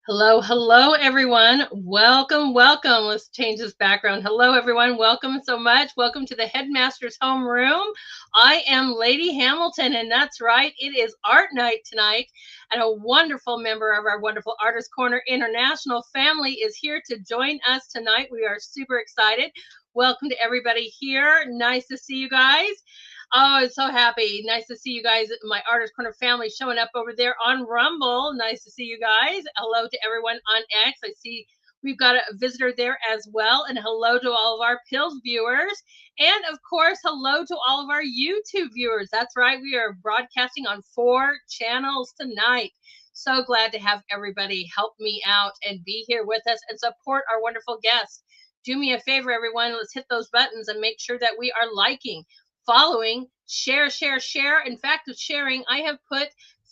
Hello, hello, everyone. Welcome, welcome. Let's change this background. Hello, everyone. Welcome so much. Welcome to the Headmaster's Homeroom. I am Lady Hamilton, and that's right. It is art night tonight, and a wonderful member of our wonderful Artist Corner International family is here to join us tonight. We are super excited. Welcome to everybody here. Nice to see you guys. Oh, I'm so happy. Nice to see you guys, my Artist Corner family showing up over there on Rumble. Nice to see you guys. Hello to everyone on X. I see we've got a visitor there as well. And hello to all of our Pills viewers. And of course, hello to all of our YouTube viewers. That's right. We are broadcasting on 4 channels tonight. So glad to have everybody help me out and be here with us and support our wonderful guests. Do me a favor, everyone. Let's hit those buttons and make sure that we are liking, following, share, share, share. In fact, of sharing, I have put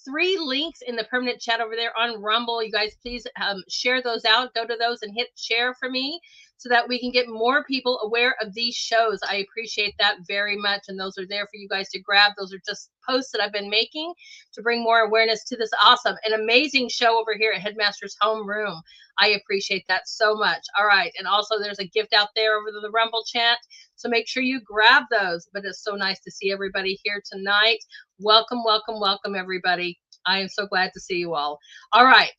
3 links in the permanent chat over there on Rumble. You guys, please share those out. Go to those and hit share for me so that we can get more people aware of these shows. I appreciate that very much. And those are there for you guys to grab. Those are just posts that I've been making to bring more awareness to this awesome and amazing show over here at Headmaster's Homeroom. I appreciate that so much. All right. And also there's a gift out there over the Rumble chat. So make sure you grab those. But it's so nice to see everybody here tonight. Welcome, welcome, welcome, everybody. I am so glad to see you all. All right.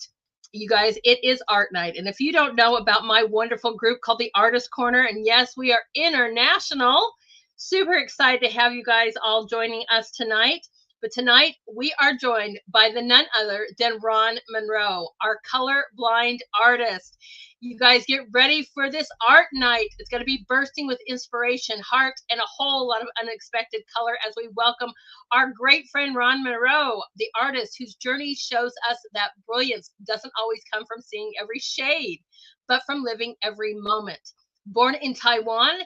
You guys, it is art night. And if you don't know about my wonderful group called the Artist Corner, and yes, we are international, super excited to have you guys all joining us tonight. But tonight we are joined by the none other than Ron Monroe, our colorblind artist. You guys get ready for this art night. It's going to be bursting with inspiration, heart, and a whole lot of unexpected color as we welcome our great friend Ron Monroe, the artist whose journey shows us that brilliance doesn't always come from seeing every shade, but from living every moment. Born in Taiwan,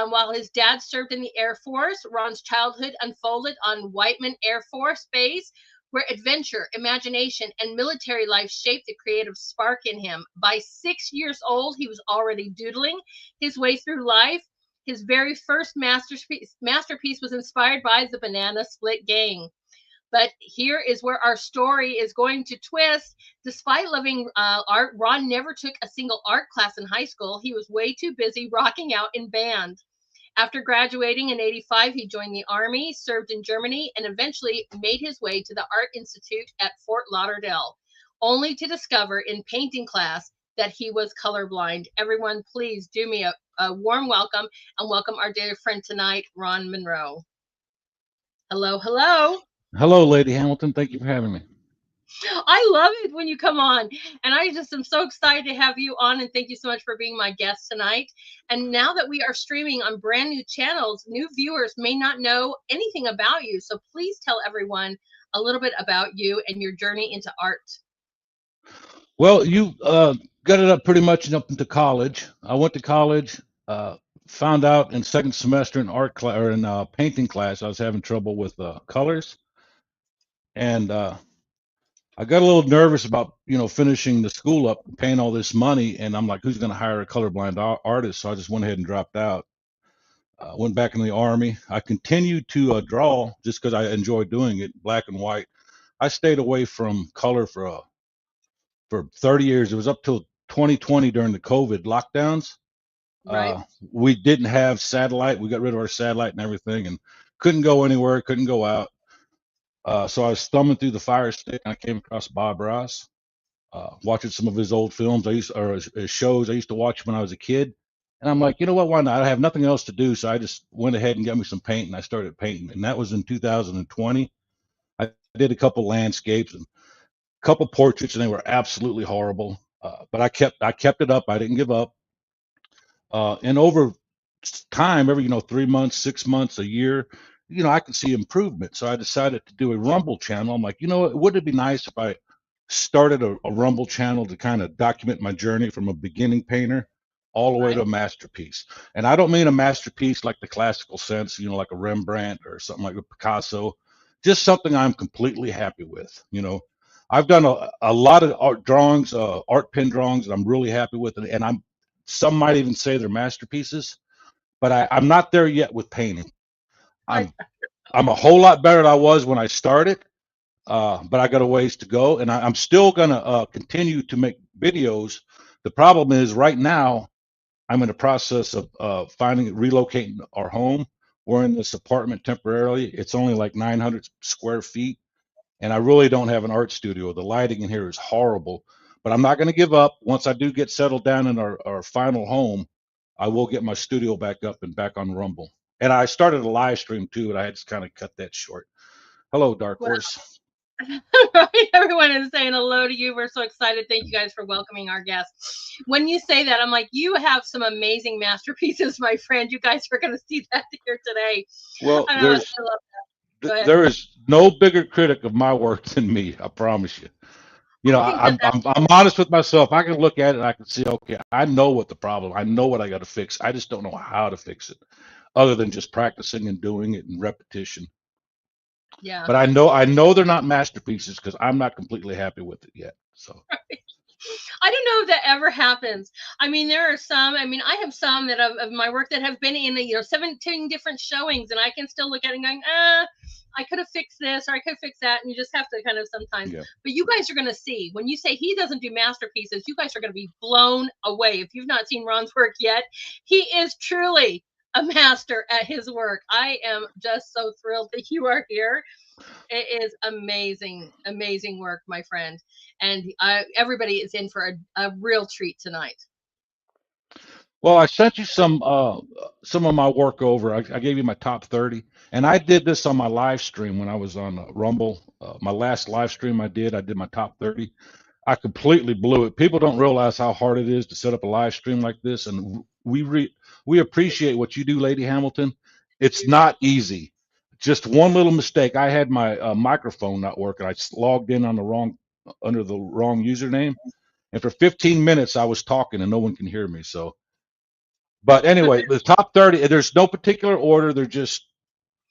while his dad served in the Air Force, Ron's childhood unfolded on Whiteman Air Force Base, where adventure, imagination, and military life shaped the creative spark in him. By 6 years old, he was already doodling his way through life. His very first masterpiece was inspired by the Banana Split Gang. But here is where our story is going to twist. Despite loving art, Ron never took a single art class in high school. He was way too busy rocking out in band. After graduating in 85, he joined the Army, served in Germany, and eventually made his way to the Art Institute at Fort Lauderdale, only to discover in painting class that he was colorblind. Everyone, please do me a warm welcome and welcome our dear friend tonight, Ron Monroe. Hello, hello. Hello, Lady Hamilton. Thank you for having me. I love it when you come on. And I just am so excited to have you on. And thank you so much for being my guest tonight. And now that we are streaming on brand new channels, new viewers may not know anything about you. So please tell everyone a little bit about you and your journey into art. Well, you got it up pretty much up into college. I went to college, found out in second semester in art class or in painting class, I was having trouble with colors, and I got a little nervous about finishing the school up, paying all this money, and I'm like, who's going to hire a colorblind artist? So I just went ahead and dropped out. Went back in the Army. I continued to draw just because I enjoy doing it, black and white. I stayed away from color for 30 years. It was up till 2020 during the COVID lockdowns. Right. We didn't have satellite. We got rid of our satellite and everything, and couldn't go anywhere, couldn't go out. So I was thumbing through the Fire Stick, and I came across Bob Ross, watching some of his old films. Or his shows I used to watch when I was a kid. And I'm like, you know what? Why not? I have nothing else to do, so I just went ahead and got me some paint, and I started painting. And that was in 2020. I did a couple landscapes and couple portraits, and they were absolutely horrible. But I kept it up. I didn't give up. And over time, every 3 months, 6 months, a year, I could see improvement. So I decided to do a Rumble channel. I'm like, wouldn't it be nice if I started a Rumble channel to kind of document my journey from a beginning painter all the way to a masterpiece? And I don't mean a masterpiece like the classical sense, like a Rembrandt or something like a Picasso. Just something I'm completely happy with. I've done a lot of art drawings, art pen drawings that I'm really happy with, and some might even say they're masterpieces, but I'm not there yet with painting. I'm a whole lot better than I was when I started, but I got a ways to go, and I'm still going to continue to make videos. The problem is right now I'm in the process of relocating our home. We're in this apartment temporarily. It's only like 900 square feet, and I really don't have an art studio. The lighting in here is horrible, but I'm not going to give up. Once I do get settled down in our final home, I will get my studio back up and back on Rumble. And I started a live stream too, and I had to kind of cut that short. Hello, Dark Well, Horse. right, everyone is saying hello to you. We're so excited. Thank you guys for welcoming our guests. When you say that, I'm like, you have some amazing masterpieces, my friend. You guys are going to see that here today. Well, I love that. Go ahead. there is no bigger critic of my work than me. I promise you. You know, I think that I'm honest with myself. I can look at it and I can see, okay, I know what the problem. I know what I got to fix. I just don't know how to fix it, other than just practicing and doing it and repetition. yeah. But I know they're not masterpieces because I'm not completely happy with it yet. So I don't know if that ever happens. I mean, there are some. I mean, I have some that of my work that have been in 17 different showings, and I can still look at it and going, I could have fixed this or I could have fixed that, and you just have to kind of sometimes. yeah. But you guys are going to see when you say he doesn't do masterpieces, you guys are going to be blown away. If you've not seen Ron's work yet, he is truly a master at his work. I am just so thrilled that you are here. It is amazing, amazing work, my friend. And everybody is in for a real treat tonight. Well, I sent you some of my work over. I gave you my top 30, and I did this on my live stream when I was on Rumble. My last live stream I did my top 30. I completely blew it. People don't realize how hard it is to set up a live stream like this, and we appreciate what you do, Lady Hamilton. It's not easy. Just one little mistake. I had my microphone not working. I logged in on the wrong under the wrong username, and for 15 minutes I was talking and no one can hear me. So, but anyway, the top 30. There's no particular order. They're just.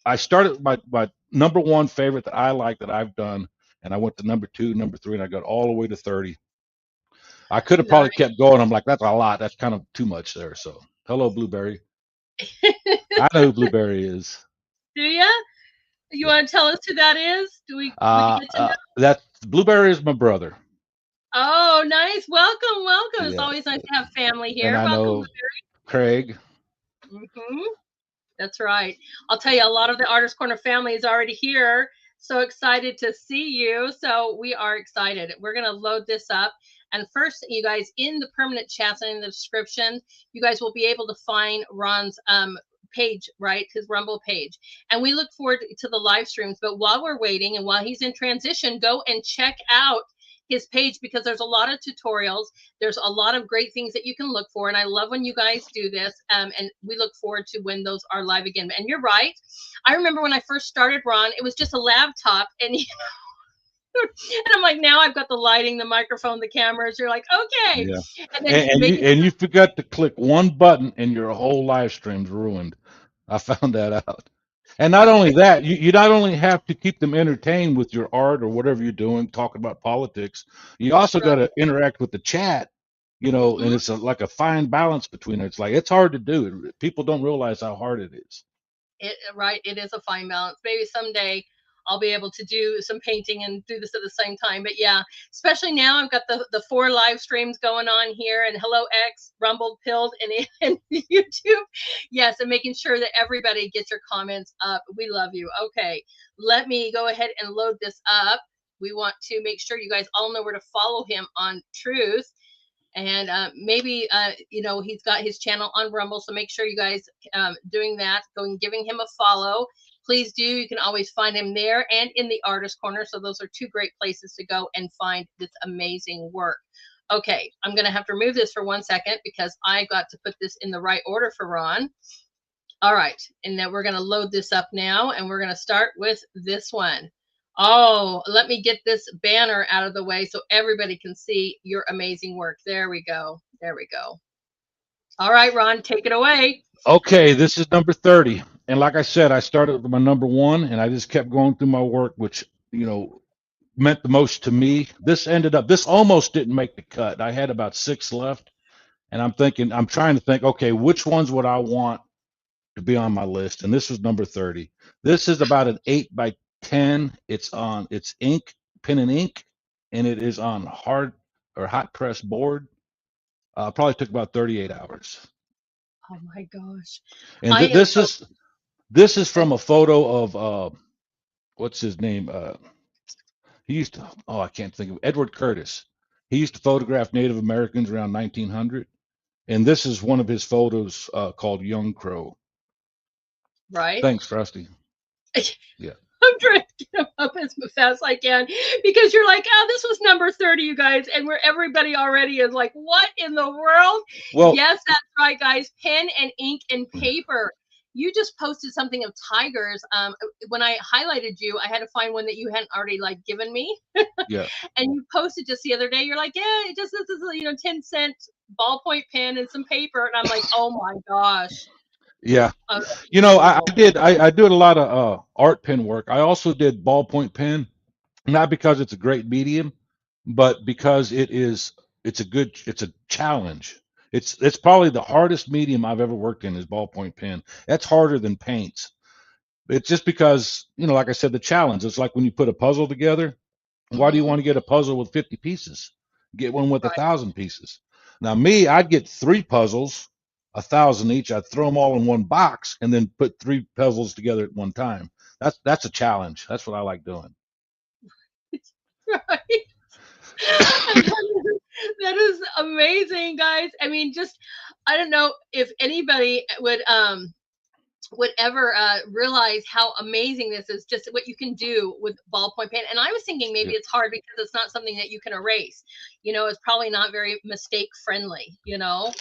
I started with my number one favorite that I like that I've done, and I went to number two, number three, and I got all the way to 30. I could have Nice. probably kept going. I'm like, that's a lot. That's kind of too much there. So, hello, Blueberry. I know who Blueberry is. Do you? You Yeah. want to tell us who that is? Do we get to know? That Blueberry is my brother. Oh, nice. Welcome, welcome. It's Yeah, always nice to have family and here. I Welcome. know Craig. Hmm. That's right. I'll tell you, a lot of the Artist Corner family is already here. So excited to see you. So we are excited. We're going to load this up. And first, you guys, in the permanent chats and in the description, you guys will be able to find Ron's page, right? His Rumble page. And we look forward to the live streams. But while we're waiting and while he's in transition, go and check out his page because there's a lot of tutorials. There's a lot of great things that you can look for. And I love when you guys do this. And we look forward to when those are live again. And you're right. I remember when I first started, Ron, it was just a laptop. And and I'm like, now I've got the lighting, the microphone, the cameras. You're like, okay. Yeah, And then and you forgot to click one button, and your whole live stream's ruined. I found that out. And not only that, you not only have to keep them entertained with your art or whatever you're doing, talking about politics, you also got to interact with the chat, and it's like a fine balance between it. It's like, it's hard to do. People don't realize how hard it is. Right. It is a fine balance. Maybe someday I'll be able to do some painting and do this at the same time. But yeah, especially now I've got the 4 live streams going on here, and Hello X, Rumble, Pilled, and YouTube. Yes, and making sure that everybody gets your comments up. We love you. Okay, let me go ahead and load this up. We want to make sure you guys all know where to follow him on Truth. And maybe he's got his channel on Rumble, so make sure you guys doing that, giving him a follow. Please do. You can always find him there and in the Artist Corner. So those are 2 great places to go and find this amazing work. Okay, I'm going to have to remove this for 1 second because I got to put this in the right order for Ron. All right, and then we're going to load this up now, and we're going to start with this one. Oh, let me get this banner out of the way so everybody can see your amazing work. There we go. There we go. All right, Ron, take it away. Okay, this is number 30. And like I said, I started with my number one, and I just kept going through my work, which, meant the most to me. This almost didn't make the cut. I had about 6 left, and I'm trying to think, okay, which ones would I want to be on my list? And this was number 30. This is about an 8 by 10. It's ink, pen and ink, and it is on hard or hot press board. Probably took about 38 hours. Oh my gosh. And I am so this is from a photo of what's his name? He used to, oh, I can't think of Edward Curtis. He used to photograph Native Americans around 1900, and this is one of his photos called Young Crow. right. Thanks, Frosty. Yeah. I'm trying to get them up as fast as I can because you're like, oh, this was number 30, you guys, and where everybody already is like, what in the world? Well, Yes, that's right, guys. Pen and ink and paper. You just posted something of tigers. When I highlighted you, I had to find one that you hadn't already like given me, yeah, and you posted just the other day. You're like, yeah, it just this is 10-cent ballpoint pen and some paper, and I'm like, oh my gosh, yeah. I unbelievable. did. I did a lot of art pen work. I also did ballpoint pen, not because it's a great medium, but because it's a challenge. It's probably the hardest medium I've ever worked in is ballpoint pen. That's harder than paints. It's just because, like I said, the challenge. It's like when you put a puzzle together. Why do you Hmm. want to get a puzzle with 50 pieces? Get one with a Right. thousand pieces. Now, me, I'd get three puzzles, 1,000 each. I'd throw them all in one box and then put three puzzles together at one time. That's a challenge. That's what I like doing. Right. That is amazing, guys. I mean, just I don't know if anybody would ever realize how amazing this is. Just what you can do with ballpoint pen. And I was thinking maybe Yeah. it's hard because it's not something that you can erase. It's probably not very mistake friendly. No,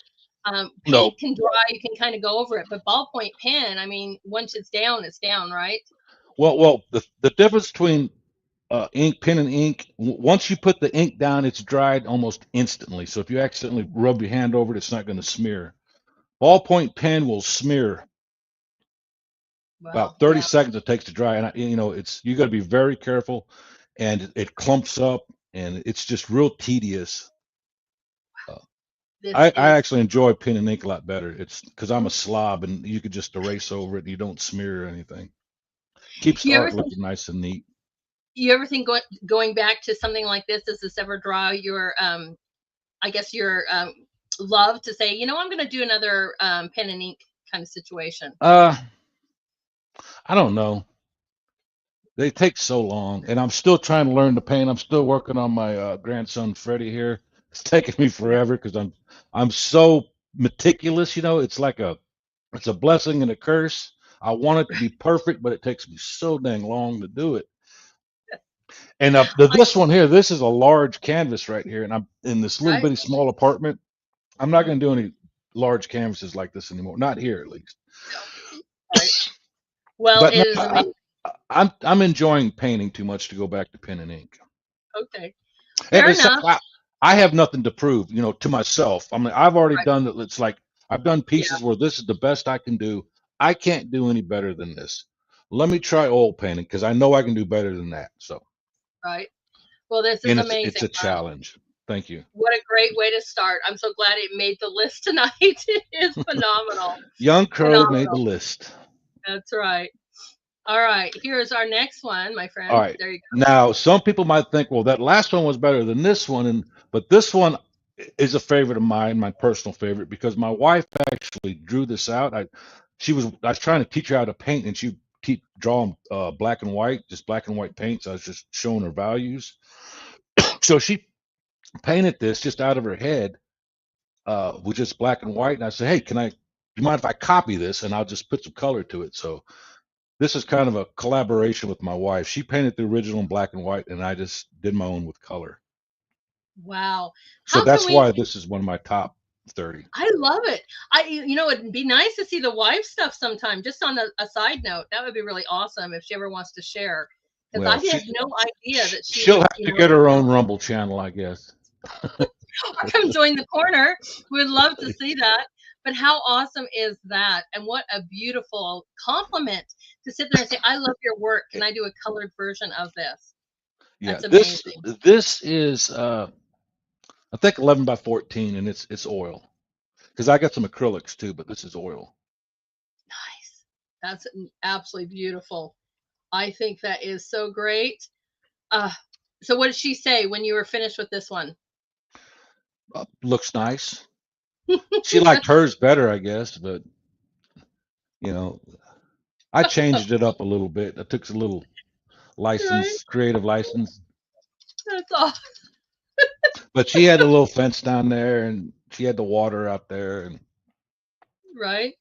Paint can dry, you can kind of go over it, but ballpoint pen, I mean, once it's down, right? well, the difference between pen and ink, once you put the ink down, it's dried almost instantly. So if you accidentally rub your hand over it, it's not going to smear. Ballpoint pen will smear Well, about 30 yeah, seconds it takes to dry. And it's you got to be very careful, and it clumps up, and it's just real tedious. Uh, this I is. actually enjoy pen and ink a lot better. It's because I'm a slob, and you could just erase over it, and you don't smear or anything. Keeps the You ever art looking nice and neat. you ever think going back to something like this, does this ever draw your I guess your love to say, I'm going to do another pen and ink kind of situation? Uh, I don't know. They take so long, and I'm still trying to learn to paint. I'm still working on my grandson Freddie here. It's taking me Yeah. forever because I'm so meticulous. It's a blessing and a curse. I want it to be perfect, but it takes me so dang long to do it. And I, this one here, this is a large canvas right here, and I'm in this little right. bitty small apartment. I'm not going to do any large canvases like this anymore, not here at least. Right. Well, But it no, is amazing. I'm enjoying painting too much to go back to pen and ink. Okay. And Fair besides, enough. I have nothing to prove, to myself. I mean, I've already Right. done it. It's like I've done Yeah. pieces where this is the best I can do. I can't do any better than this. Let me try oil painting because I know I can do better than that. So, Right. Well, this is and it's amazing. a challenge. Thank you. What a great way to start. I'm so glad it made the list tonight. It is phenomenal. Young Crow made the Phenomenal. list. That's right. All right. Here's our next one, my All friend. right. There you Now, some people might think, well, that last one was better than this one, but this one is a favorite of mine, my personal favorite, because my wife actually drew this out. I was trying to teach her how to paint, and she keep drawing black and white, just black and white paints. I was just showing her values. So she painted this just out of her head with just black and white. And I said, hey, do you mind if I copy this and I'll just put some color to it? So this is kind of a collaboration with my wife. She painted the original in black and white, and I just did my own with color. go. Wow. So How can that's we? why this is one of my top 30. I love it. It'd be nice to see the wife stuff sometime. Just on a side note, that would be really awesome if she ever wants to share. Because I Well, had no idea that she she'll would, have to get her own Rumble channel, I guess. or come join the corner. We'd love to see that. But how awesome is that? And what a beautiful compliment to sit there and say, I love your work. Can I do a colored version of this? Yeah, That's amazing. this is I think 11 by 14, and it's oil because I got some acrylics too, but this is oil. Nice. That's absolutely beautiful. I think that is so great. Uh, so what did she say when you were finished with this one? Looks nice. She liked hers better, I guess, but you know, I changed it up a little bit. I took a little Right? license, creative license, That's all. but she had a little fence down there, and she had the water out there, and Right?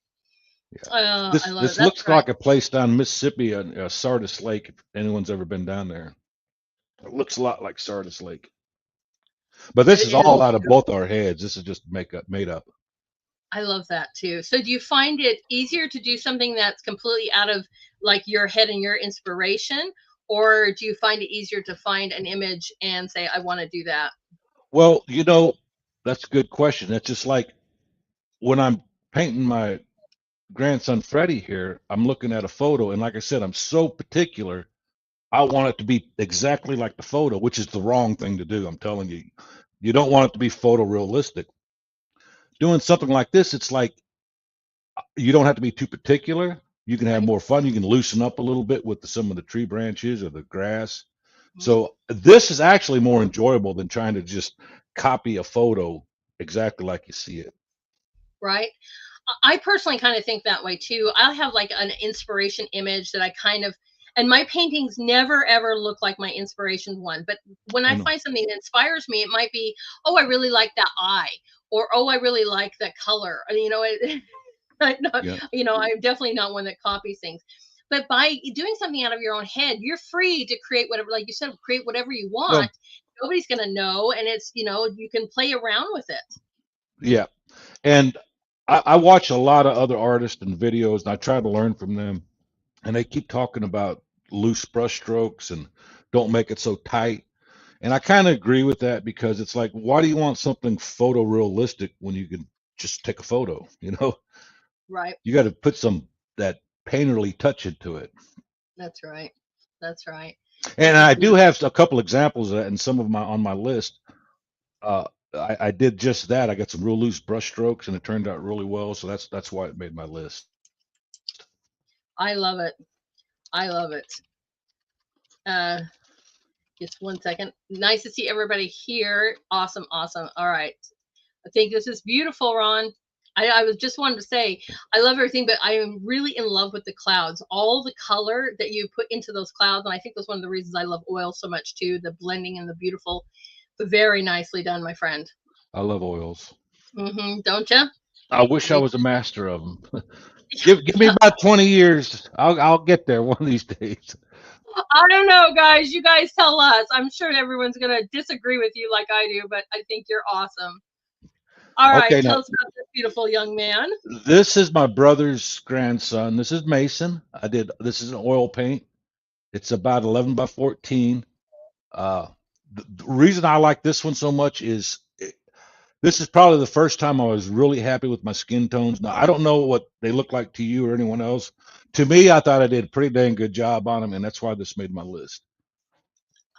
yeah. I This love it. this That's looks right. like a place down Mississippi, Sardis Lake. If anyone's ever been down there, it looks a lot like Sardis Lake. But this It is is all out of both beautiful. our heads. This is just made up. I love that too. So do you find it easier to do something that's completely out of like your head and your inspiration, or do you find it easier to find an image and say, I want to do that? Well, that's a good question. That's just like when I'm painting my grandson Freddie here, I'm looking at a photo, and like I said, I'm so particular. I want it to be exactly like the photo, which is the wrong thing to do. I'm telling you, you don't want it to be photorealistic. Doing something like this, it's like you don't have to be too particular. You can have Right? more fun. You can loosen up a little bit with some of the tree branches or the grass. Mhm. So this is actually more enjoyable than trying to just copy a photo exactly like you see it. Right? I personally kind of think that way too. I'll have like an inspiration image that I kind of, and my paintings never ever look like my inspiration one. But when I I know. find something that inspires me, it might be, oh, I really like that eye, or oh, I really like that color. And, I'm not, Yeah. I'm definitely not one that copies things. But by doing something out of your own head, you're free to create whatever, like you said, create whatever you want. Well, Nobody's going to know. And you can play around with it. yeah. And I watch a lot of other artists and videos, and I try to learn from them. And they keep talking about loose brush strokes and don't make it so tight. And I kind of agree with that because it's like, why do you want something photorealistic when you can just take a photo? Right. You got to put some that painterly touch into it. That's right. That's right. And It is I do beautiful. have a couple examples of that, and some of my on my list. I did just that. I got some real loose brush strokes, and it turned out really well. So that's why it made my list. I love it. I love it. Uh, just one second. Nice to see everybody here. Awesome, awesome. All right. I think this is beautiful, Ron. I was just wanted to say I love everything, but I am really in love with the clouds. All the color that you put into those clouds, and I think that's one of the reasons I love oil so much too. The blending and the beautiful, very nicely done, my friend. I love oils. Don't you? I wish I Me was a master of them. Give me too. about 20 years. I'll get there one of these days. I don't know, guys. You guys tell us. I'm sure everyone's going to disagree with you like I do, but I think you're awesome. All right. Okay, Tell now us about this beautiful young man. this is my brother's grandson. This is Mason. This is an oil paint. It's about 11 by 14. Uh, the reason I like this one so much is this is probably the first time I was really happy with my skin tones. Now, I don't know what they look like to you or anyone else. To me, I thought I did a pretty dang good job on them, and that's why this made my list.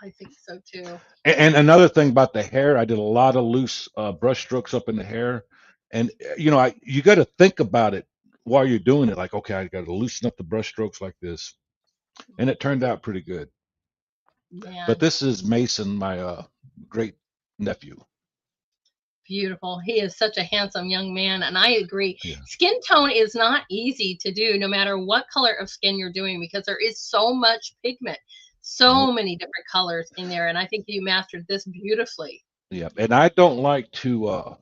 I think so too. And another thing about the hair, I did a lot of loose brush strokes up in the hair, and you got to think about it while you're doing it. Like, okay, I got to loosen up the brush strokes like this, and it turned out pretty good. But Man, this is Mason, my great nephew. beautiful. He is such a handsome young man. And I agree. Yeah. Skin tone is not easy to do, no matter what color of skin you're doing, because there is so much pigment, Nope. so many different colors in there. And I think you mastered this beautifully. Yeah. And I don't like to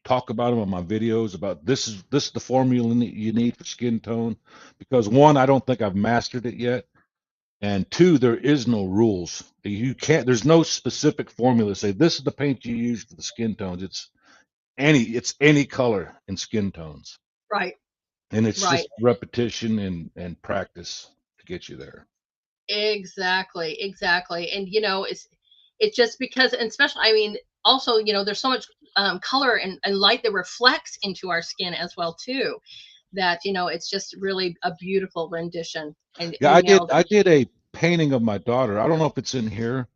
talk about them on my videos about this is the formula you need for skin tone because one, I don't think I've mastered it yet. And two, there is no rules. There's no specific formula to say this is the paint you use for the skin tones. It's any color in skin tones. Right, And it's right. just repetition and practice to get you there. Exactly, exactly. And it's just because, and especially, I mean, also, there's so much color and light that reflects into our skin as well too, that it's just really a beautiful rendition, and Yeah, you I did nailed I it. did a painting of my daughter. I don't know if it's in here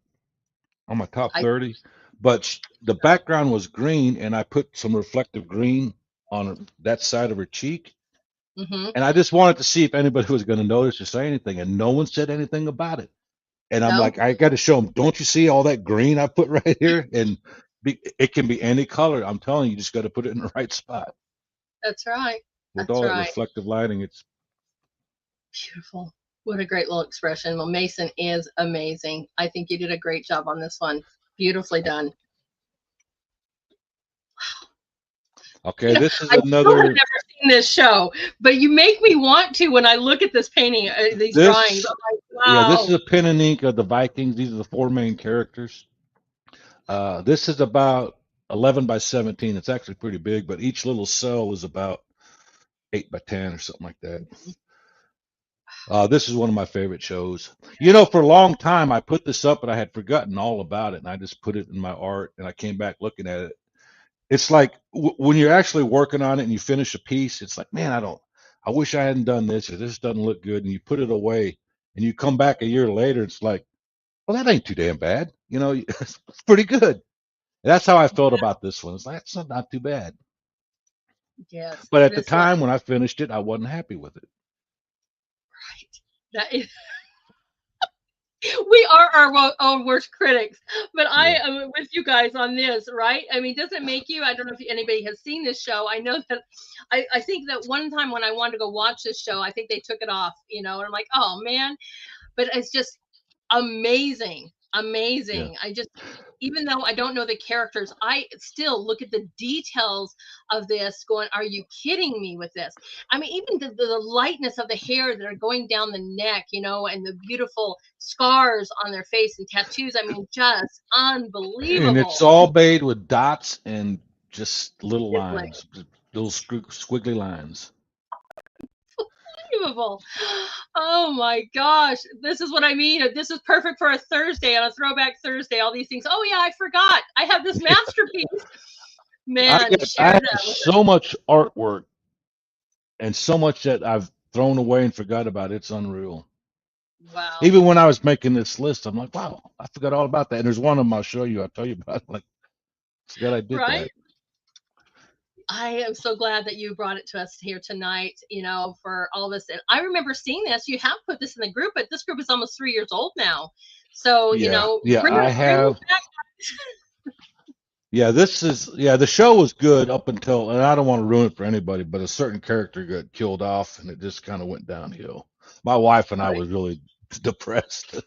on my top I 30, but the background was green and I put some reflective green on that side of her cheek. Mm-hmm. And I just wanted to see if anybody was going to notice or say anything, and no one said anything about it. And I'm No, like, I got to show them. Don't you see all that green I put right here? And it can be any color. I'm telling you, you just got to put it in the right spot that's right. with That's all that right. reflective lighting. It's Beautiful. What a great little expression. Well, Mason is amazing. I think you did a great job on this one. Beautifully done. okay. This is I still have another. never seen this show, but you make me want to when I look at this painting, these drawings. This, I'm like, yeah, this is wow. a pen and ink of the Vikings. These are the four main characters. This is about 11 by 17. It's actually pretty big, but each little cell is about 8 by 10 or something like that. This is one of my favorite shows. You know, for a long time, I put this up and I had forgotten all about it, and I just put it in my art, and I came back looking at it. It's like when you're actually working on it and you finish a piece, it's like, man, I wish I hadn't done this, or this doesn't look good, and you put it away, and you come back a year later, it's like, well, that ain't too damn bad. You know, it's pretty good. That's how I felt about this one. It's like, it's not too bad. Yes, But at the this one. time when I finished it, I wasn't happy with it. Right. That is, we are our own worst critics, but I Yeah. am with you guys on this, right? I mean, does it make you? I don't know if anybody has seen this show. I know that I think that one time when I wanted to go watch this show, I think they took it off, and I'm like, oh man, but it's just amazing, Yeah. amazing. I just, even though I don't know the characters, I still look at the details of this going, are you kidding me with this? I mean, even the lightness of the hair that are going down the neck, and the beautiful scars on their face and tattoos. I mean, just And it's unbelievable. all made with dots and just little It's like lines, just little squiggly lines. unbelievable. Oh my gosh. This is what I mean. This is perfect for a Thursday, on a throwback Thursday. All these things. Oh yeah, I forgot. I have this masterpiece. Man, I share have that with so much artwork and so much that I've thrown away and forgot about. It's unreal. wow. Even when I was making this list, I'm like, wow, I forgot all about that. And there's one of them I'll show you. I'll tell you about it. Like, forgot I did Right? that. I am so glad that you brought it to us here tonight, for all of us. And I remember seeing this. You have put this in the group, but this group is almost 3 years old now. So, Yeah. Yeah. bring I me have. back. Yeah. The show was good up until, and I don't want to ruin it for anybody, but a certain character got killed off and it just kind of went downhill. My wife and I Right. was really depressed.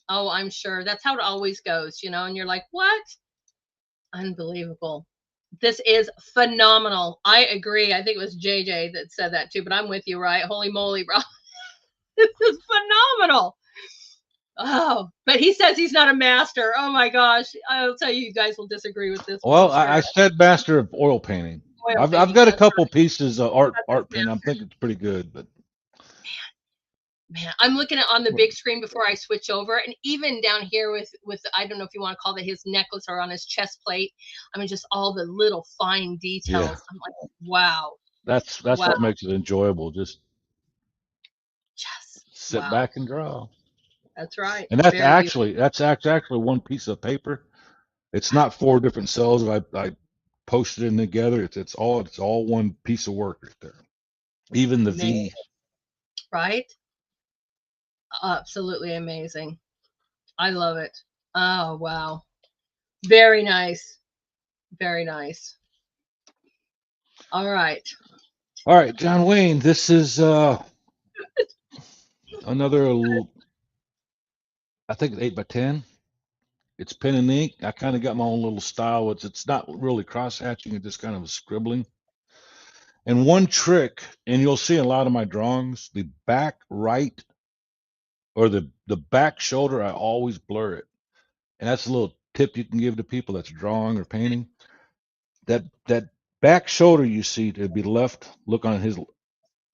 Oh, I'm sure. That's how it always goes, and you're like, what? Unbelievable. This is phenomenal. I agree. I think it was JJ that said that too, but I'm with you, right? Holy moly, bro. This is phenomenal. Oh, but he says he's not a master. Oh my gosh. I'll tell you, you guys will disagree with this one, I'm Well, I sure. said master of oil painting. Oil I've painting. got a That's couple pieces of his art painting. I'm thinking it's pretty good, but man. I'm looking at on the big screen before I switch over, and even down here with I don't know if you want to call that his necklace or on his chest plate. I mean, just all the little fine yeah, details. I'm like, wow, that's wow, what makes it enjoyable. Just just sit wow. back and draw. That's right. And Very beautiful. that's actually one piece of paper. It's not four different cells. I posted it in together. It's all one piece of work right there. Even the Amazing, V. right? Absolutely amazing. I love it. Oh wow. Very nice. Very nice. All right. All right, John Wayne. This is another. I think it's 8 by 10. It's pen and ink. I kind of got my own little style. It's not really cross hatching. It's just kind of scribbling. And one trick, and you'll see in a lot of my drawings, the back right or the back shoulder, I always blur it. And that's a little tip you can give to people that's drawing or painting. That back shoulder you see to be left, look on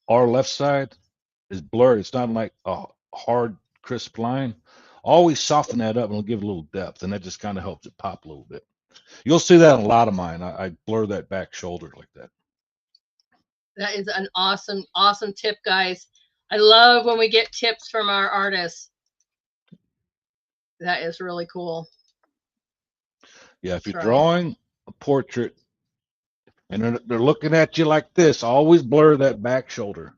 our left side is blurred. It's not like a hard, crisp line. Always soften that up and it'll give it a little depth, and that just kind of helps it pop a little bit. You'll see that in a lot of mine. I blur that back shoulder like that. That is an awesome, awesome tip, guys. I love when we get tips from our artists. That is really cool. Yeah, if That's you're right. drawing a portrait and they're looking at you like this. Always blur that back shoulder.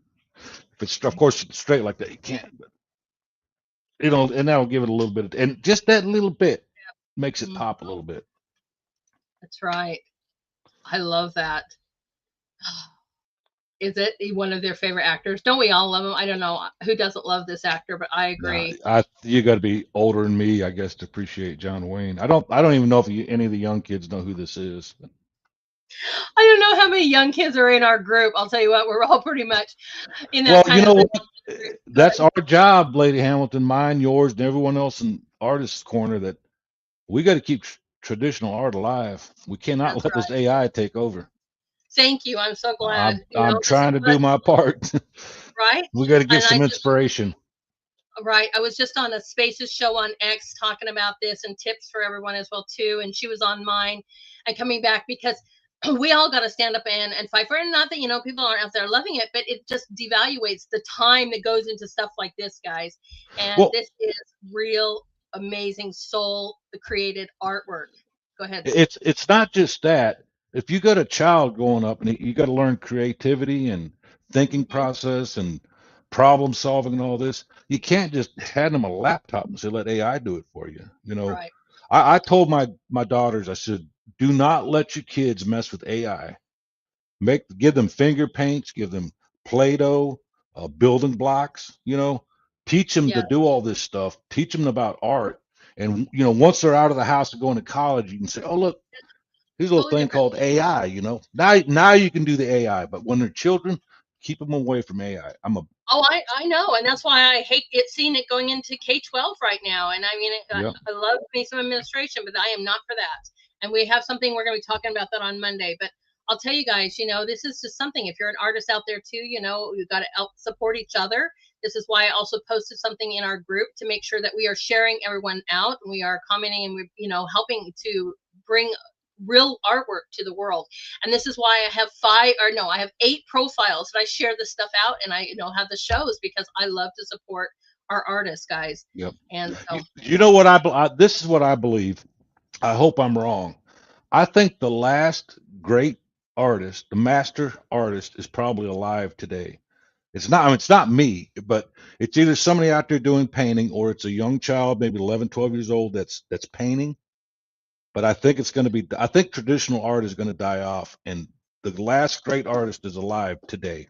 If it's, of course, it's straight like that, you can't. But and that'll give it a little bit, and just that little bit makes it Mhm. pop a little bit. That's right. I love that. Is it one of their favorite actors? Don't we all love him? I don't know who doesn't love this actor, but I Nah, agree. you got to be older than me, I guess, to appreciate John Wayne. I don't even know if any of the young kids know who this is. I don't know how many young kids are in our group. I'll tell you what, we're all pretty much in Well, that you kind know of the what? Go That's ahead. our job, Lady Hamilton, mine, yours, and everyone else in Artists Corner. That we got to keep traditional art alive. We cannot That's let this right. AI take over. Thank you. I'm so glad. I'm This is trying to what, do my part. right. We got to give And I some just inspiration. Right. I was just on a Spaces show on X talking about this and tips for everyone as well too. And she was on mine and coming back because we all got to stand up and fight for it. And not that, people aren't out there loving it, but it just devaluates the time that goes into stuff like this, guys. And Well, this is real amazing soul created artwork. Go ahead. it's not just that. If you got a child growing up and you got to learn creativity and thinking Hmm. process and problem solving and all this, you can't just hand them a laptop and say let AI do it for you. Right. I told my daughters, I said, do not let your kids mess with AI. Give them finger paints, give them Play-Doh, building blocks. Teach them Yeah. to do all this stuff. Teach them about art. And once they're out of the house and going to college, you can say, "Oh, look, here's a little Totally thing different. called AI." Now you can do the AI, but when they're children, keep them away from AI. Oh, I know, and that's why I hate seeing it going into K-12 right now. And I mean, Yeah, I love me some administration, but I am not for that. And we have something we're going to be talking about that on Monday. But I'll tell you guys, this is just something. If you're an artist out there too, you've got to help support each other. This is why I also posted something in our group to make sure that we are sharing everyone out and we are commenting and we, helping to bring real artwork to the world. And this is why I have I have 8 profiles that I share this stuff out and I, have the shows because I love to support our artists, guys. yep. And so, You know what this is what I believe. I hope I'm wrong. I think the last great artist, the master artist, is probably alive today. It's not, I mean, it's not me, but it's either somebody out there doing painting or it's a young child, maybe 11, 12 years old that's painting. But I think traditional art is going to die off and the last great artist is alive today.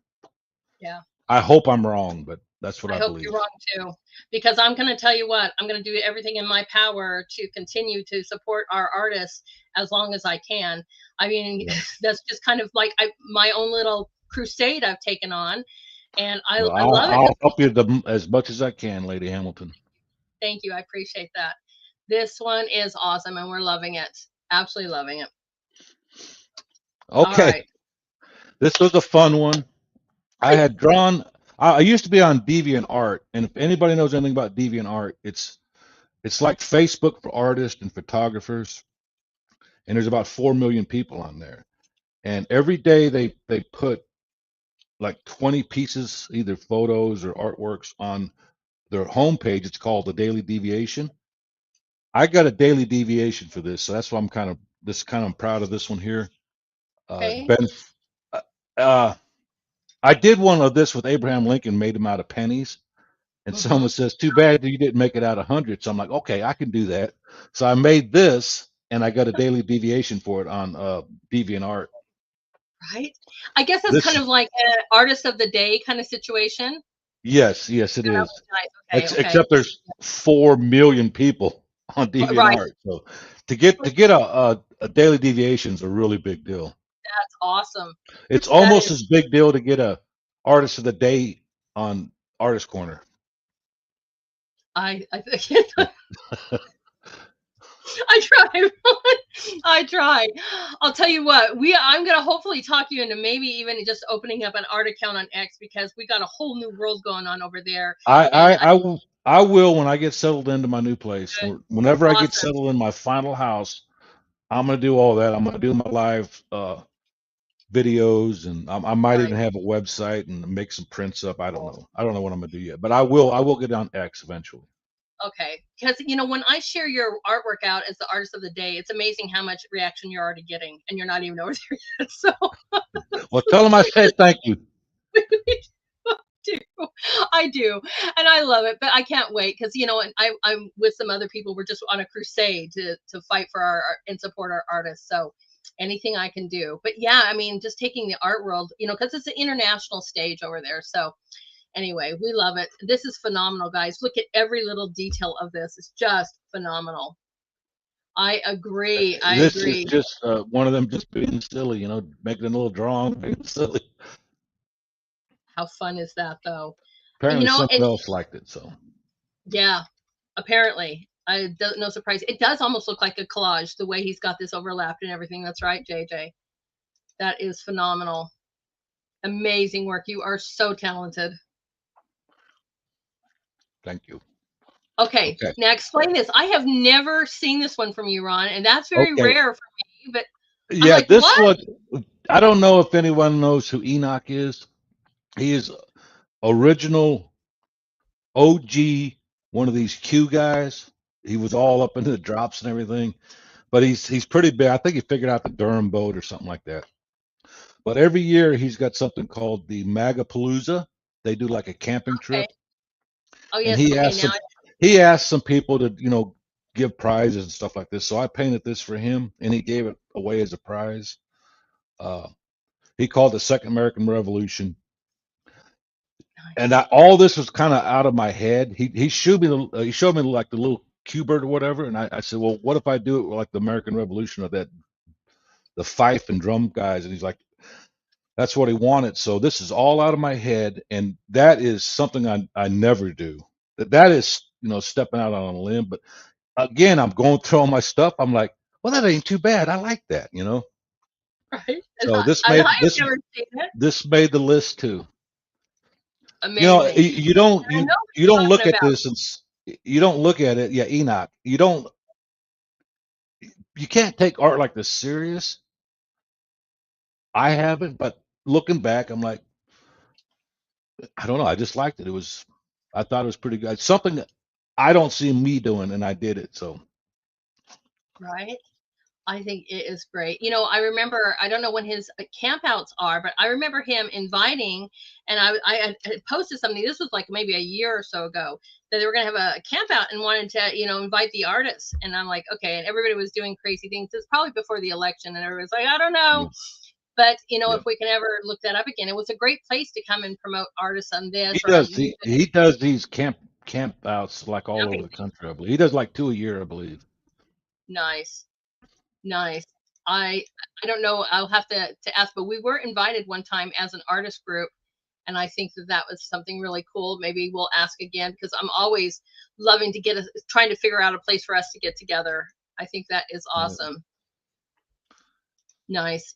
yeah. I hope I'm wrong, but that's what I I hope you're believe. wrong too, because I'm going to tell you what, I'm going to do everything in my power to continue to support our artists as long as I can. I mean, Yeah. that's just kind of like my own little crusade I've taken on, and Well, I love it. I'll help you as much as I can, Lady Hamilton. Thank you. I appreciate that. This one is awesome, and we're loving it. Absolutely loving it. All Okay. right. This was a fun one. I had drawn. I used to be on Deviant Art, and if anybody knows anything about Deviant Art, it's like Facebook for artists and photographers, and there's about 4 million people on there. And every day they put like 20 pieces, either photos or artworks, on their homepage. It's called the Daily Deviation. I got a daily deviation for this, so that's why I'm proud of this one here. Okay. Ben, uh, uh, I did one of this with Abraham Lincoln, made him out of pennies. And Mm-hmm. someone says, "Too bad you didn't make it out of hundreds." So I'm like, "Okay, I can do that." So I made this, and I got a daily deviation for it on DeviantArt. Right. I guess that's kind This, of like an artist of the day kind of situation. yes, it Yeah, that is. was nice. Okay. Okay. Except there's 4 million people on Right. DeviantArt, so to get a daily deviation is a really big deal. That's awesome. It's That almost is. as big deal to get a artist of the day on Artist Corner. I I try. I try. I'll tell you what. I'm gonna hopefully talk you into maybe even just opening up an art account on X because we got a whole new world going on over there. I, And I, I will, I will when I get settled into my new place. Whenever I get awesome. settled in my final house, I'm gonna do all that. I'm gonna do my live videos, and I might Right. even have a website and make some prints up. I don't know. I don't know what I'm gonna do yet, but I will. I will get on X eventually. Okay. because when I share your artwork out as the artist of the day, it's amazing how much reaction you're already getting, and you're not even over there yet. So Well, tell them I said thank you. do. I do, and I love it. But I can't wait because and I'm with some other people. We're just on a crusade to fight for our and support our artists. So anything I can do. But yeah, I mean, just taking the art world, because it's an international stage over there. So anyway, we love it. This is phenomenal, guys. Look at every little detail of this. It's just phenomenal. I agree. I This is agree. just one of them just being silly, making a little drawing, being silly. How fun is that, though? Apparently, And someone else liked it. So yeah, apparently, no surprise. It does almost look like a collage the way he's got this overlapped and everything. That's right, JJ. That is phenomenal. Amazing work. You are so talented. thank you. Okay, Okay. now explain this. I have never seen this one from you, Ron, and that's very Okay. rare for me. But I'm Yeah, like, this what? one, I don't know if anyone knows who Enoch is. He is original OG, one of these Q guys. He was all up into the drops and everything, but he's pretty big. I think he figured out the Durham boat or something like that. But every year he's got something called the Magapalooza. They do like a camping Okay. trip, Oh and yes. Okay. Now. he asked some people to give prizes and stuff like this. So I painted this for him, and he gave it away as a prize. Uh, he called it the Second American Revolution, and all this was kind of out of my head. He showed me like the little Q-bird or whatever, and I said, well, what if I do it like the American Revolution of the fife and drum guys? And he's like, that's what he wanted. So this is all out of my head, and that is something I never do. That is stepping out on a limb. But again, I'm going through all my stuff. I'm like, well, that ain't too bad. I like that. Right. So I have never seen it. this made the list too. Amazing. You don't I know what you you're don't look talking at about. this and you don't look at it. Yeah, Enoch. You can't take art like this serious. I haven't, but looking back, I'm like, I don't know. I just liked it. I thought it was pretty good. Something that I don't see me doing, and I did it. So Right. I think it is great. I remember, I don't know when his campouts are, but I remember him inviting, and I had posted something. This was like maybe a year or so ago that they were going to have a camp out and wanted to, invite the artists. And I'm like, okay. And everybody was doing crazy things. It's probably before the election, and everybody's like, I don't know. yeah, But, yeah. if we can ever look that up again, it was a great place to come and promote artists on this He or on does. music. He does these camp outs like all over Camping. the country. I believe he does like 2 a year. I believe. Nice. Nice. I don't know. I'll have to ask, but we were invited one time as an artist group, and I think that was something really cool. Maybe we'll ask again because I'm always loving to trying to figure out a place for us to get together. I think that is awesome. Nice.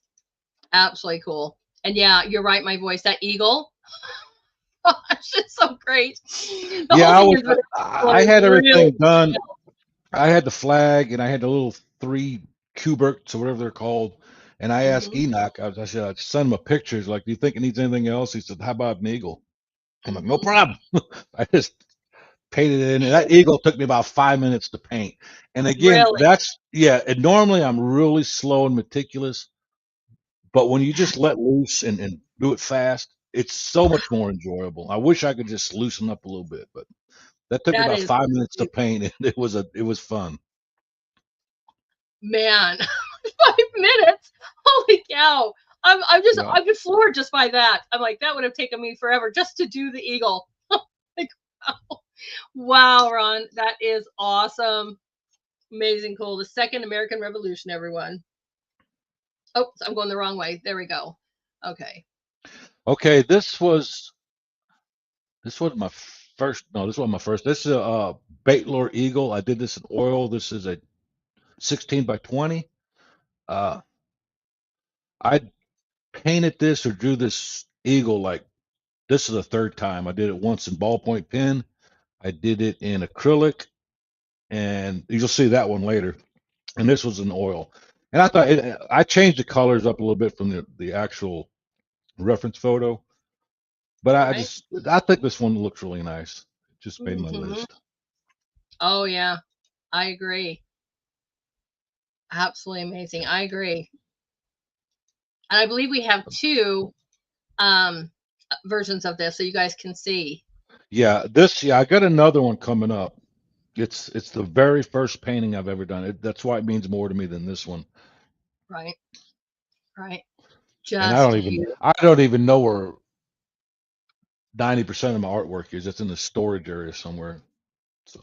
Absolutely cool. And yeah, you're right. My voice, that eagle. Oh, it's just so great. The Yeah, whole thing is I had really. everything done. I had the flag and I had the little 3 Cuberts or whatever they're called. And I asked Mhm, Enoch, I said, I'd send him a picture. He's like, do you think it needs anything else? He said, how about an eagle? I'm like, no mhm. problem. I just painted it in. And that eagle took me about 5 minutes to paint. And again, Really, and normally I'm really slow and meticulous. But when you just let loose and do it fast, it's so much more enjoyable. I wish I could just loosen up a little bit, but that took me that about is 5 minutes to paint, and it was fun. man. 5 minutes. Holy cow! Yeah. I'm just floored just by that. I'm like, that would have taken me forever just to do the eagle. Like, wow, Ron, that is awesome. Amazing cool. The Second American Revolution, everyone. Oh, I'm going the wrong way. There we go. Okay. Okay, this was my first. No, this wasn't my first. This is a bait lure eagle. I did this in oil. This is a 16 by 20. Uh, I painted this or drew this eagle like this is the third time. I did it once in ballpoint pen. I did it in acrylic, and you'll see that one later. And this was in oil. And I changed the colors up a little bit from the actual reference photo, but Right. I think this one looks really nice. It just made my Mm-hmm. list. Oh yeah, I agree. Absolutely amazing. I agree. And I believe we have two um versions of this so you guys can see. Yeah, I got another one coming up. It's the very first painting I've ever done. That's why it means more to me than this one. Right. Right. And Just I don't even know where 90% of my artwork is. It's in the storage area somewhere. So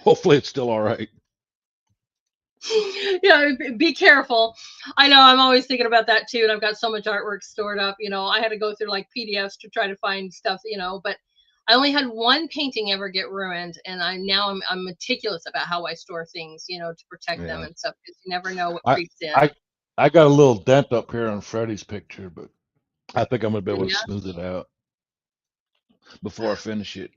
hopefully it's still all right. yeah, be careful. I know I'm always thinking about that too, and I've got so much artwork stored up. I had to go through like PDFs to try to find stuff. But I only had one painting ever get ruined, and I'm meticulous about how I store things, to protect them Yeah. and stuff, because you never know what I creeps in. I I got a little dent up here on Freddie's picture, but I think I'm gonna be able to Yeah. smooth it out before I finish it.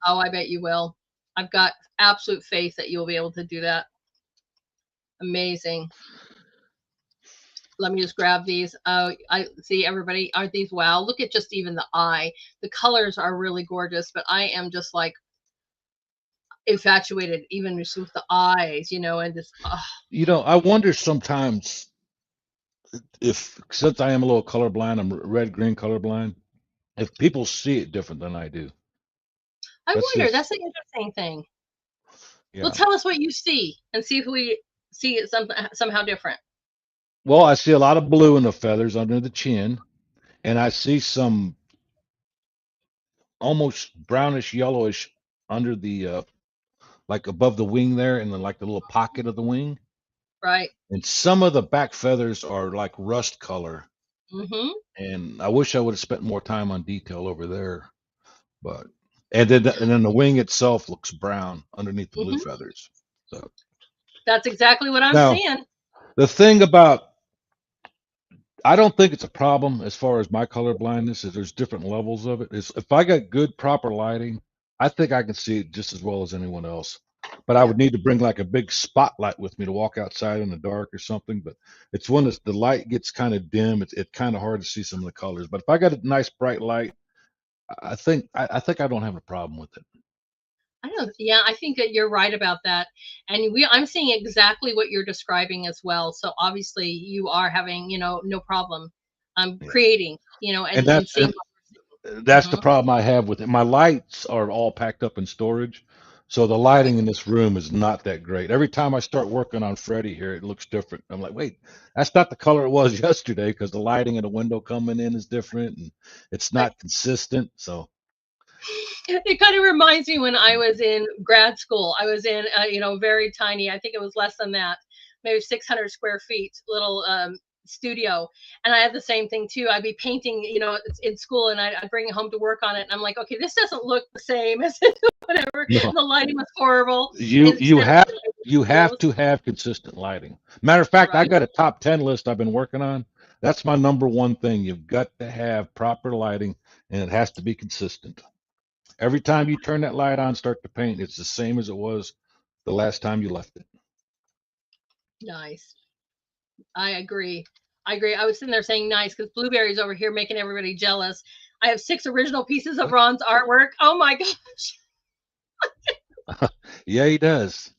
Oh, I bet you will. I've got absolute faith that you'll be able to do that. Amazing. Let me just grab these. I see everybody. Aren't these wow? Look at just even the eye. The colors are really gorgeous, but I am just like infatuated even just with the eyes, and just I wonder sometimes if, since I am a little colorblind, I'm red green colorblind, if people see it different than I do. I That's wonder. just That's an interesting thing. Well, yeah. tell us what you see and see if we see it somehow different. Well, I see a lot of blue in the feathers under the chin, and I see some almost brownish yellowish under the like above the wing there, and then like the little pocket of the wing. Right. And some of the back feathers are like rust color. Mm-hmm. And I wish I would have spent more time on detail over there. But and then the wing itself looks brown underneath the blue Mm-hmm. feathers. So That's exactly what I'm now seeing. the thing about I don't think it's a problem as far as my color blindness is there's different levels of it. Is if I got good proper lighting, I think I can see it just as well as anyone else. But I Yeah. would need to bring like a big spotlight with me to walk outside in the dark or something. But it's when the light gets kind of dim, it's kind of hard to see some of the colors. But if I got a nice bright light, I think I don't have a problem with it. I don't. Yeah, I think that you're right about that, and I'm seeing exactly what you're describing as well. So obviously, you are having, no problem, Yeah. creating, And and seeing what you're that's seeing. the problem I have with it. My lights are all packed up in storage, so the Right. lighting in this room is not that great. Every time I start working on Freddy here, it looks different. I'm like, wait, that's not the color it was yesterday because the lighting in the window coming in is different and it's Right. not consistent. So It kind of reminds me when I was in grad school. I was in, very tiny. I think it was less than that, maybe 600 square feet, little studio. And I had the same thing too. I'd be painting, in school, and I'd bring it home to work on it. And I'm like, okay, this doesn't look the same as whatever. no, The lighting was horrible. you Instead you of have you have videos. to have consistent lighting. Matter of fact, I Right. got a top 10 list I've been working on. That's my number one thing. You've got to have proper lighting and it has to be consistent. Every time you turn that light on, start to paint, it's the same as it was the last time you left it. Nice. I agree. I agree. I was sitting there saying nice because Blueberry's over here making everybody jealous. I have 6 original pieces of Ron's artwork. Oh my gosh. Yeah, he does.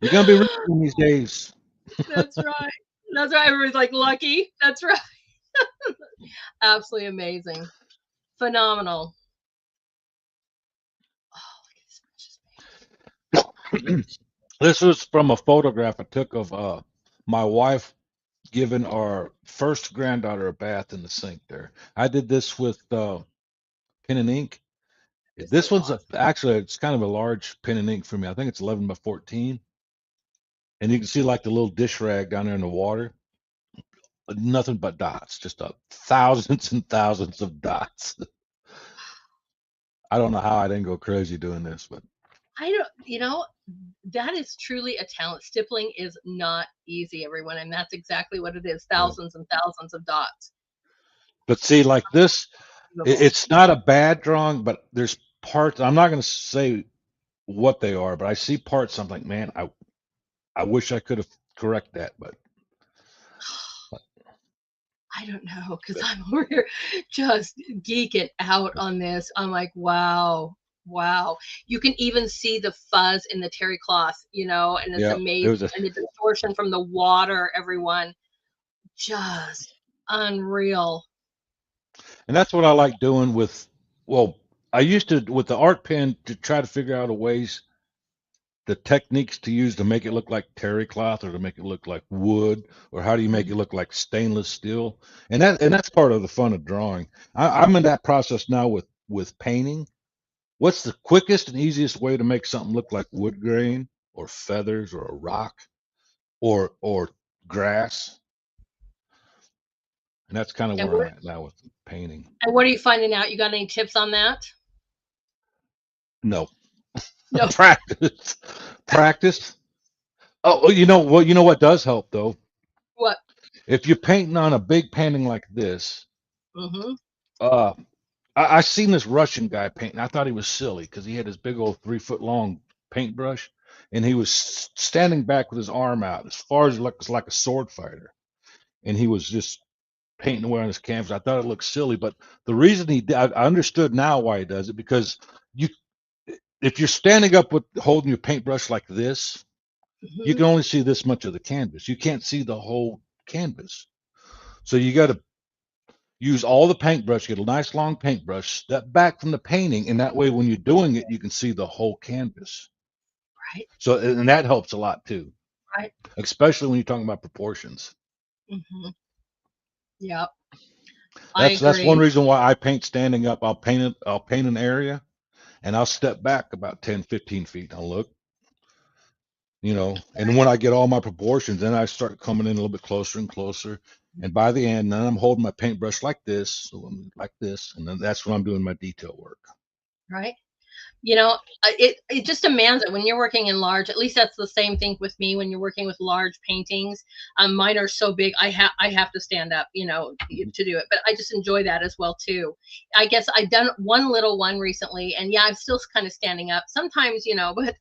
You're gonna be rich one these days. That's right. That's right. Everybody's like lucky. That's right. Absolutely amazing. Phenomenal. Oh, look at this precious This was from a photograph I took of my wife giving our first granddaughter a bath in the sink there. I did this with pen and ink. baby. This So one's awesome. actually it's kind of a large pen and ink for me. I think it's 11 by 14. And you can see like the little dish rag down there in the water. Nothing but dots, just thousands and thousands of dots. I don't know how I didn't go crazy doing this, but I don't, that is truly a talent. Stippling is not easy, everyone. And that's exactly what it is. yeah. Thousands and thousands of dots. But see, like this, Unbelievable. it's not a bad drawing, but there's parts. I'm not going to say what they are, but I see parts. I'm like, man, I wish I could have correct that, I don't know because but I'm over here just geeking out on this. I'm like, wow. Wow. You can even see the fuzz in the terry cloth, and it's Yeah, it amazing. was a, And the distortion from the water, everyone. Just unreal. and that's what I like doing with. Well, I used to with the art pen to try to figure out a ways the techniques to use to make it look like terry cloth or to make it look like wood or how do you make Mhm. it look like stainless steel and that's part of the fun of drawing. I'm in that process now with painting. What's the quickest and easiest way to make something look like wood grain or feathers or a rock or grass? And that's kind of And where I'm what at now with painting. and what are you finding out? You got any tips on that? No. No. Practice. Practice. Oh, you know what does help though? What? If you're painting on a big painting like this, Mhm. uh, I seen this Russian guy painting. I thought he was silly because he had his big old 3 foot long paintbrush, and he was standing back with his arm out as far as it looks like a sword fighter, and he was just painting away on his canvas. I thought it looked silly, but the reason he did, I understood now why he does it because you, if you're standing up with holding your paintbrush like this, you Mhm. can only see this much of the canvas. You can't see the whole canvas. So you got to use all the paintbrush, get a nice long paintbrush, step back from the painting, and that way when you're doing it, you can see the whole canvas. Right. So, and that helps a lot too, Right. especially when you're talking about proportions. Mhm. Yep. I That's one agree. reason why I paint standing up. I'll paint an area and I'll step back about 10, 15 feet. I'll look, and when I get all my proportions, then I start coming in a little bit closer and closer. And by the end, then I'm holding my paintbrush like this, so like this, and then that's when I'm doing my detail work. Right. It just demands it when you're working in large. At least that's the same thing with me when you're working with large paintings. Mine are so big, I have to stand up, Mhm. to do it. But I just enjoy that as well too. I guess I've done one little one recently, and yeah, I'm still kind of standing up sometimes, but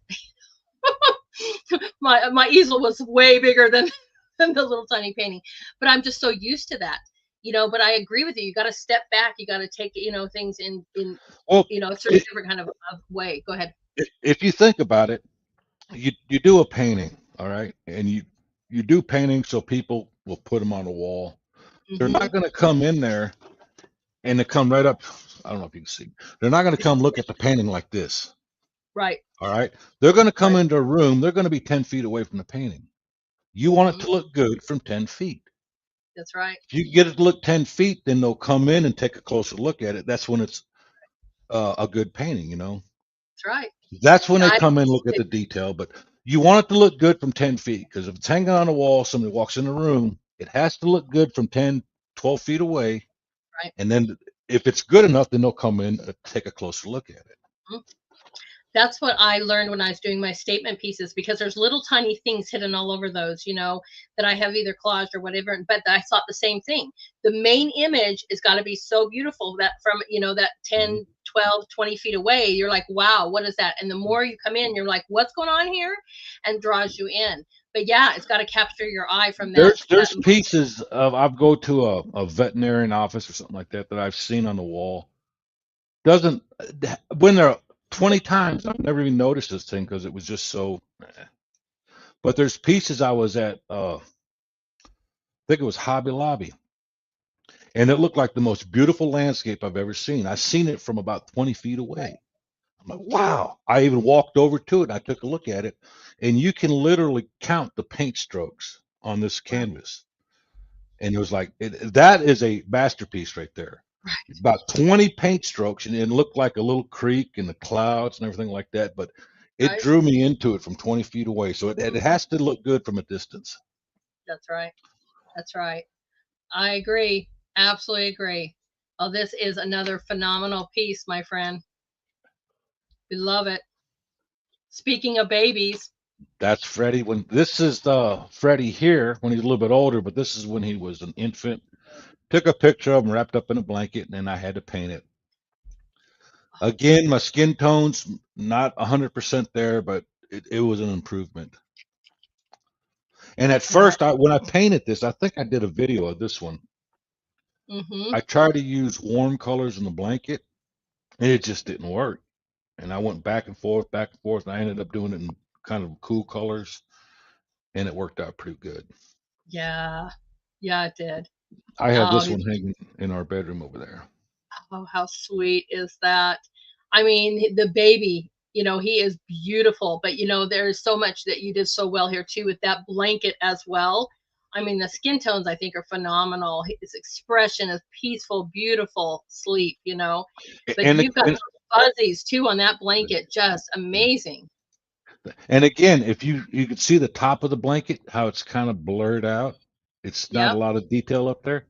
my easel was way bigger than than the little tiny painting. But I'm just so used to that. But I agree with you. You got to step back. You got to take things in Well, a certain i- different kind of way. Go ahead. if you think about it, you do a painting, all right, and you do paintings so people will put them on a wall. They're Hmm. not going to come in there and they come right up. I don't know if you can see. They're not going to come look at the painting like this. Right. All right. They're going to come Right. into a room. They're going to be 10 feet away from the painting. You want it Hmm. to look good from 10 feet. That's right. If you get it to look 10 feet, then they'll come in and take a closer look at it. That's when it's a good painting. That's right. That's when they I come in and look at the detail. But you want it to look good from 10 feet because if it's hanging on a wall, somebody walks in the room, it has to look good from 10, 12 feet away. right. And then if it's good enough, then they'll come in and take a closer look at it. Mhm. That's what I learned when I was doing my statement pieces because there's little tiny things hidden all over those, that I have either collaged or whatever. But I thought the same thing. The main image has got to be so beautiful that from, that Mhm. 10, 12, 20 feet away, you're like, wow, what is that? And the more you come in, you're like, what's going on here? And draws you in. But yeah, it's got to capture your eye from that. There's pieces of I've go to a veterinarian office or something like that that I've seen on the wall. Doesn't when they're 20 times, I've never even noticed this thing because it was just so. But there's pieces I was at, I think it was Hobby Lobby, and it looked like the most beautiful landscape I've ever seen. I've seen it from about 20 feet away. I'm like, wow. I even walked over to it and I took a look at it, and you can literally count the paint strokes on this Right. canvas. And it was like, that is a masterpiece right there. Right. About 20 paint strokes, and it looked like a little creek and the clouds and everything like that. But it Right. drew me into it from 20 feet away. So it Mhm. has to look good from a distance. That's right. That's right. I agree. Absolutely agree. Oh, this is another phenomenal piece, my friend. We love it. Speaking of babies. That's Freddie. When this is the Freddie here when he's a little bit older, but this is when he was an infant. Took a picture of him wrapped up in a blanket, and then I had to paint it. Again, my skin tone's not 100% there, but it was an improvement. And at Right. first, when I painted this, I think I did a video of this one. Mm-hmm. I tried to use warm colors in the blanket, and it just didn't work. and I went back and forth, and I ended up doing it in kind of cool colors, and it worked out pretty good. Yeah. Yeah, it did. I have Oh, this one hanging in our bedroom over there. oh, how sweet is that? I mean, the baby, he is beautiful, but there's so much that you did so well here too with that blanket as well. I mean, the skin tones I think are phenomenal. His expression is peaceful, beautiful sleep. But And you've got fuzzies too on that blanket, just amazing. and again, if you could see the top of the blanket, how it's kind of blurred out. It's not a Yep, lot of detail up there.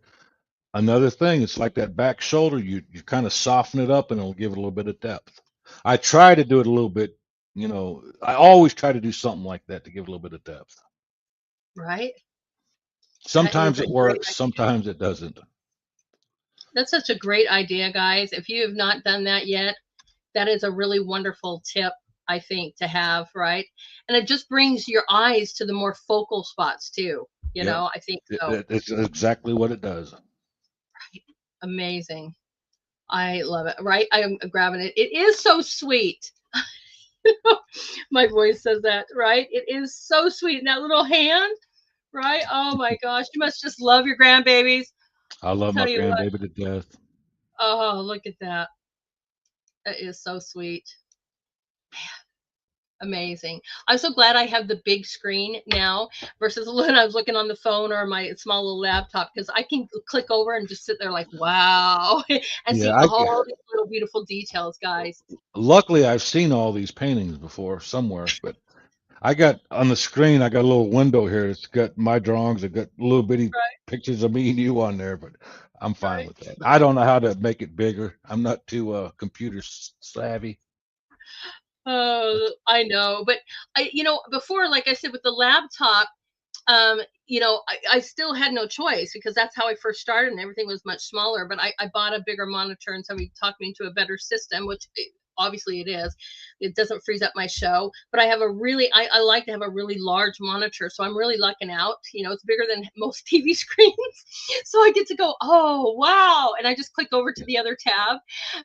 Another thing, it's like that back shoulder, you kind of soften it up and it'll give it a little bit of depth. I try to do it a little bit, I always try to do something like that to give it a little bit of depth. right. That is Sometimes a it great works, sometimes it doesn't. That's such a great idea, guys. If you have not done that yet, that is a really wonderful tip, I think, to have, right? And it just brings your eyes to the more focal spots too. Yep. I think so. It's exactly what it does. Amazing. I love it, right? I am grabbing it. It is so sweet. My voice says that, right? It is so sweet. And that little hand, right? Oh my gosh. You must just love your grandbabies. I love Tell my you what. grandbaby to death. Oh, look at that. That is so sweet. Amazing. I'm so glad I have the big screen now versus when I was looking on the phone or my small little laptop because I can click over and just sit there like, wow, and Yeah, see all these little beautiful details, guys. luckily I've seen all these paintings before somewhere, but I got on the screen, I got a little window here. It's got my drawings. I've got little bitty Right, pictures of me and you on there, but I'm fine right. with that. I don't know how to make it bigger. I'm not too computer savvy. Oh, I know. But before, like I said, with the laptop, I still had no choice because that's how I first started and everything was much smaller. But I bought a bigger monitor and somebody talked me into a better system, which obviously it is. It doesn't freeze up my show, but I like to have a really large monitor. So I'm really lucking out. It's bigger than most TV screens. So I get to go, oh, wow. And I just click over to the other tab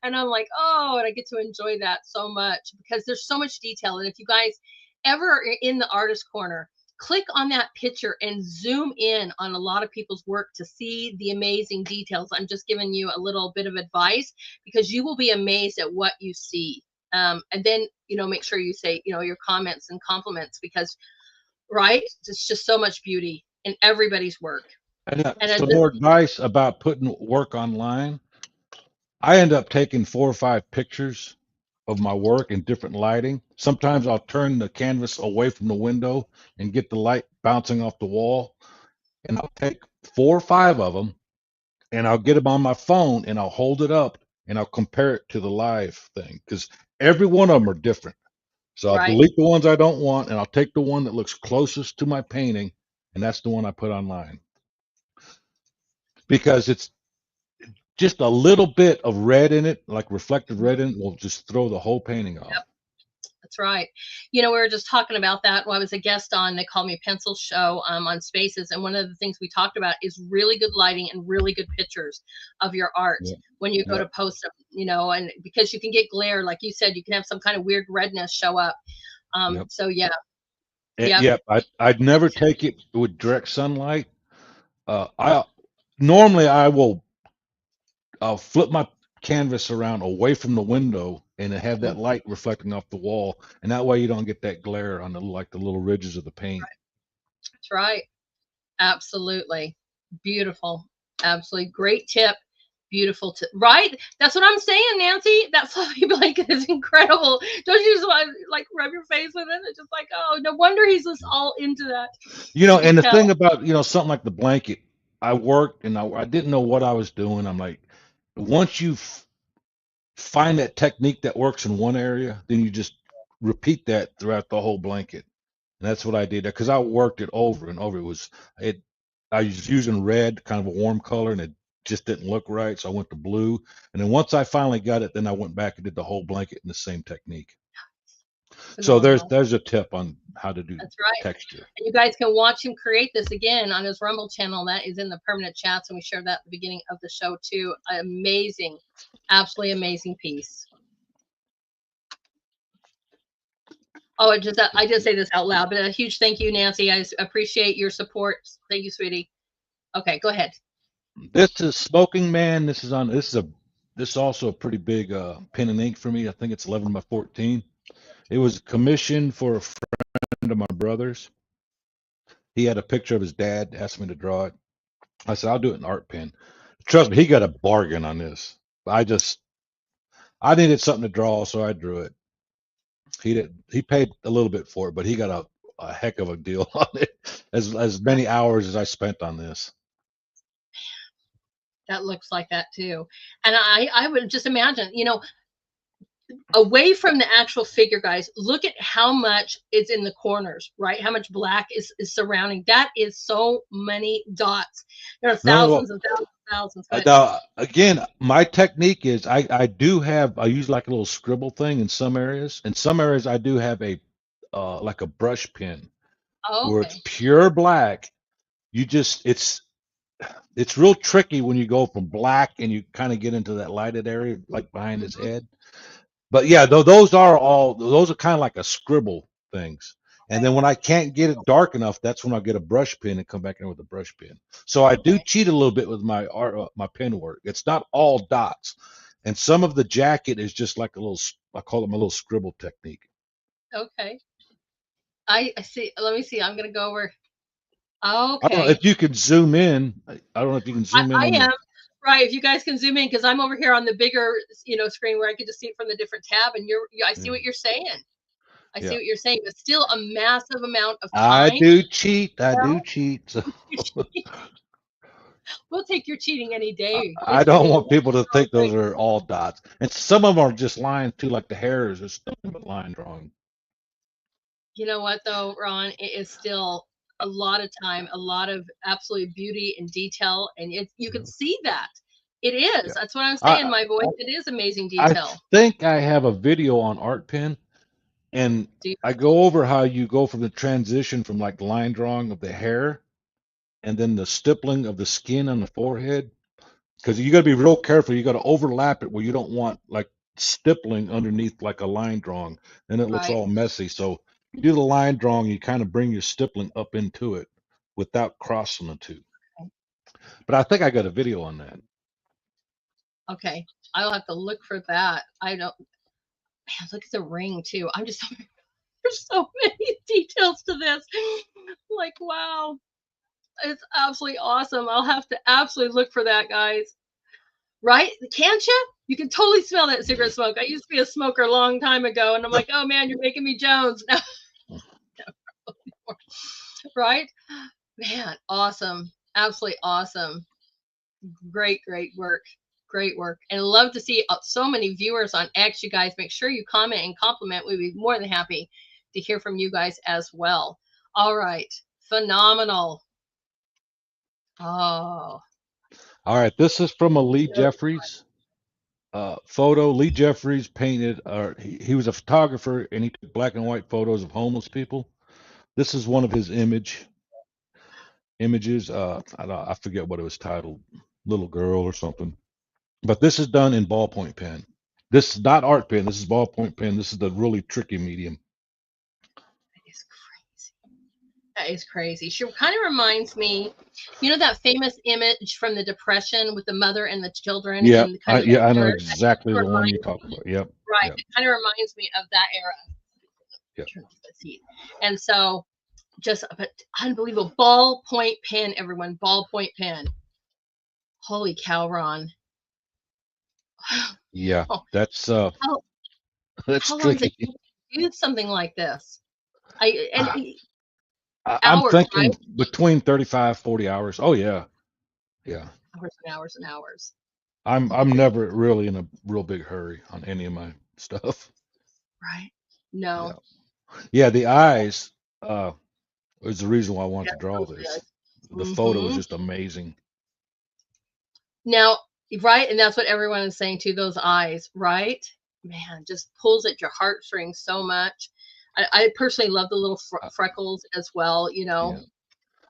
and I'm like, oh, and I get to enjoy that so much because there's so much detail. And if you guys ever are in the artist corner, click on that picture and zoom in on a lot of people's work to see the amazing details. I'm just giving you a little bit of advice because you will be amazed at what you see. And then, make sure you say, your comments and compliments because, right, it's just so much beauty in everybody's work. And And some more advice about putting work online. I end up taking 4 or 5 pictures of my work in different lighting. Sometimes I'll turn the canvas away from the window and get the light bouncing off the wall, and I'll take 4 or 5 of them and I'll get them on my phone and I'll hold it up and I'll compare it to the live thing because every one of them are different. So I'll right, delete the ones I don't want and I'll take the one that looks closest to my painting, and that's the one I put online because it's just a little bit of red in it, like reflective red in it, will just throw the whole painting off. that's right. We were just talking about that while I was a guest on They Call Me Pencil show on Spaces. And one of the things we talked about is really good lighting and really good pictures of your art Yep. when you go Yep. to post them, and because you can get glare, like you said, you can have some kind of weird redness show up. Yep. So yeah, yep, Yep. I'd never take it with direct sunlight. I normally I'll flip my canvas around away from the window and have that light reflecting off the wall, and that way you don't get that glare on the little ridges of the paint. that's right. Absolutely. Beautiful. Absolutely great tip. Beautiful tip. Right? That's what I'm saying, Nancy. That fluffy blanket is incredible. Don't you just want to like rub your face with it? It's just like, oh, no wonder he's just all into that. You can And the tell. thing about something like the blanket, I worked and I didn't know what I was doing. I'm like, once you find that technique that works in one area, then you just repeat that throughout the whole blanket. And that's what I did because I worked it over and over. It I was using red, kind of a warm color, and it just didn't look right. So I went to blue. And then once I finally got it, then I went back and did the whole blanket in the same technique. So there's Phenomenal. there's a tip on how to do That's right. texture. And you guys can watch him create this again on his Rumble channel. That is in the permanent chats, and we shared that at the beginning of the show too. Amazing, absolutely amazing piece. Oh, I just say this out loud, but a huge thank you, Nancy. I appreciate your support. Thank you, sweetie. Okay, go ahead. This is Smoking Man. This is also a pretty big pen and ink for me. I think it's 11 by 14. It was commissioned for a friend of my brother's. He had a picture of his dad, asked me to draw it. I said, I'll do it in art pen. Trust me, he got a bargain on this. I needed something to draw, so I drew it. He paid a little bit for it, but he got a heck of a deal on it. As many hours as I spent on this. That looks like that too. And I would just imagine, away from the actual figure, guys, look at how much is in the corners, right? How much black is surrounding. That is so many dots. There are No, no, thousands and thousands and thousands. But now again, my technique is I use like a little scribble thing in some areas. In some areas, I do have a like a brush pen where it's okay, pure black. You just it's real tricky when you go from black and you kind of get into that lighted area like behind his mhm, head. But yeah, those are kind of like a scribble things. And then when I can't get it dark enough, that's when I get a brush pen and come back in with a brush pen. So I do okay, cheat a little bit with my art, my pen work. It's not all dots, and some of the jacket is just like a little. I call it my little scribble technique. okay. I see. Let me see. I'm gonna go over. I don't know Okay, if you can zoom in. I don't know if you can zoom in I on the. am right. If you guys can zoom in, because I'm over here on the bigger, screen where I can just see it from the different tab, and I see Yeah, what you're saying. I see yeah. what you're saying, but still a massive amount of I time. do cheat. I do Well, cheat. So we'll take your cheating any I day. I don't want people to All think great. those are all dots, and some of them are just lines too, like the hair is just nothing but line drawing. You know what though, Ron? It is still a lot of time, a lot of absolute beauty and detail, and you can Yeah, see that. It is. yeah. That's what I'm saying. I My voice. It is amazing I detail. think I have a video on art pen, and Do you, I go over how you go from the transition from like line drawing of the hair and then the stippling of the skin on the forehead. Because you got to be real careful. You got to overlap it where you don't want like stippling underneath like a line drawing, and it looks right? all messy. So you do the line drawing, you kind of bring your stippling up into it without crossing the two. But I think I got a video on that. Okay. I'll have to look for that. I don't. Man, look at the ring too. I'm just there's so many details to this. Like wow, it's absolutely awesome. I'll have to absolutely look for that, guys. Right? Can't you? You can totally smell that cigarette smoke. I used to be a smoker a long time ago, and I'm like, oh man, you're making me Jones. Right? Man, awesome. Absolutely awesome. Great, great work. Great work. And love to see so many viewers on X. You guys make sure you comment and compliment. We'd be more than happy to hear from you guys as well. All right. Phenomenal. Oh, All right, this is from a Lee Jeffries photo. Lee Jeffries painted, or he was a photographer, and he took black and white photos of homeless people. This is one of his images. I forget what it was titled, little girl or something. But this is done in ballpoint pen. This is not art pen. This is ballpoint pen. This is the really tricky medium. that is crazy. That is crazy. She kind of reminds me, that famous image from the Depression with the mother and the children Yeah, and kind of the I know nurse. exactly That the one you reminds talk me, about. Yep, right? yep, It kind of reminds me of that era. yep. Turn off the seat. And so, just unbelievable ballpoint pen, everyone. Ballpoint pen. Holy cow, Ron. Yeah, Oh, that's how that's how long does it tricky. take to do something like this? I and I, I'm hours, right? thinking between 35, 40 hours. Oh yeah, yeah. Hours and hours and hours. I'm never really in a real big hurry on any of my stuff. Right? No. Yeah. Yeah, the eyes is the reason why I wanted Yeah, to draw so this. good. The photo was Mm-hmm. just amazing. Now, right, and that's what everyone is saying too. Those eyes, right? Man, just pulls at your heartstrings so much. I personally love the little I, freckles as well. yeah.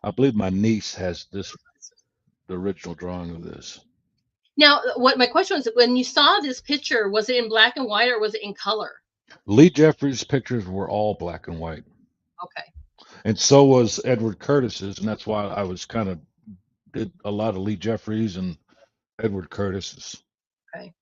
I believe my niece has the original drawing of this. Now, what my question was, when you saw this picture, was it in black and white or was it in color? Lee Jeffries' pictures were all black and white, Okay. and so was Edward Curtis's, and that's why I was kind of did a lot of Lee Jeffries and Edward Curtis's. Okay.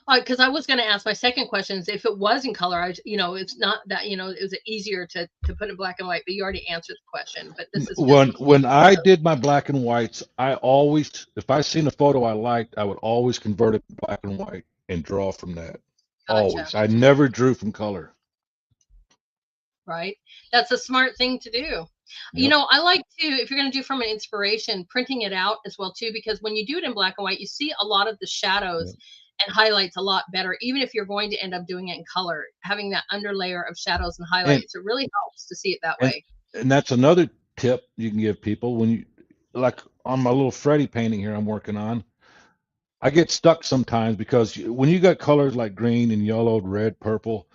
Because I was going to ask my second question is if it was in color, it's not that, it was easier to put in black and white, but you already answered the question. But this is just When I did my black and whites, I always, if I seen a photo I liked, I would always convert it to black and white and draw from that. gotcha, Always. I never drew from color. right? That's a smart thing to do. Yep. I like to, if you're going to do from an inspiration, printing it out as well too, because when you do it in black and white, you see a lot of the shadows Yep. and highlights a lot better, even if you're going to end up doing it in color, having that underlayer of shadows and highlights, it really helps to see it that And, way. and that's another tip you can give people when you, like on my little Freddy painting here I'm working on, I get stuck sometimes because when you got colors like green and yellow, red, purple,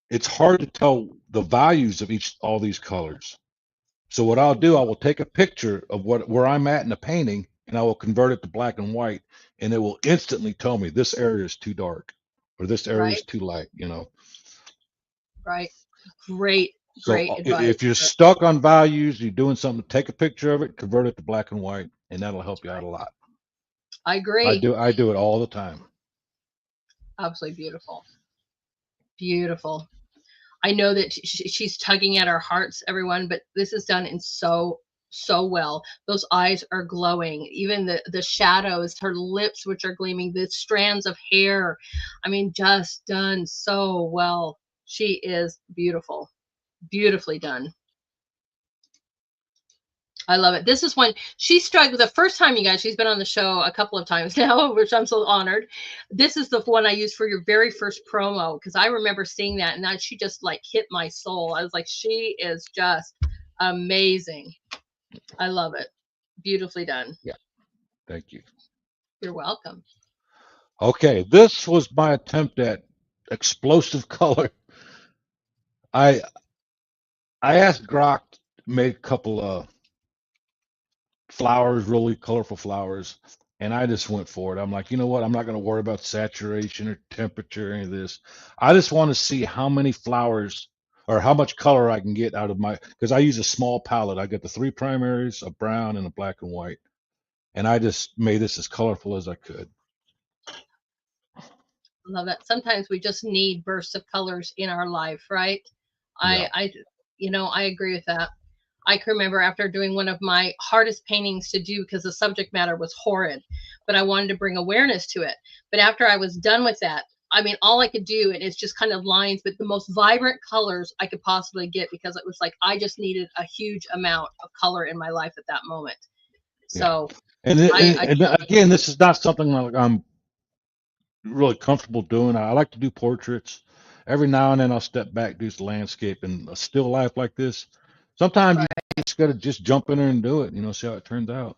it's hard to tell the values of all these colors. So what I'll do, I will take a picture of where I'm at in the painting, and I will convert it to black and white, and it will instantly tell me this area is too dark or this area is Right, too light. right. Great, So great advice. if you're stuck on values, you're doing something, take a picture of it, convert it to black and white, and that'll help you out a lot. I agree. I do it all the time. Absolutely beautiful. Beautiful. I know that she's tugging at our hearts, everyone, but this is done in so well. Those eyes are glowing. Even the shadows, her lips, which are gleaming, the strands of hair. I mean, just done so well. She is beautiful. Beautifully done. I love it. This is when she struck the first time, you guys. She's been on the show a couple of times now, which I'm so honored. This is the one I used for your very first promo because I remember seeing that and that she just like hit my soul. I was like, she is just amazing. I love it. Beautifully done. Yeah. Thank you. You're welcome. Okay. This was my attempt at explosive color. I I asked Grok to make a couple of flowers, really colorful flowers. And I just went for it. I'm like, you know what? I'm not going to worry about saturation or temperature or any of this. I just want to see how many flowers or how much color I can get out of because I use a small palette. I got the three primaries, a brown and a black and white. And I just made this as colorful as I could. Love that. Sometimes we just need bursts of colors in our life, right? Yeah. I agree with that. I can remember after doing one of my hardest paintings to do because the subject matter was horrid, but I wanted to bring awareness to it. But after I was done with that, I mean, all I could do, and it's just kind of lines, but the most vibrant colors I could possibly get because it was like I just needed a huge amount of color in my life at that moment. Yeah. So And again, this is not something like I'm really comfortable doing. I like to do portraits. Every now and then I'll step back, do some landscape and a still life like this. Sometimes you just got to just jump in there and do it, see how it turns out.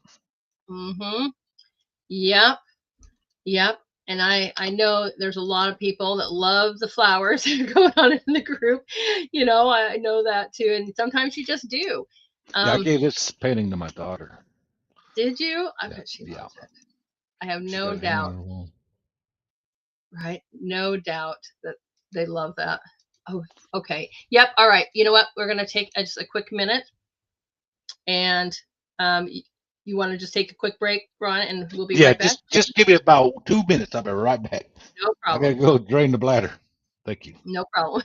mm-hmm. Yep. Yep. And I know there's a lot of people that love the flowers going on in the group. I know that too. And sometimes you just do. Yeah, I gave this painting to my daughter. Did you? I Yeah, bet she yeah. loves it. I have She got no it hanging doubt, on the wall. right? No doubt that they love that. Oh, okay. Yep. All right. You know what? We're going to take just a quick minute and you want to just take a quick break, Ron, and we'll be Yeah, right back? just give me about 2 minutes. I'll be right back. No I gotta problem. go drain the bladder. Thank you. No problem.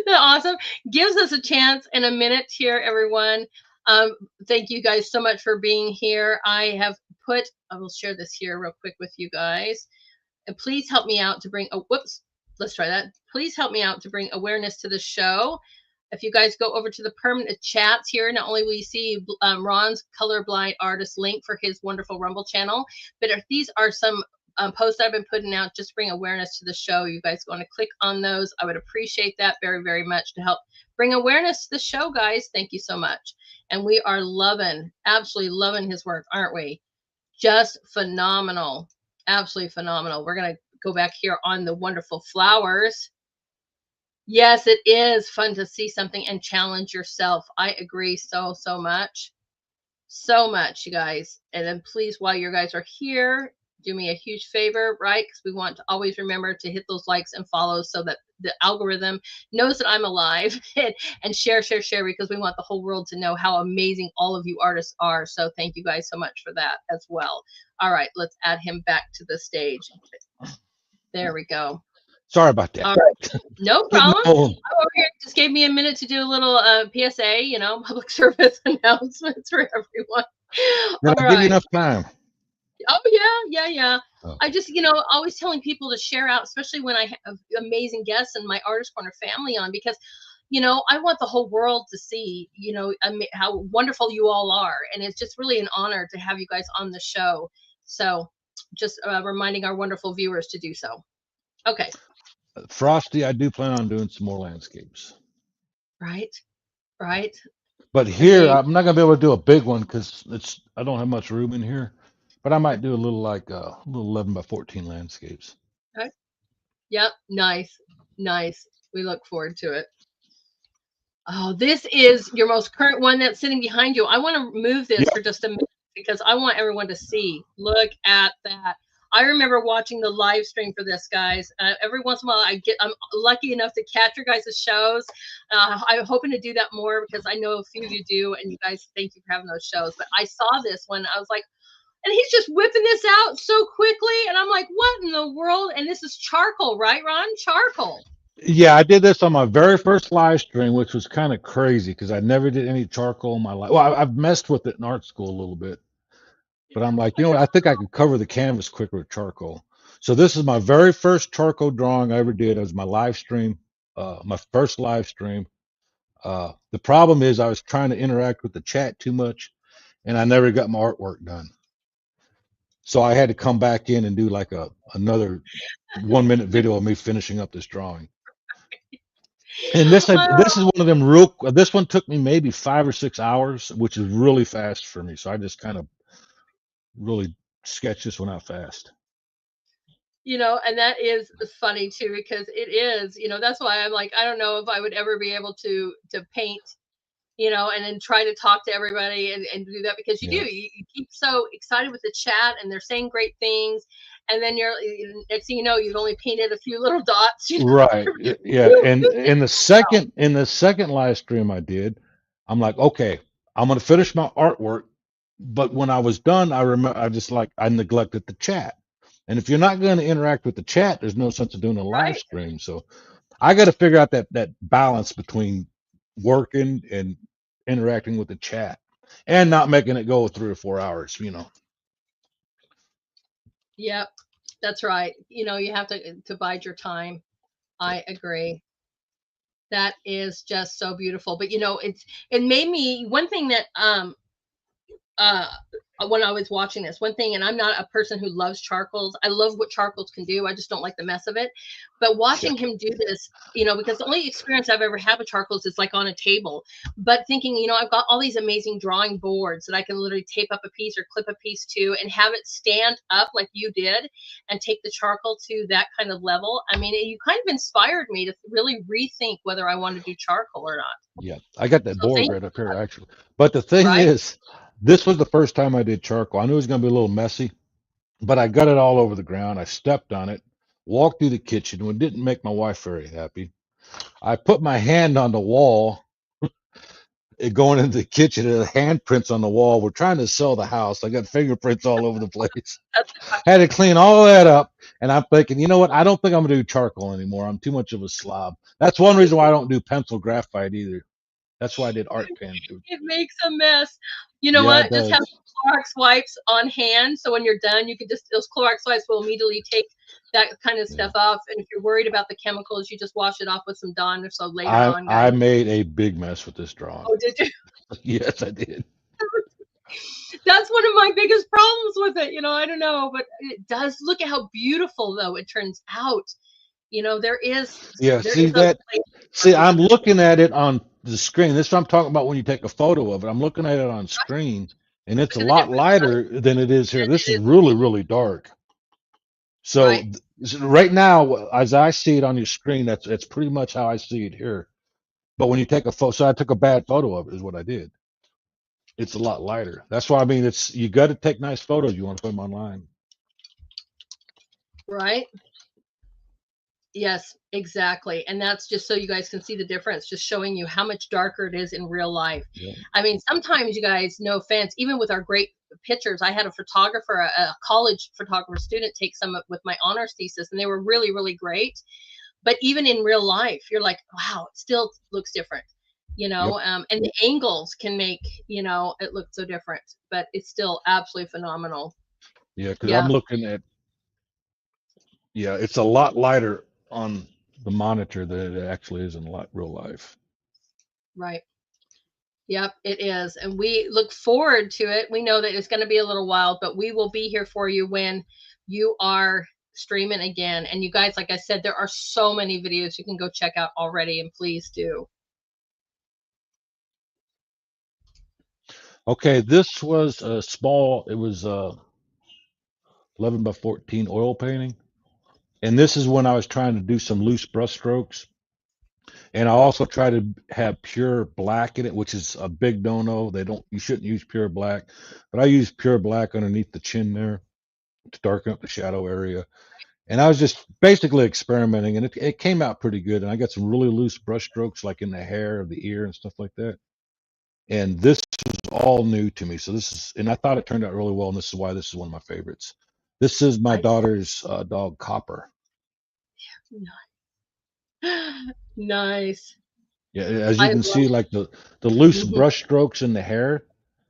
Awesome. Gives us a chance in a minute here, everyone. Thank you guys so much for being here. I will share this here real quick with you guys. And please help me out to bring, let's try that. Please help me out to bring awareness to the show. If you guys go over to the permanent chats here, not only will you see Ron's Colorblind artist link for his wonderful Rumble channel, but if these are some posts I've been putting out just to bring awareness to the show, you guys want to click on those. I would appreciate that very, very much to help bring awareness to the show, guys. Thank you so much. And we are absolutely loving his work, aren't we? Just phenomenal. Absolutely phenomenal. We're going to go back here on the wonderful flowers. Yes, it is fun to see something and challenge yourself. I agree so much. So much, you guys. And then please, while you guys are here, do me a huge favor, right? Because we want to always remember to hit those likes and follows so that the algorithm knows that I'm alive, and share, share, share, because we want the whole world to know how amazing all of you artists are. So thank you guys so much for that as well. All right, let's add him back to the stage. There we go. Sorry about that. All right, no Getting problem. old. I'm over here, just gave me a minute to do a little PSA, public service announcements for everyone. Did All I give you right. enough time? Oh yeah. Oh. I just, always telling people to share out, especially when I have amazing guests and my Artist Corner family on, because, I want the whole world to see, how wonderful you all are, and it's just really an honor to have you guys on the show. So, just reminding our wonderful viewers to do so. Okay. Frosty, I do plan on doing some more landscapes. Right. Right. But here, Indeed. I'm not gonna be able to do a big one because I don't have much room in here. But I might do a little like a little 11 by 14 landscapes. Okay. Yep. Nice. Nice. We look forward to it. Oh, this is your most current one that's sitting behind you. I want to move this Yeah, for just a minute because I want everyone to see. Look at that. I remember watching the live stream for this, guys. Every once in a while, I'm lucky enough to catch your guys' shows. I'm hoping to do that more because I know a few of you do, and you guys, thank you for having those shows. But I saw this one, I was like, and he's just whipping this out so quickly, and I'm like, what in the world? And this is charcoal, right, Ron? Charcoal. yeah, I did this on my very first live stream, which was kind of crazy because I never did any charcoal in my life. Well, I've messed with it in art school a little bit, but I'm like, you know what? I think I could cover the canvas quicker with charcoal. So this is my very first charcoal drawing I ever did as my live stream, my first live stream. The problem is I was trying to interact with the chat too much, and I never got my artwork done. So I had to come back in and do like another 1 minute video of me finishing up this drawing. And this is one of them real. This one took me maybe 5 or 6 hours, which is really fast for me. So I just kind of really sketched this one out fast. And that is funny too, because it is, that's why I'm like, I don't know if I would ever be able to paint, and then try to talk to everybody and do that, because Yeah. you keep so excited with the chat and they're saying great things, and then next thing you know, you've only painted a few little dots. Right. Yeah. And in the second live stream I did, I'm like, okay, I'm gonna finish my artwork. But when I was done, I neglected the chat. And if you're not going to interact with the chat, there's no sense of doing a live Right. stream. So I got to figure out that balance between working and interacting with the chat and not making it go 3 or 4 hours. Yep, that's right. You have to bide your time. I agree. That is just so beautiful. But it made me, one thing that uh when I was watching this, one thing, and I'm not a person who loves charcoals. I love what charcoals can do. I just don't like the mess of it. But watching him do this, because the only experience I've ever had with charcoals is like on a table. But thinking, I've got all these amazing drawing boards that I can literally tape up a piece or clip a piece to and have it stand up like you did and take the charcoal to that kind of level. I mean, you kind of inspired me to really rethink whether I want to do charcoal or not. Yeah, I got that So board thank right up here actually. But the thing Right? is, this was the first time I did charcoal. I knew it was going to be a little messy, but I got it all over the ground. I stepped on it, walked through the kitchen, which didn't make my wife very happy. I put my hand on the wall, going into the kitchen, and the handprints on the wall. We're trying to sell the house. I got fingerprints all over the place. Had to clean all that up. And I'm thinking, you know what? I don't think I'm going to do charcoal anymore. I'm too much of a slob. That's one reason why I don't do pencil graphite either. That's why I did art pen too. It makes a mess. You know Yeah, it what? Just have does. Clorox wipes on hand, so when you're done, you can those Clorox wipes will immediately take that kind of Yeah. stuff off. And if you're worried about the chemicals, you just wash it off with some Dawn or so later I on, I guys. made a big mess with this drawing. Oh, did you? Yes, I did. That's one of my biggest problems with it. I don't know, but it does. Look at how beautiful though it turns out. There is Yeah, there see is a that? place See, for I'm this. looking at it on the screen. This is what I'm talking about when you take a photo of it. I'm looking at it on screen, and it's a Look at the lot difference. lighter than it is here. This It is is really, really dark. So right. right now, as I see it on your screen, that's pretty much how I see it here. But when you take a photo, so I took a bad photo of it, is what I did. It's a lot lighter. That's why I mean, you got to take nice photos. You want to put them online. Right. Yes, exactly. And that's just so you guys can see the difference, just showing you how much darker it is in real life. Yeah. I mean, sometimes you guys, no offense, even with our great pictures, I had a photographer, a college photographer student take some with my honors thesis, and they were really, really great. But even in real life, you're like, wow, it still looks different, Yep. and the angles can make, it look so different, but it's still absolutely phenomenal. Yeah, because I'm Yeah, looking at, yeah, it's a lot lighter on the monitor than it actually is in real life. right. Yep, it is. And we look forward to it. We know that it's going to be a little while, but we will be here for you when you are streaming again. And you guys, like I said, there are so many videos you can go check out already, and please do. Okay, this was a small, it was 11 by 14 oil painting. And this is when I was trying to do some loose brush strokes. And I also try to have pure black in it, which is a big no-no. You shouldn't use pure black, but I use pure black underneath the chin there to darken up the shadow area. And I was just basically experimenting, and it came out pretty good. And I got some really loose brush strokes, like in the hair of the ear and stuff like that. And this was all new to me. So and I thought it turned out really well. And this is why this is one of my favorites. This is my I daughter's dog, Copper. Nice. Yeah, as you I can love see, like the loose mhm. brush strokes in the hair.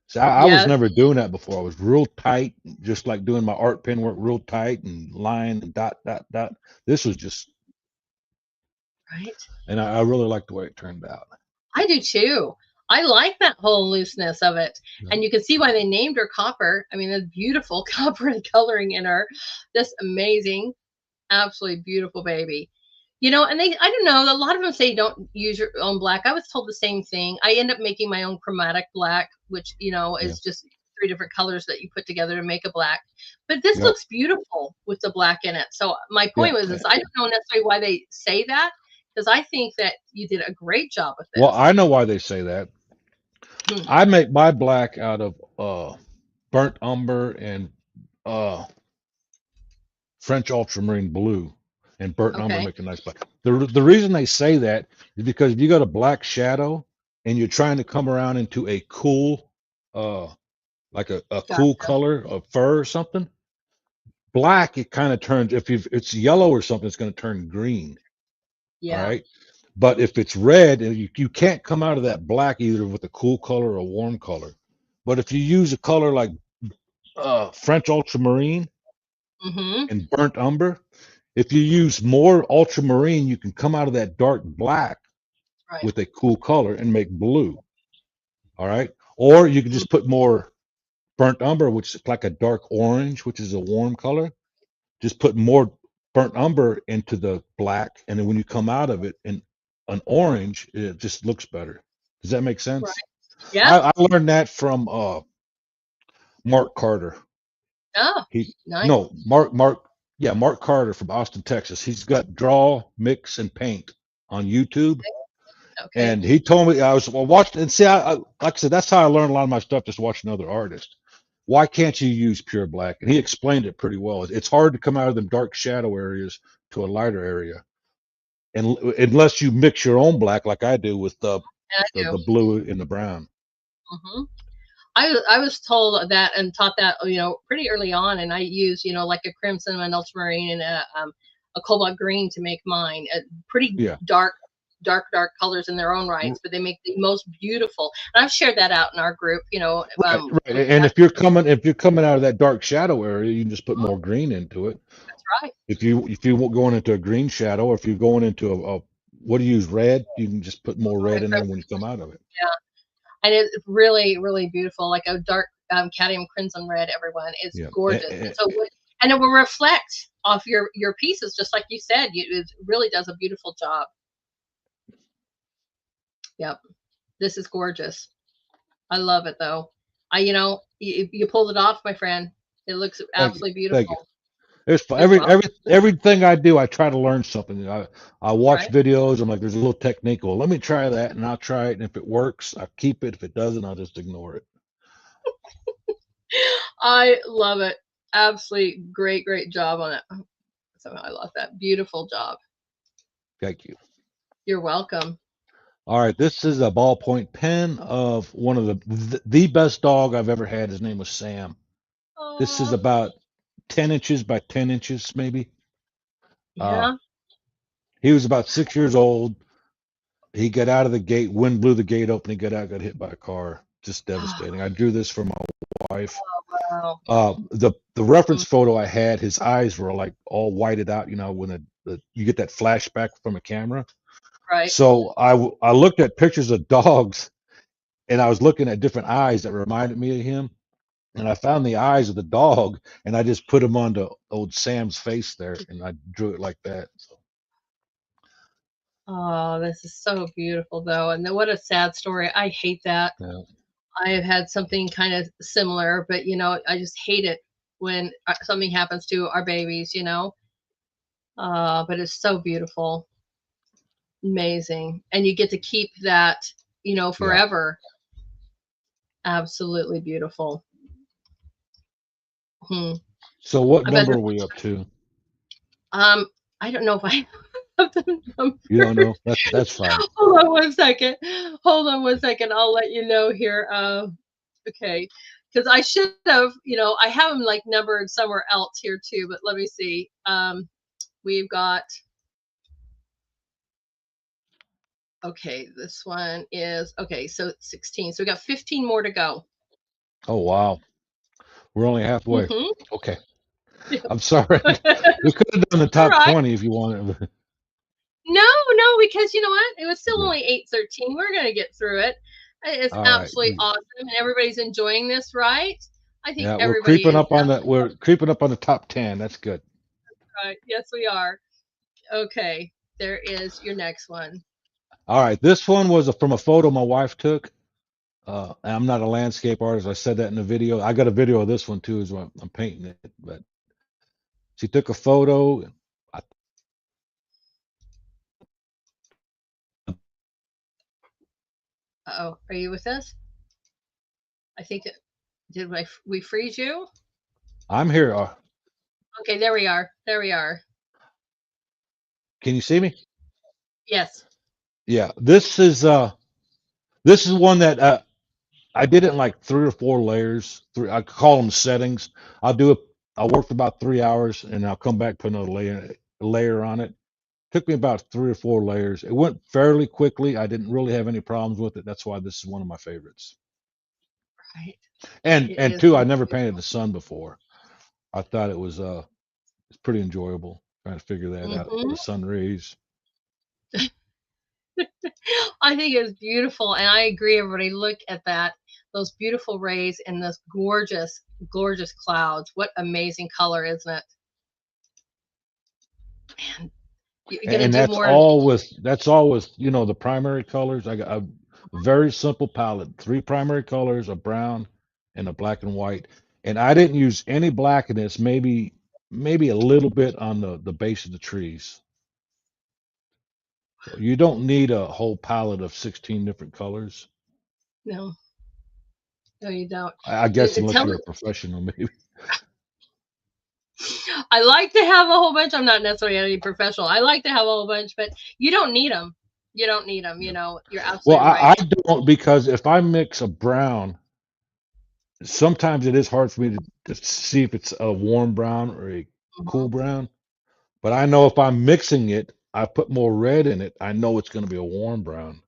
So I was Yes, never doing that before. I was real tight, just like doing my art pen work, real tight and line and dot, dot, dot. This was just, right. and I really like the way it turned out. I do too. I like that whole looseness of it. Yeah. And you can see why they named her Copper. I mean, the beautiful copper coloring in her. Just amazing. Absolutely beautiful baby. And I don't know, a lot of them say don't use your own black. I was told the same thing. I end up making my own chromatic black, which, Yeah. is just three different colors that you put together to make a black. But this Yep. looks beautiful with the black in it. So my Yeah. point was this, I don't know necessarily why they say that, because I think that you did a great job with Well, this. I know why they say that. Hmm. I make my black out of burnt umber and uh French ultramarine blue, and burnt umber Okay. make a nice black. The reason they say that is because if you got a black shadow and you're trying to come around into a cool uh like a cool Gotcha. color of fur or something, black it kind of turns, if it's yellow or something, it's going to turn green. All Yeah. right. But if it's red, and you can't come out of that black either with a cool color or a warm color. But if you use a color like French ultramarine Mm-hmm. and burnt umber, if you use more ultramarine, you can come out of that dark black Right. with a cool color and make blue. All right. Or you can Mm. just put more burnt umber, which is like a dark orange, which is a warm color. Just put more burnt umber into the black, and then when you come out of it in an orange, it just looks better. Does that make Right. sense? Yeah. I learned that from Mark Carter. Oh, He nice. no Mark yeah, Mark Carter from Austin, Texas. He's got Draw, Mix, and Paint on YouTube. Okay. And he told me, I was watching, and see, like I said, that's how I learned a lot of my stuff, just watching other artists. Why can't you use pure black? And he explained it pretty well. It's hard to come out of them dark shadow areas to a lighter area, and unless you mix your own black, like I do with the I the, do. the blue and the brown. Mm-hmm. I was told that and taught that, pretty early on, and I use, like a crimson, an ultramarine, and a cobalt green to make mine. Pretty Yeah, dark colors in their own rights, but they make the most beautiful. And I've shared that out in our group, right, right. with And that. if you're coming out of that dark shadow area, you can just put Mhm. more green into it. That's right. If you going into a green shadow, or if you're going into a what do you use, red, you can just put more red Right, in there when you crimson. come out of it. Yeah, and it's really, really beautiful, like a dark cadmium crimson red. Everyone, it's Yeah. gorgeous, and and it will reflect off your pieces, just like you said. It really does a beautiful job. Yep, this is gorgeous. I love it though. You pulled it off, my friend. It looks Thank you. absolutely Thank you. beautiful. It's You're welcome. everything I do, I try to learn something. I watch Right? videos. I'm like, there's a little technique. Well, let me try that, and I'll try it. And if it works, I keep it. If it doesn't, I'll just ignore it. I love it. Absolutely great job on it. So I love that. Beautiful job. Thank you. You're welcome. All right, this is a ballpoint pen of one of the best dog I've ever had. His name was Sam. This is Oh, about 10 inches by 10 inches, maybe. Uh, yeah. he was about 6 years old. He got out of the gate, wind blew the gate open. He got out, got hit by a car. Just devastating. I drew this for my wife. Wow. The reference photo I had, his eyes were like all whited out. You know, when you get that flashback from a camera. Right. So I looked at pictures of dogs, and I was looking at different eyes that reminded me of him. And I found the eyes of the dog, and I just put them onto old Sam's face there, and I drew it like that. So Oh, this is so beautiful, though. And then what a sad story. I hate that. yeah, I have had something kind of similar, but I just hate it when something happens to our babies. But it's so beautiful, amazing, and you get to keep that yeah. forever. Absolutely beautiful. Hmm. So what I bet. number are we up to? Um, I don't know if I have the You don't number. know? That's fine. Hold on one second. Hold on one second. I'll let you know here. Okay, because I should have. I have them like numbered somewhere else here too. But let me see. We've got. Okay, this one is okay. So 16. So we got 15 more to go. Oh wow, we're only halfway. Mm-hmm. Okay, I'm sorry. We could have done the All top right. 20 if you wanted. No, because you know what? It was still Yeah. only 8:13. We're gonna get through it. It's All right. absolutely awesome, and everybody's enjoying this, right? I think Yeah, everybody is. we're creeping up on the top 10. That's good. Right. Yes, we are. Okay, there is your next one. All right. This one was from a photo my wife took. I'm not a landscape artist. I said that in the video. I got a video of this one too, as well. I'm painting it. But she took a photo. I, Oh, are you with us? I think did we freeze you? I'm here. Okay, there we are. There we are. Can you see me? Yes. Yeah. This is one that I did it in like 3 or 4 layers. I call them settings. I'll do it. I worked about 3 hours, and I'll come back, put another layer on it. Took me about 3 or 4 layers. It went fairly quickly. I didn't really have any problems with it. That's why this is one of my favorites. Right. And It and is two, I really never painted beautiful. the sun before. I thought it was it's pretty enjoyable trying to figure that out. Hmm. The sun rays. I think it's beautiful, and I agree. Everybody, look at that. Those beautiful rays and those gorgeous, gorgeous clouds. What amazing color, isn't it? Man, you're gonna And do that's more. all with the primary colors. I got a very simple palette, three primary colors, a brown and a black and white. And I didn't use any black in this, maybe a little bit on the base of the trees. So you don't need a whole palette of 16 different colors. No, no, you don't. I guess unless Tell you're a professional, maybe. I like to have a whole bunch. I'm not necessarily any professional. I like to have a whole bunch, but you don't need them. You don't need them. Yeah. You're Well, absolutely I right. don't, because if I mix a brown, sometimes it is hard for me to see if it's a warm brown or a Mhm. cool brown. But I know if I'm mixing it, I put more red in it, I know it's going to be a warm brown,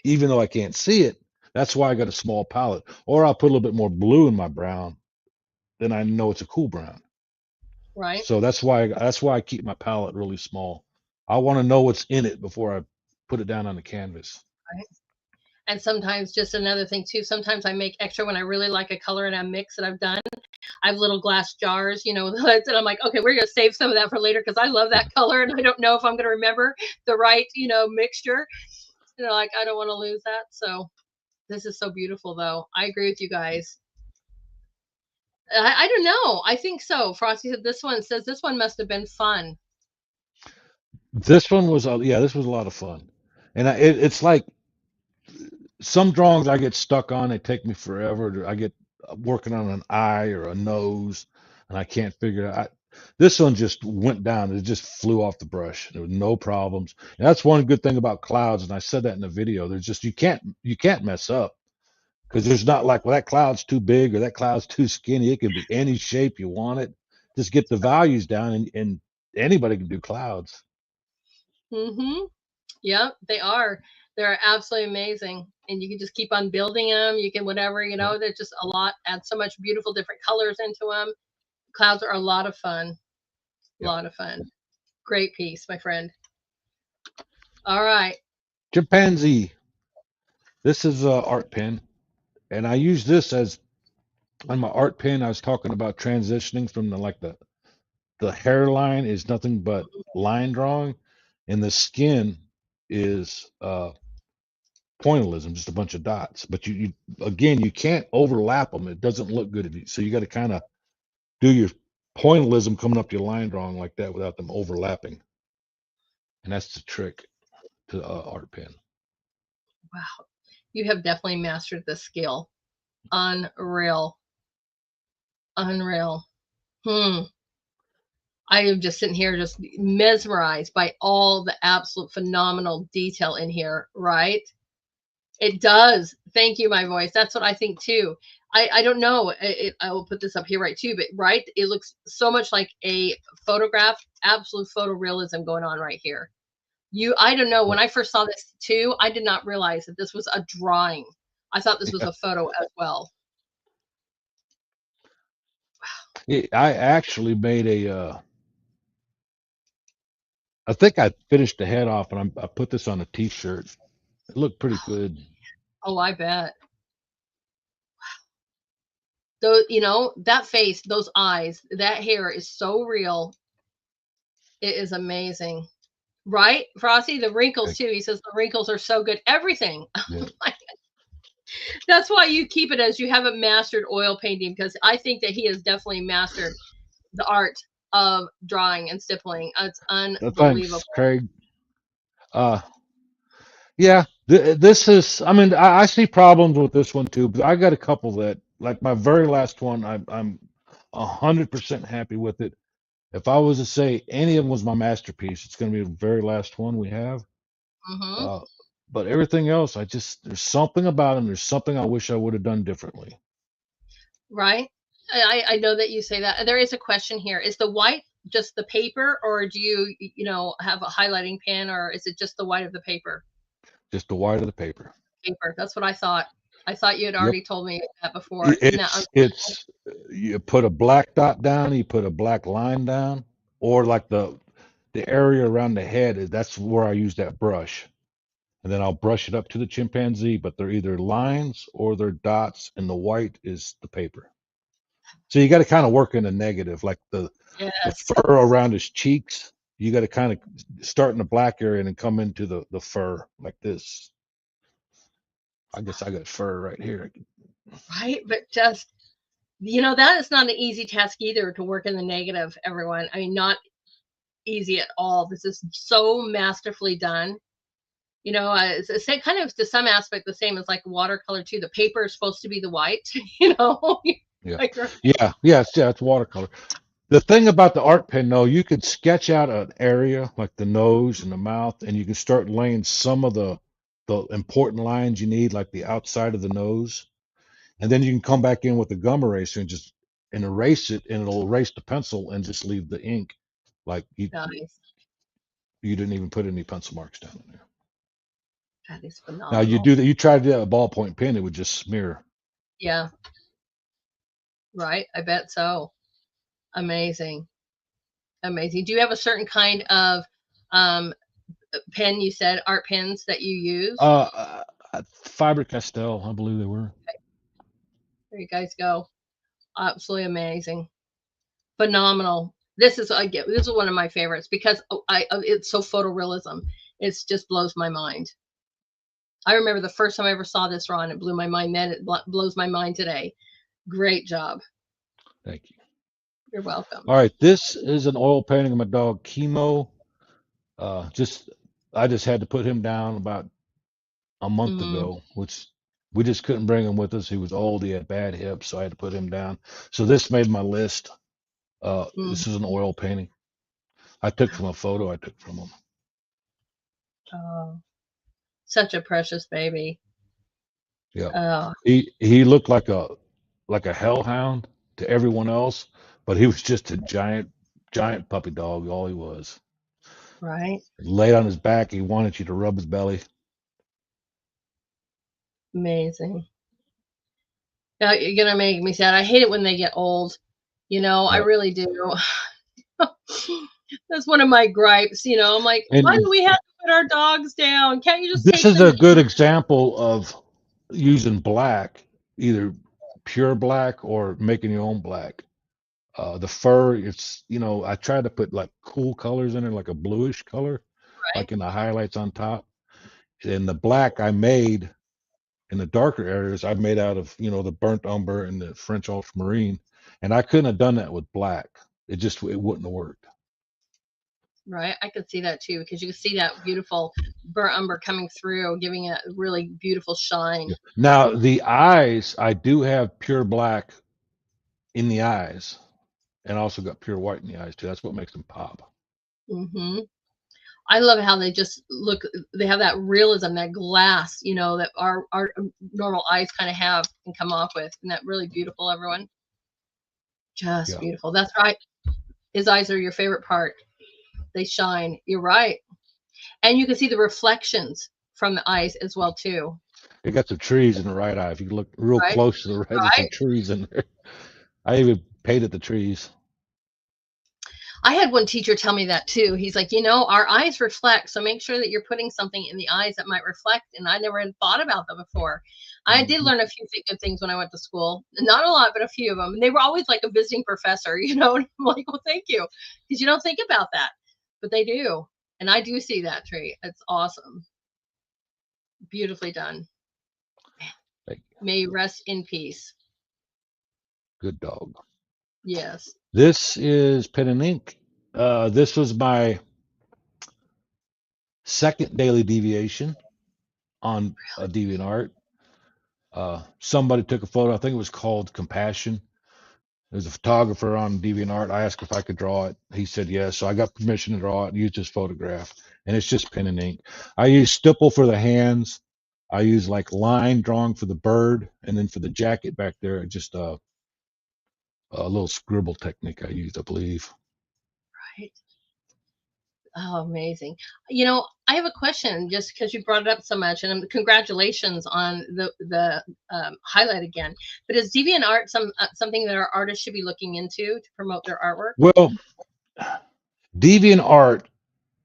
even though I can't see it. That's why I got a small palette. Or I'll put a little bit more blue in my brown, then I know it's a cool brown. Right. So that's why I keep my palette really small. I want to know what's in it before I put it down on the canvas. Right. And sometimes just another thing too. Sometimes I make extra when I really like a color and I mix that I've done. I have little glass jars, with lids, and I'm like, okay, we're gonna save some of that for later because I love that color and I don't know if I'm gonna remember the right mixture. Like I don't want to lose that. So this is so beautiful, though. I agree with you guys. I don't know. I think so. Frosty said this one must have been fun. This one was, yeah, this was a lot of fun. And it's like some drawings I get stuck on, they take me forever. I get working on an eye or a nose, and I can't figure it out. This one just went down. It just flew off the brush. There was no problems. And that's one good thing about clouds. And I said that in the video. There's just you can't mess up because there's not like, well, that cloud's too big or that cloud's too skinny. It can be any shape you want it. Just get the values down, and anybody can do clouds. Mm-hmm. Yep, they are. They're absolutely amazing. And you can just keep on building them. You can whatever, Yep. there's just a lot, add so much beautiful different colors into them. Clouds are a lot of fun. A Yep. lot of fun. Great piece, my friend. All right. Chimpanzee. This is a art pen, and I use this as on my art pen. I was talking about transitioning from the hairline is nothing but line drawing, and the skin is pointillism, just a bunch of dots. But you again, you can't overlap them. It doesn't look good. So you got to kind of do your pointillism coming up to your line drawing like that without them overlapping, and that's the trick to art pen. Wow. You have definitely mastered this skill. Unreal. Unreal. I am just sitting here just mesmerized by all the absolute phenomenal detail in here, right? It does. Thank you, my voice. That's what I think too. I don't know. I will put this up here right too, but right, it looks so much like a photograph, absolute photorealism going on right here. I don't know. When I first saw this too, I did not realize that this was a drawing. I thought this was a photo as well. I actually made I think I finished the head off, and I put this on a T-shirt. It looked pretty good. Oh, I bet. Though, that face, those eyes, that hair is so real. It is amazing. Right, Frosty? The wrinkles too. He says the wrinkles are so good. Everything. Yeah. That's why you keep it as you haven't mastered oil painting, because I think that he has definitely mastered the art of drawing and stippling. It's unbelievable. Thanks, Craig. Yeah, this is. I mean, I see problems with this one too, but I got a couple that, like my very last one, I'm 100% happy with it. If I was to say any of them was my masterpiece, it's going to be the very last one we have. Mm-hmm. Uh, but everything else, there's something about them. There's something I wish I would have done differently. Right. I know that you say that. There is a question here. Is the white just the paper, or do you have a highlighting pen, or is it just the white of the paper? Just the white of the paper. Paper. That's what I thought. I thought you had Yep. already told me that before. It's you put a black dot down, you put a black line down, or like the area around the head that's where I use that brush. And then I'll brush it up to the chimpanzee, but they're either lines or they're dots, and the white is the paper. So you got to kind of work in the negative, like the fur around his cheeks. You got to kind of start in the black area and then come into the fur like this. I guess I got fur right here. Right, but just that is not an easy task either, to work in the negative, everyone. I mean, not easy at all. This is so masterfully done. It's kind of to some aspect the same as like watercolor too. The paper is supposed to be the white, Yeah. Like, Yeah. It's watercolor. The thing about the art pen, though, you could sketch out an area like the nose and the mouth, and you can start laying some of the important lines you need, like the outside of the nose, and then you can come back in with the gum eraser and erase it, and it'll erase the pencil and just leave the ink, like nice. you didn't even put any pencil marks down in there. That is Now phenomenal. you try to do that with a ballpoint pen, it would just smear. Yeah. Right. I bet so. Amazing. Amazing. Do you have a certain kind of pen? You said art pens that you use. Faber-Castell, I believe they were. Okay. There you guys go. Absolutely amazing. Phenomenal. This is one of my favorites because it's so photorealism. It just blows my mind. I remember the first time I ever saw this, Ron. It blew my mind then. It blows my mind today. Great job. Thank you. You're welcome. All right, this is an oil painting of my dog Chemo. I just had to put him down about a month ago, which we just couldn't bring him with us. He was old, he had bad hips, so I had to put him down. So this made my list. Mm. This is an oil painting I took from a photo I took from him. Oh, such a precious baby. Yeah, Oh, he looked like a hellhound to everyone else, but he was just a giant puppy dog. All he was. right. He laid on his back. He wanted you to rub his belly. Amazing. Now you're gonna make me sad. I hate it when they get old. I Yeah, really do. That's one of my gripes. I'm like, why and do we have to put our dogs down? Can't you just this take is them a and good example of using black, either pure black or making your own black. The fur, I try to put like cool colors in it, like a bluish color, right? like in the highlights on top. And the black I made in the darker areas, I made out of, the burnt umber and the French ultramarine. And I couldn't have done that with black. It wouldn't have worked. Right. I could see that too because you can see that beautiful burnt umber coming through, giving it a really beautiful shine. Yeah. Now, the eyes, I do have pure black in the eyes and also got pure white in the eyes too. That's what makes them pop. Hmm. I love how they just look. They have that realism, that glass, that our normal eyes kind of have and come off with. Isn't that really beautiful, everyone? Just Yeah. beautiful. That's right. His eyes are your favorite part. They shine. You're right. And you can see the reflections from the eyes as well too. It got some trees in the right eye. If you look real Right? close to the right, there's some Right. trees in there. I even painted the trees. I had one teacher tell me that too. He's like, our eyes reflect, so make sure that you're putting something in the eyes that might reflect. And I never had thought about that before. I did Hmm. learn a few good things when I went to school. Not a lot, but a few of them. And they were always like a visiting professor, And I'm like, well, thank you, because you don't think about that, but they do. And I do see that tree. It's awesome, beautifully done. Like, May you rest in peace. good dog. Yes. This is pen and ink. This was my second daily deviation on a DeviantArt. Somebody took a photo. I think it was called Compassion. There's a photographer on DeviantArt. I asked if I could draw it. He said yes. So I got permission to draw it and used his photograph. And it's just pen and ink. I use stipple for the hands. I use like line drawing for the bird. And then for the jacket back there, just a little scribble technique I used, I believe. Right. Oh, amazing. I have a question just because you brought it up so much, and congratulations on the highlight again. But is DeviantArt something that our artists should be looking into to promote their artwork? Well, DeviantArt,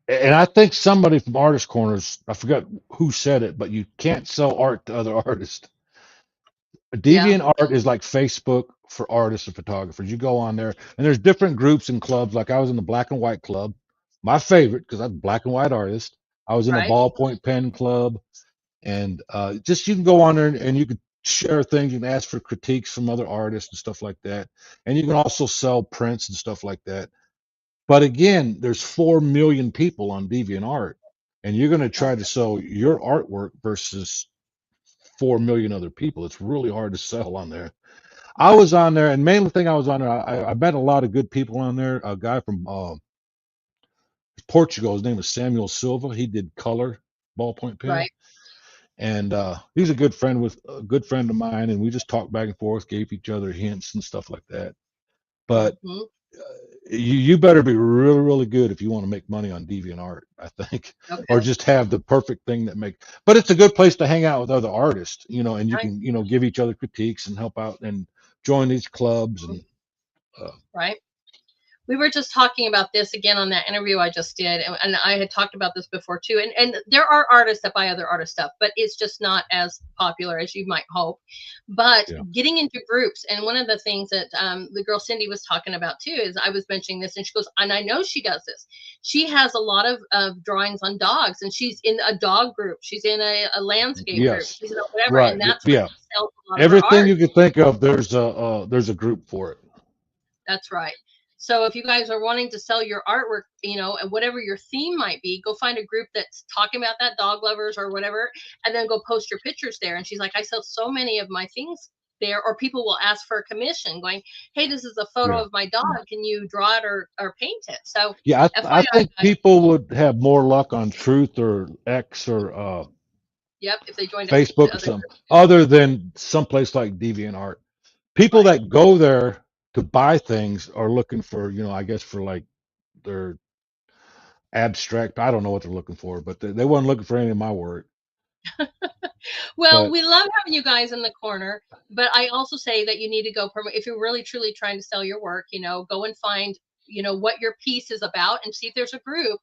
and I think somebody from Artist Corners, I forgot who said it, but you can't sell art to other artists. Yeah, DeviantArt is like Facebook for artists and photographers. You go on there, and there's different groups and clubs. Like I was in the Black and White Club, my favorite because I'm a black and white artist. I was in a right. ballpoint pen club, and just you can go on there and you can share things. You can ask for critiques from other artists and stuff like that, and you can also sell prints and stuff like that. But again, there's 4 million people on DeviantArt, and you're going to try to sell your artwork versus 4 million other people. It's really hard to sell on there. I was on there, and main thing I was on there, I met a lot of good people on there. A guy from Portugal, his name is Samuel Silva. He did color ballpoint pen, Right. and he's a good friend of mine, and we just talked back and forth, gave each other hints and stuff like that. But Hmm. you better be really really good if you want to make money on DeviantArt, I think, or Okay. just have the perfect thing that make. But it's a good place to hang out with other artists, and you Right. can give each other critiques and help out and join these clubs and. Uh, Right. We were just talking about this again on that interview I just did, and I had talked about this before too. And there are artists that buy other artist stuff, but it's just not as popular as you might hope. But yeah, getting into groups, and one of the things that the girl Cindy was talking about too is I was mentioning this, and she goes, and I know she does this. She has a lot of drawings on dogs, and she's in a dog group, she's in a landscape group, yes, she's in a whatever, right, and that's where yeah. she sells a lot of her Everything art. you could think of, there's a group for it. That's right. So if you guys are wanting to sell your artwork, and whatever your theme might be, go find a group that's talking about that, dog lovers or whatever, and then go post your pictures there. And she's like, I sell so many of my things there, or people will ask for a commission going, hey, this is a photo Yeah. of my dog. Can you draw it or paint it? So Yeah, I FYI, think guys, people would have more luck on Truth or X or yep, if they joined the Facebook or other something, group. other than someplace like DeviantArt. People Right. that go there to buy things are looking for, I guess for like their abstract. I don't know what they're looking for, but they weren't looking for any of my work. Well, But we love having you guys in the corner, but I also say that you need to go promote if you're really truly trying to sell your work, go and find, what your piece is about and see if there's a group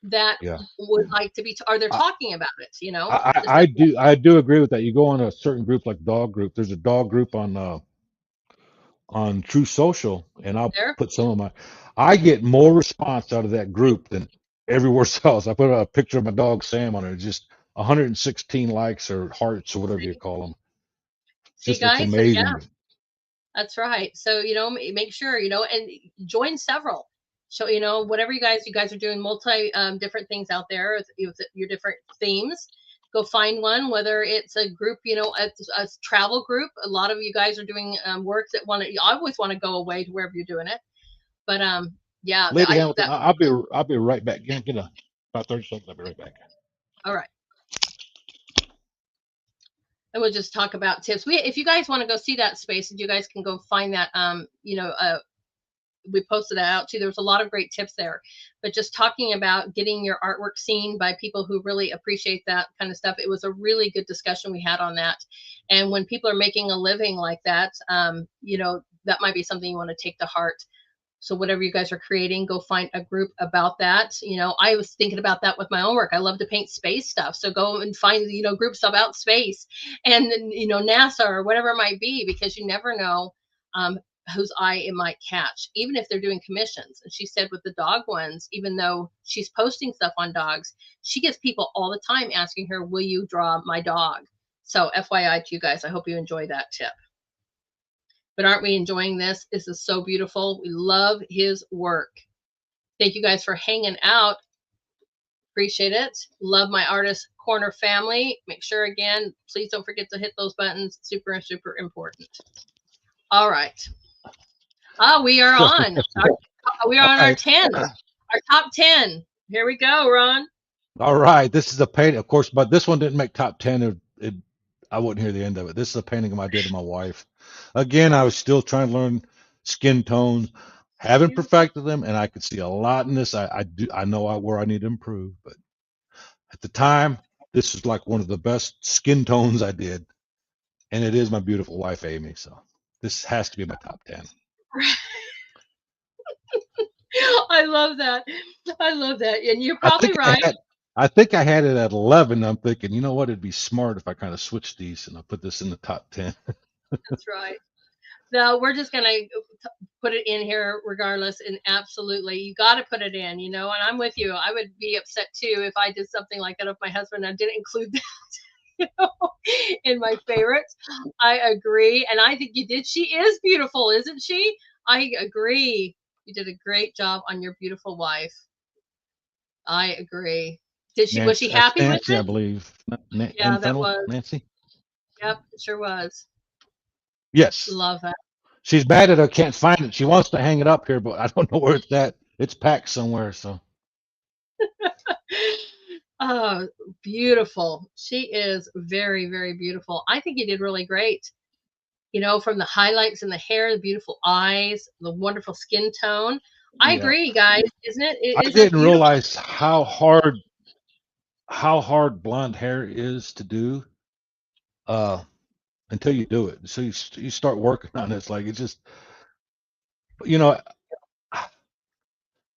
that yeah, would like to be, are they I, talking about it, just I do agree with that. You go on a certain group like dog group. There's a dog group on True Social, and I'll there. put some of my. I get more response out of that group than everywhere else. I put a picture of my dog Sam on it, just 116 likes or hearts or whatever you See, call them. see Just it's guys. So yeah, amazing. that's right. So, make sure, and join several. So, whatever you guys are doing multi different things out there with your different themes. Go find one, whether it's a group, a travel group. A lot of you guys are doing work that I always want to go away to wherever you're doing it. But yeah, Lady Hamilton, that I'll be right back. Get about 30 seconds. I'll be right back. all right. And we'll just talk about tips. If you guys want to go see that space, you guys can go find that. We posted that out too. There was a lot of great tips there, but just talking about getting your artwork seen by people who really appreciate that kind of stuff. It was a really good discussion we had on that. And when people are making a living like that, that might be something you want to take to heart. So whatever you guys are creating, go find a group about that. I was thinking about that with my own work. I love to paint space stuff. So go and find, groups about space and, NASA or whatever it might be, because you never know whose eye it might catch, even if they're doing commissions. And she said with the dog ones, even though she's posting stuff on dogs, she gets people all the time asking her, will you draw my dog? So FYI to you guys, I hope you enjoy that tip. But aren't we enjoying this? This is so beautiful. We love his work. Thank you guys for hanging out. Appreciate it. Love my Artist Corner family. Make sure, again, please don't forget to hit those buttons. Super, super important. All right. We are So, on. We are all on our right. 10, our top 10. Here we go, Ron. All right. This is a painting, of course, but this one didn't make top 10. I wouldn't hear the end of it. This is a painting I did of my wife. Again, I was still trying to learn skin tones, haven't perfected them, and I could see a lot in this. I know where I need to improve, but at the time, this was like one of the best skin tones I did, and it is my beautiful wife, Amy. So this has to be my top 10. I love that. I love that. And you're I probably think I right. had I think I had it at 11. I'm thinking, you know what? It'd be smart if I kind of switched these and I put this in the top 10. That's right. No, we're just going to put it in here regardless. And absolutely, you got to put it in, and I'm with you. I would be upset too if I did something like that with my husband. I didn't include that, in my favorites. I agree. And I think you did. She is beautiful, isn't she? I agree. You did a great job on your beautiful wife. I agree. Was she Nancy, that's happy with Nancy, I it? believe. Yeah, that Fennel, was. Nancy? Yep, it sure was. Yes. Love that. She's mad at her, can't find it. She wants to hang it up here, but I don't know where it's at. It's packed somewhere. So Oh, beautiful. She is very, very beautiful. I think you did really great. From the highlights in the hair, the beautiful eyes, the wonderful skin tone. I yeah, agree, guys. Isn't it? I Isn't it didn't beautiful? realize how hard blonde hair is to do uh, until you do it. So you start working on it. It's like it's just you know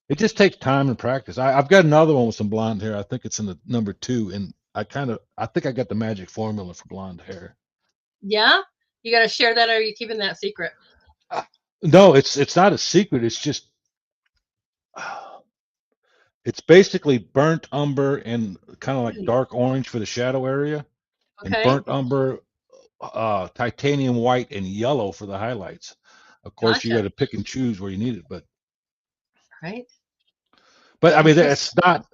it just takes time and practice. I've got another one with some blonde hair. I think it's in the number 2, and I think I got the magic formula for blonde hair. Yeah? You got to share that, or are you keeping that secret? Uh, No, it's not a secret. It's just it's basically burnt umber and kind of like dark orange for the shadow area, and Okay. burnt umber, titanium white, and yellow for the highlights. Of course, you got Gotcha. to pick and choose where you need it, Right. but I mean Interesting. it's not.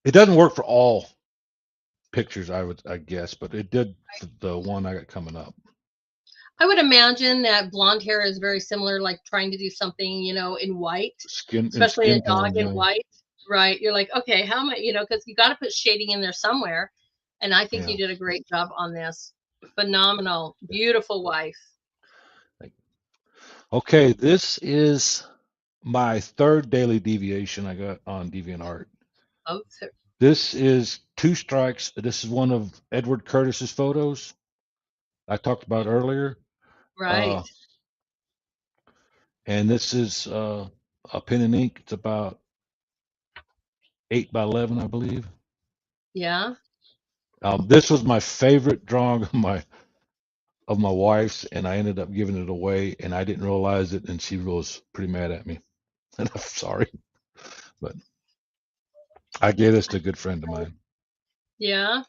It doesn't work for all pictures, I guess, but it did for the one I got coming up. I would imagine that blonde hair is very similar, like trying to do something, in white, especially a skin dog tone. in Yeah, white, right? You're like, okay, how am I, because you got to put shading in there somewhere. And I think yeah. you did a great job on this. Phenomenal, beautiful wife. Okay, this is my third daily deviation I got on DeviantArt. Oh, This is two strikes. This is one of Edward Curtis's photos I talked about earlier. right. Uh, and this is a pen and ink. It's about 8 by 11, I believe. Yeah. This was my favorite drawing of my wife's, and I ended up giving it away, and I didn't realize it, and she was pretty mad at me. And I'm sorry, but I gave this to a good friend of mine. Yeah.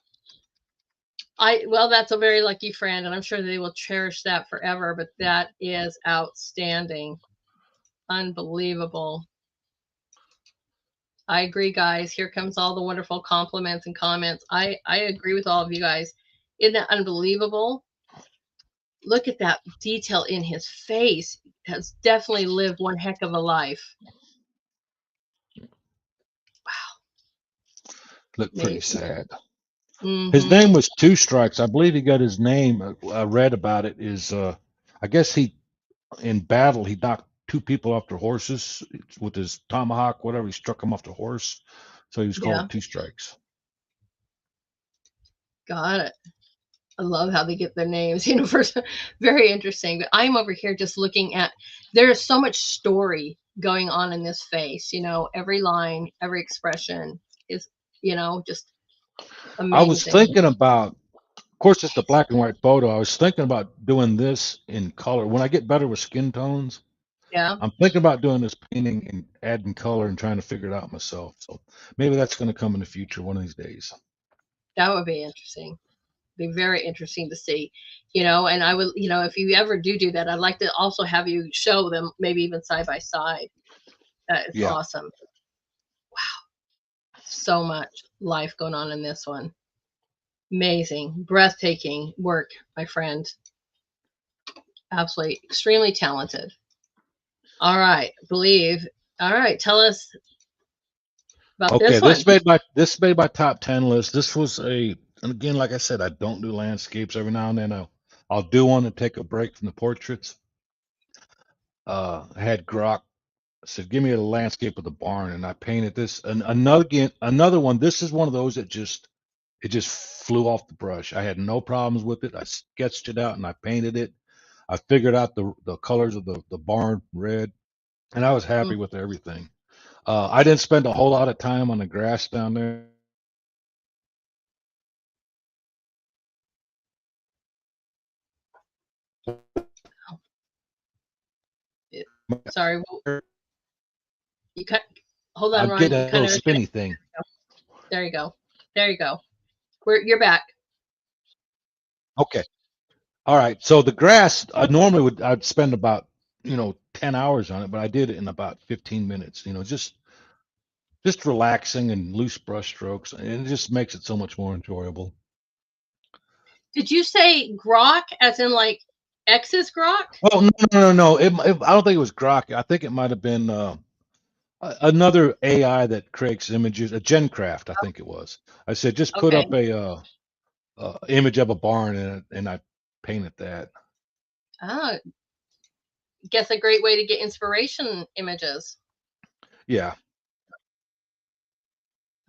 That's a very lucky friend, and I'm sure they will cherish that forever, but that is outstanding. Unbelievable. I agree, guys. Here comes all the wonderful compliments and comments. I agree with all of you guys. Isn't that unbelievable? Look at that detail in his face. Has definitely lived one heck of a life. Looked pretty Amazing. sad. His Mm-hmm. name was Two Strikes. I believe he got his name. I read about it. I guess in battle he knocked two people off their horses with his tomahawk, whatever. He struck them off the horse, so he was Yeah, called Two Strikes. got it. I love how they get their names, first, very interesting. But I'm over here just looking at, there's so much story going on in this face, every line, every expression is, just I was amazing. thinking about, of course, it's a black and white photo. I was thinking about doing this in color. When I get better with skin tones, Yeah, I'm thinking about doing this painting and adding color and trying to figure it out myself. So maybe that's going to come in the future one of these days. that would be interesting. Be very interesting to see, and I would, if you ever do that, I'd like to also have you show them, maybe even side by side. That is Yeah. awesome. So much life going on in this one. Amazing, breathtaking work, my friend. Absolutely extremely talented. All right, believe. All right, tell us about Okay, this one. this made my top 10 list. This was and again, like I said, I don't do landscapes. Every now and then I'll do one to take a break from the portraits. I had Grok said, "Give me a landscape of the barn," and I painted this. And another one. This is one of those that it just flew off the brush. I had no problems with it. I sketched it out and I painted it. I figured out the colors of the barn red, and I was happy Mm. with everything. I didn't spend a whole lot of time on the grass down there. Sorry, you cut. Hold on, I'm Ron. getting You a kind little of. spinny thing. There you go. There you go. You're back. Okay. All right. So the grass, I'd spend about 10 hours on it, but I did it in about 15 minutes. Just relaxing and loose brush strokes, and it just makes it so much more enjoyable. Did you say grok as in like X's grok? Oh, no, no, no, no. I don't think it was Grok. I think it might have been another AI that creates images, a GenCraft, I think it was. I said just put Okay. up a image of a barn and I painted that. Ah, guess a great way to get inspiration images. Yeah,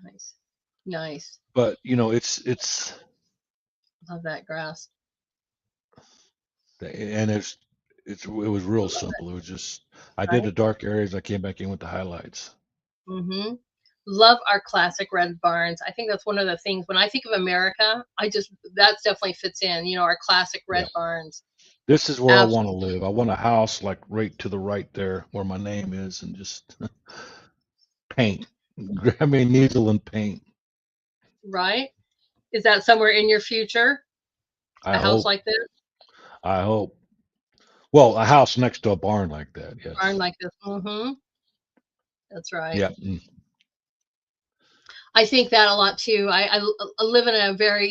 Nice. Nice. but it's Love that grass. and it was real simple. It was just I did Right? the dark areas. I came back in with the highlights. Mm-hmm. Love our classic red barns. I think that's one of the things when I think of America, that's definitely fits in, our classic Yeah, red barns. this is where I want to Absolutely. live. I want a house like right to the right there where my name is, and just paint. Grab me an easel and paint. Right? Is that somewhere in your future? I A house hope. like this? I hope. Well, a house next to a barn like that. Barn Yes. like this? Mm-hmm. That's right. Yeah. I think that a lot too. I live in a very,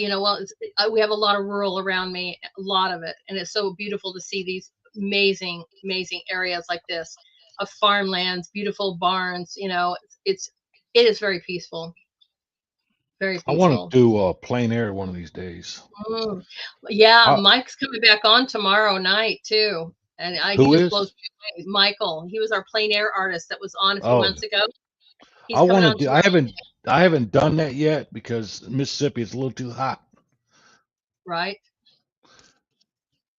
we have a lot of rural around me, a lot of it. And it's so beautiful to see these amazing, amazing areas like this of farmlands, beautiful barns, it's, it is very peaceful, very I want to peaceful. do plein air one of these days. Mm. Yeah, I, Mike's coming back on tomorrow night too. And he who just blows is? me away. Michael, he was our plein air artist that was on a few Oh, months ago. I He's coming want to on do. tomorrow. I haven't done that yet because Mississippi is a little too hot. Right?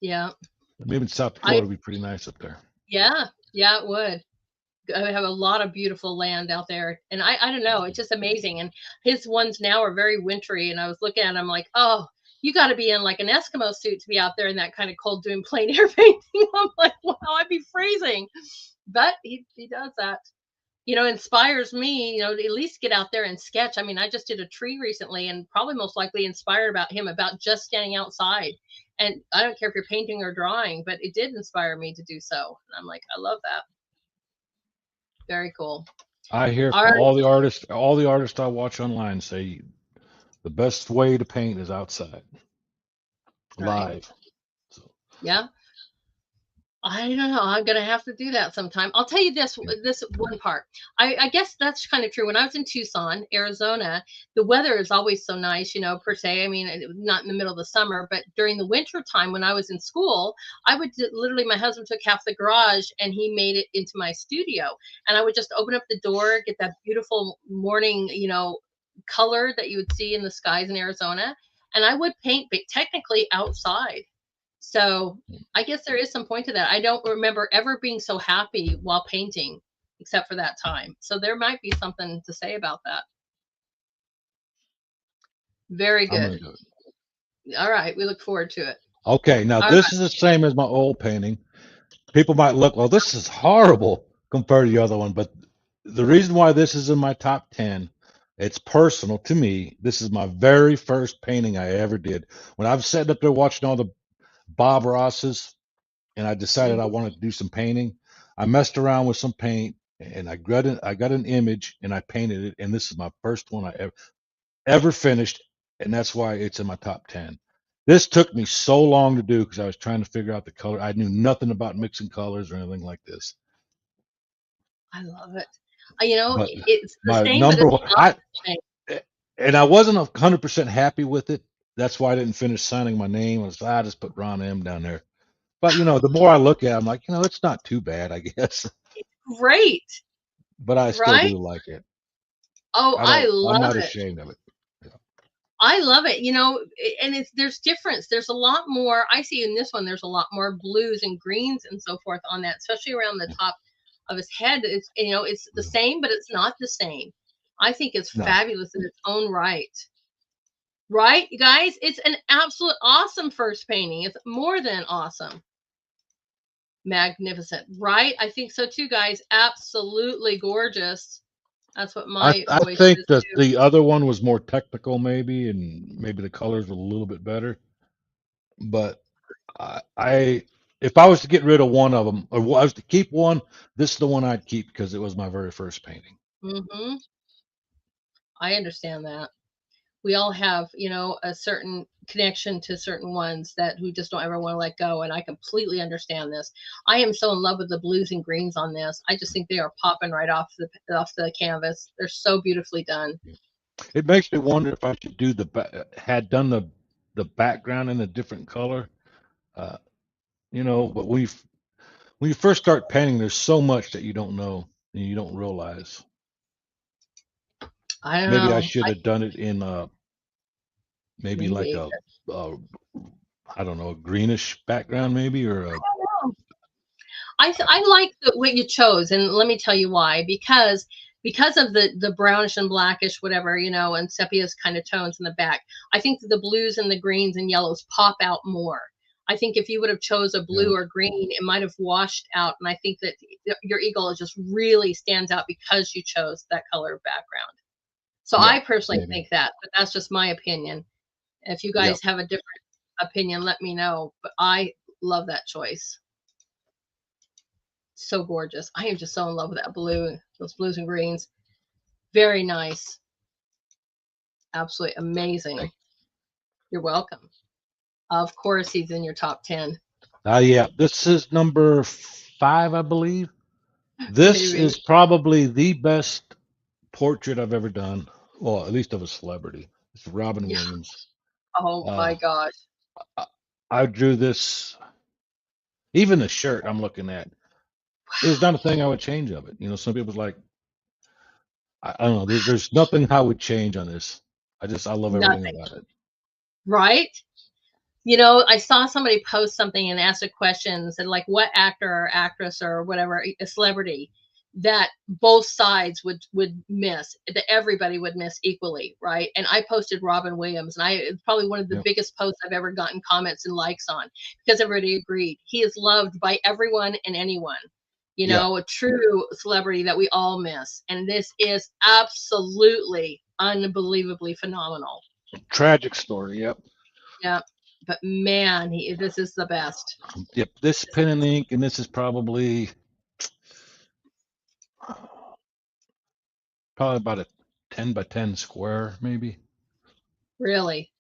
Yeah. Maybe in South I Dakota would be pretty nice up there. yeah, it would. I have a lot of beautiful land out there, and I don't know, it's just amazing. And his ones now are very wintry, and I was looking at him like, oh, you got to be in like an Eskimo suit to be out there in that kind of cold doing plein air painting. I'm like, wow, I'd be freezing. But he does that. Inspires me, to at least get out there and sketch. I mean, I just did a tree recently and probably most likely inspired about him about just standing outside. And I don't care if you're painting or drawing, but it did inspire me to do so. And I'm like, I love that. Very cool. I hear All from right. all the artists I watch online say the best way to paint is outside, Right. live. So Yeah. I don't know. I'm gonna have to do that sometime. I'll tell you this one part. I guess that's kind of true. When I was in Tucson, Arizona, the weather is always so nice, per se. I mean, not in the middle of the summer, but during the winter time when I was in school, I would literally, my husband took half the garage and he made it into my studio. And I would just open up the door, get that beautiful morning, color that you would see in the skies in Arizona, and I would paint, but technically outside. So I guess there is some point to that. I don't remember ever being so happy while painting, except for that time. So there might be something to say about that. Very I'm gonna good. do it. All right. We look forward to it. Okay, now All right. this is the same as my old painting. People might look, well, this is horrible compared to the other one, but the reason why this is in my top 10, it's personal to me. This is my very first painting I ever did. When I was sitting up there watching all the Bob Rosses and I decided I Mhm. wanted to do some painting, I messed around with some paint and I got an image and I painted it. And this is my first one I ever finished. And that's why it's in my top 10. This took me so long to do because I was trying to figure out the color. I knew nothing about mixing colors or anything like this. I love it. But It's the my same, but number it's one, not the same. and I wasn't 100% happy with it. That's why I didn't finish signing my name. I just put Ron M down there. But the more I look at it, I'm like, it's not too bad, I guess. Great. But I still Right? do like it. Oh, I I'm love not it. ashamed of it. Yeah. I love it. And there's difference. There's a lot more. I see in this one, there's a lot more blues and greens and so forth on that, especially around the top of his head. It's the Yeah. same, but it's not the same. I think it's No, fabulous in its own right. Right, you guys? It's an absolute awesome first painting. It's more than awesome. Magnificent. Right? I think so too, guys. Absolutely gorgeous. That's what my I voice think is that too. the other one was more technical, maybe, and maybe the colors were a little bit better. But I if I was to get rid of one of them, or I was to keep one, this is the one I'd keep because it was my very first painting. Hmm. I understand that. We all have, a certain connection to certain ones that we just don't ever want to let go. And I completely understand this. I am so in love with the blues and greens on this. I just think they are popping right off the canvas. They're so beautifully done. It makes me wonder if I should do had done the background in a different color. Uh, but when you first start painting, there's so much that you don't know and you don't realize. I don't Maybe I know. should have done it in maybe like Maybe. uh I don't know, a greenish background maybe or a I like what you chose, and let me tell you why. Because of the brownish and blackish, whatever, and sepia's kind of tones in the back. I think that the blues and the greens and yellows pop out more. I think if you would have chose a yeah, blue or green, it might have washed out. And I think that your eagle just really stands out because you chose that color of background. So yeah, I personally maybe. think that, but that's just my opinion. If you Yep. guys have a different opinion, let me know. But I love that choice. So gorgeous. I am just so in love with that blue, those blues and greens. Very nice. Absolutely amazing. You're welcome. Of course, he's in your top 10. Yeah, this is number 5, I believe. This Maybe. is probably the best portrait I've ever done. Well, at least of a celebrity. It's Robin Yeah. Williams. Oh Uh, my gosh. I, I drew this. Even the shirt I'm looking at. There's not a thing I would change of it. You know, some people's like, I don't know. There's nothing I would change on this. I love everything Nothing. about it. Right? You know, I saw somebody post something and asked a question and said, like, what actor or actress or whatever, a celebrity that both sides would miss, that everybody would miss equally, right? And I posted Robin Williams, and it's probably one of the Yeah, biggest posts I've ever gotten comments and likes on, because everybody agreed. He is loved by everyone and anyone. You yeah. know, a true celebrity that we all miss. And this is absolutely unbelievably phenomenal. Tragic story. Yep. Yeah. But man, this is the best. Yep. This pen and ink, and this is probably about a 10 by 10 square, maybe. Really.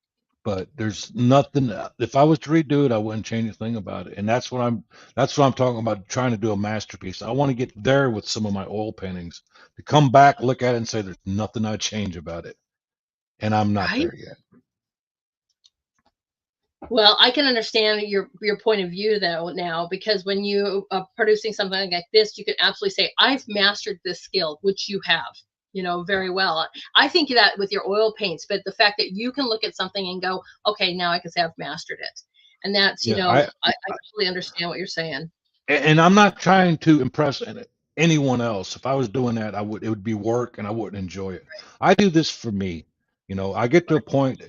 But there's nothing. If I was to redo it, I wouldn't change a thing about it. And that's what I'm talking about. Trying to do a masterpiece. I want to get there with some of my oil paintings to come back, look at it, and say there's nothing I'd change about it. And I'm not Right? there yet. Well, I can understand your point of view though now, because when you are producing something like this, you can absolutely say, "I've mastered this skill," which you have, you know, Yeah. very well. I think that with your oil paints, but the fact that you can look at something and go, "Okay, now I can say I've mastered it," and that's, you Yeah. know, I completely understand what you're saying. And I'm not trying to impress anyone else. If I was doing that, it would be work and I wouldn't enjoy it. I do this for me. You know, I get to a point,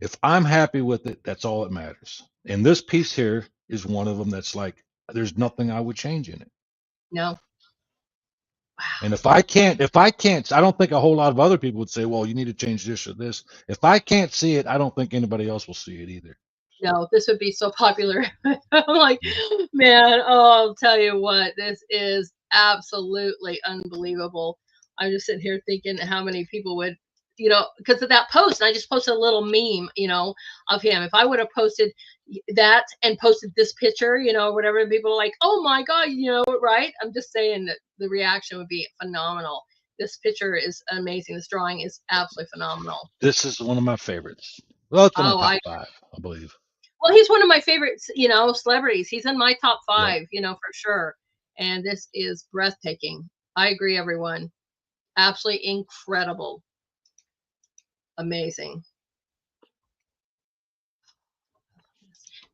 if I'm happy with it, that's all that matters. And this piece here is one of them that's like, there's nothing I would change in it. No, And if I can't, I don't think a whole lot of other people would say, well, you need to change this or this. If I can't see it, I don't think anybody else will see it either. no, this would be so popular. I'm like, Yeah. man, oh, I'll tell you what, this is absolutely unbelievable. I'm just sitting here thinking how many people would, you know, because of that post. And I just posted a little meme, you know, of him. If I would have posted that and posted this picture, you know, whatever, people are like, oh my God, you know, right? I'm just saying that the reaction would be phenomenal. This picture is amazing. This drawing is absolutely phenomenal. This is one of my favorites. Well, it's in my Oh, top 5, I believe. well, he's one of my favorite, you know, celebrities. He's in my top Yep. 5, you know, for sure. And this is breathtaking. I agree, everyone. Absolutely incredible. Amazing.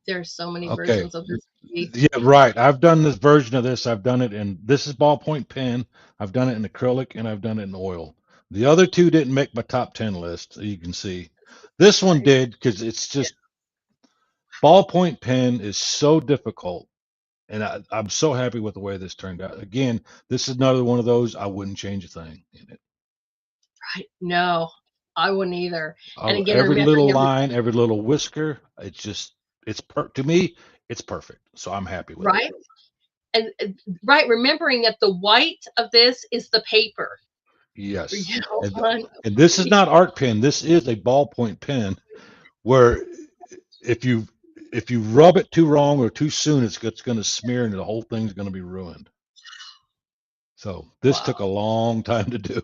There's so many Okay. versions of this movie. Yeah, right. I've done this version of this. I've done it in this is ballpoint pen. I've done it in acrylic and I've done it in oil. The other two didn't make my top 10 list, you can see. This one Right? did because it's Yeah. just ballpoint pen is so difficult. And I'm so happy with the way this turned out. Again, this is another one of those I wouldn't change a thing in it. Right. No, I wouldn't either. And again, Every little remembering every, line, every little whisker, to me, it's perfect. So I'm happy with it. right. And right, remembering that the white of this is the paper, Yes. you know, And on, and this is not art pen. This is a ballpoint pen where if you if you rub it too wrong or too soon, it's going to smear and the whole thing's going to be ruined. So this wow, took a long time to do.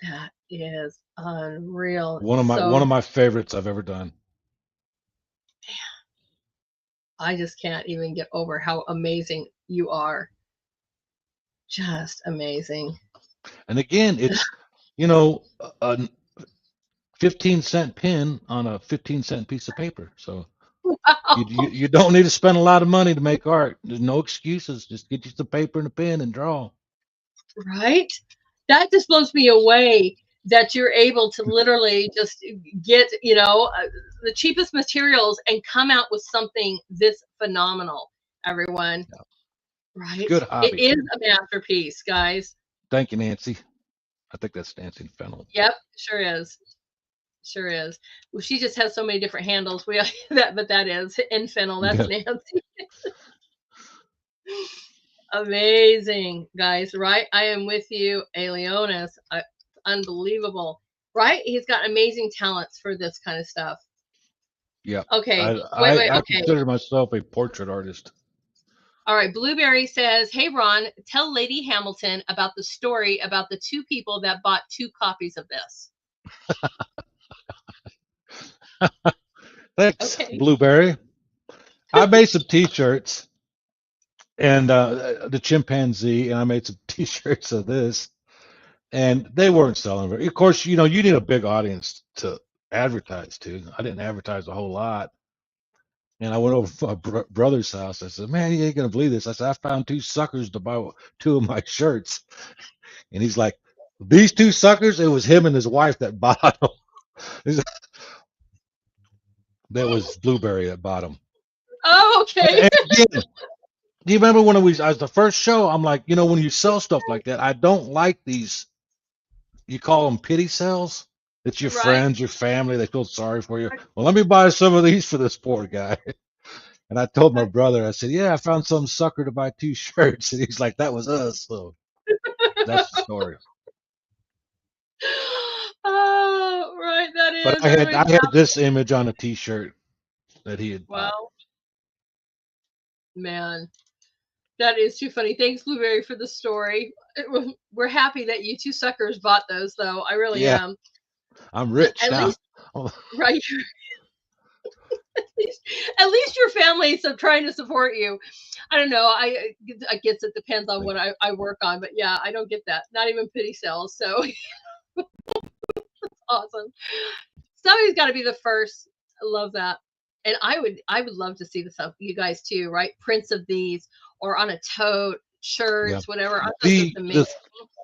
that is unreal. One So of my favorites I've ever done. I just can't even get over how amazing you are. Just amazing. And again, it's you know a 15-cent pen on a 15-cent piece of paper. So Wow. you don't need to spend a lot of money to make art. There's no excuses. Just get you some paper and a pen and draw. Right? That just blows me away that you're able to literally just get, you know, the cheapest materials and come out with something this phenomenal, everyone. Yeah. It's a Right? good It hobby. is a masterpiece, guys. Thank you, Nancy. I think that's Nancy Fennel. Yep, sure is. Sure is. Well, she just has so many different handles. We but that is in Fennel. That's Yeah. Nancy. Amazing, guys, right? I am with you, Leonis. Unbelievable. right? He's got amazing talents for this kind of stuff. Yeah. Okay, I wait. I Okay, consider myself a portrait artist. all right. Blueberry says, "Hey Ron, tell Lady Hamilton about the story about the two people that bought two copies of this." Thanks, Okay, Blueberry. I made some T-shirts and the chimpanzee, and I made some T-shirts of this, and they weren't selling very. Of course, you know you need a big audience to advertise to. I didn't advertise a whole lot, and I went over to my brother's house. I said, "Man, you ain't gonna believe this." I said, "I found two suckers to buy two of my shirts," and he's like, "These two suckers?" It was him and his wife that bought them. That was Blueberry that bought them. oh, okay. And again, do you remember when I was the first show? I'm like, you know, when you sell stuff like that, I don't like these. You call them pity sales. It's your Right. friends, your family. They feel sorry for you. Well, let me buy some of these for this poor guy. And I told my brother, I said, yeah, I found some sucker to buy two shirts. And he's like, that was us. So that's the story. Oh, right. But That I makes had this image on a T-shirt that he had bought. well, man, that is too funny. Thanks, Blueberry, for the story. We're happy that you two suckers bought those, though. I really Yeah, am. I'm rich At now. least, right? At least your family is trying to support you. I don't know. I guess it depends on what I work on, but yeah, I don't get that. Not even pity sales. So awesome. Somebody's got to be the first. I love that. And I would love to see this up you guys too, right? Prints of these or on a tote, Yeah. shirts, whatever. I thought that's The amazing. the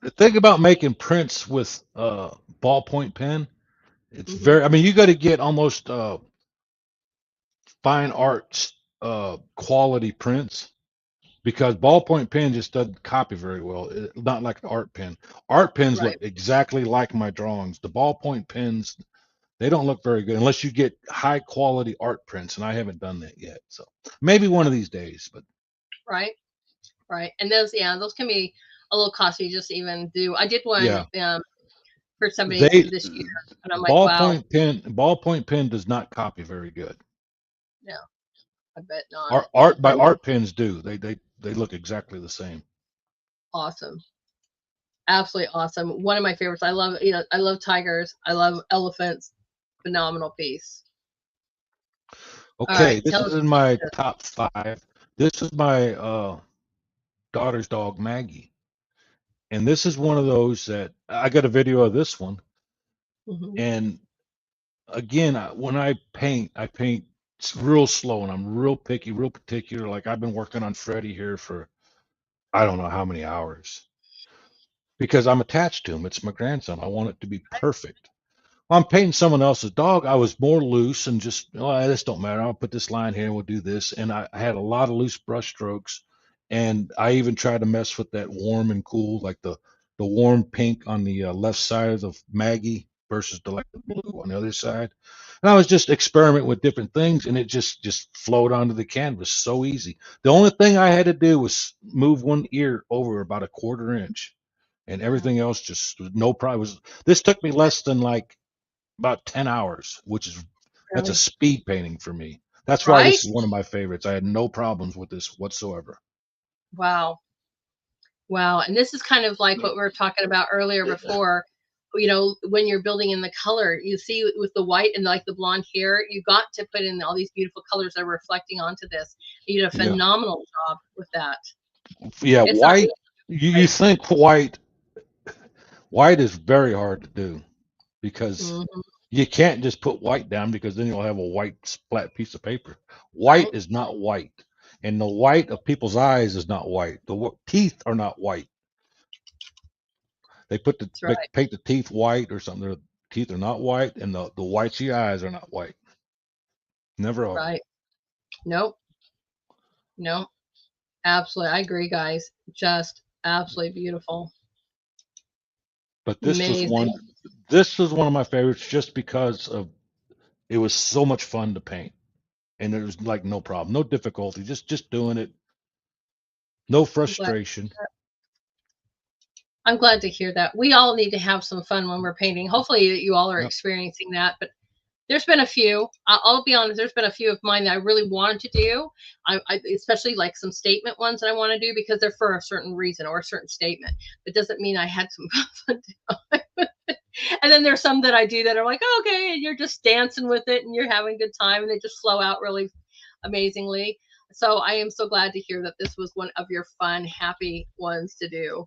the thing about making prints with ballpoint pen, it's Hmm. very. I mean, you got to get almost fine arts quality prints because ballpoint pen just doesn't copy very well. Not like the art pen. Art pens look Right. exactly like my drawings. The ballpoint pens, they don't look very good unless you get high quality art prints, and I haven't done that yet. So maybe one of these days. But Right. Right. And those, yeah, those can be a little costly just to even do. I did one yeah, for somebody they this year, and I'm like, wow, ballpoint pen does not copy very good. no, I bet not. Art by I'm art pens do. They look exactly the same. awesome. Absolutely awesome. One of my favorites. I love, I love tigers. I love elephants. Phenomenal piece. All Okay, right. this Tell is us. in my top five. This is my daughter's dog Maggie, and this is one of those that I got a video of this one. Mhm. And again, when I paint real slow, and I'm real picky, real particular. Like I've been working on Freddie here for I don't know how many hours because I'm attached to him. It's my grandson. I want it to be perfect. I'm painting someone else's dog. I was more loose and just, oh, this don't matter. I'll put this line here and we'll do this. And I had a lot of loose brush strokes. And I even tried to mess with that warm and cool, like the warm pink on the left side of Maggie versus the like the blue on the other side. And I was just experimenting with different things, and it just flowed onto the canvas so easy. The only thing I had to do was move one ear over about a quarter inch, and everything else just no problem. This took me less than like about 10 hours, which is that's a Really? speed painting for me. That's why Right? this is one of my favorites. I had no problems with this whatsoever. Wow. Wow. And this is kind of like what we were talking about earlier before. When you're building in the color, you see with the white and like the blonde hair, you got to put in all these beautiful colors that are reflecting onto this. You did a Yeah. phenomenal job with that. Yeah, It's not white easy, you right? think white is very hard to do because Mhm. you can't just put white down because then you'll have a white flat piece of paper. White Right? is not white. And the white of people's eyes is not white. The teeth are not white. They That's right. paint the teeth white or something. Their teeth are not white, and the whites of your eyes are not white. Never are. Right. Nope. Nope. Absolutely. I agree, guys. Just absolutely beautiful. But Amazing. this was one of my favorites just because of it was so much fun to paint, and there was like no problem, no difficulty, just doing it, no I'm glad. frustration. I'm glad to hear that. We all need to have some fun when we're painting. Hopefully you all are Yep. experiencing that. But there's been a few. I'll be honest. There's been a few of mine that I really wanted to do. Especially like some statement ones that I want to do because they're for a certain reason or a certain statement. It doesn't mean I had some fun time. And then there's some that I do that are like, oh, okay, and you're just dancing with it and you're having a good time and they just flow out really amazingly. So I am so glad to hear that this was one of your fun, happy ones to do.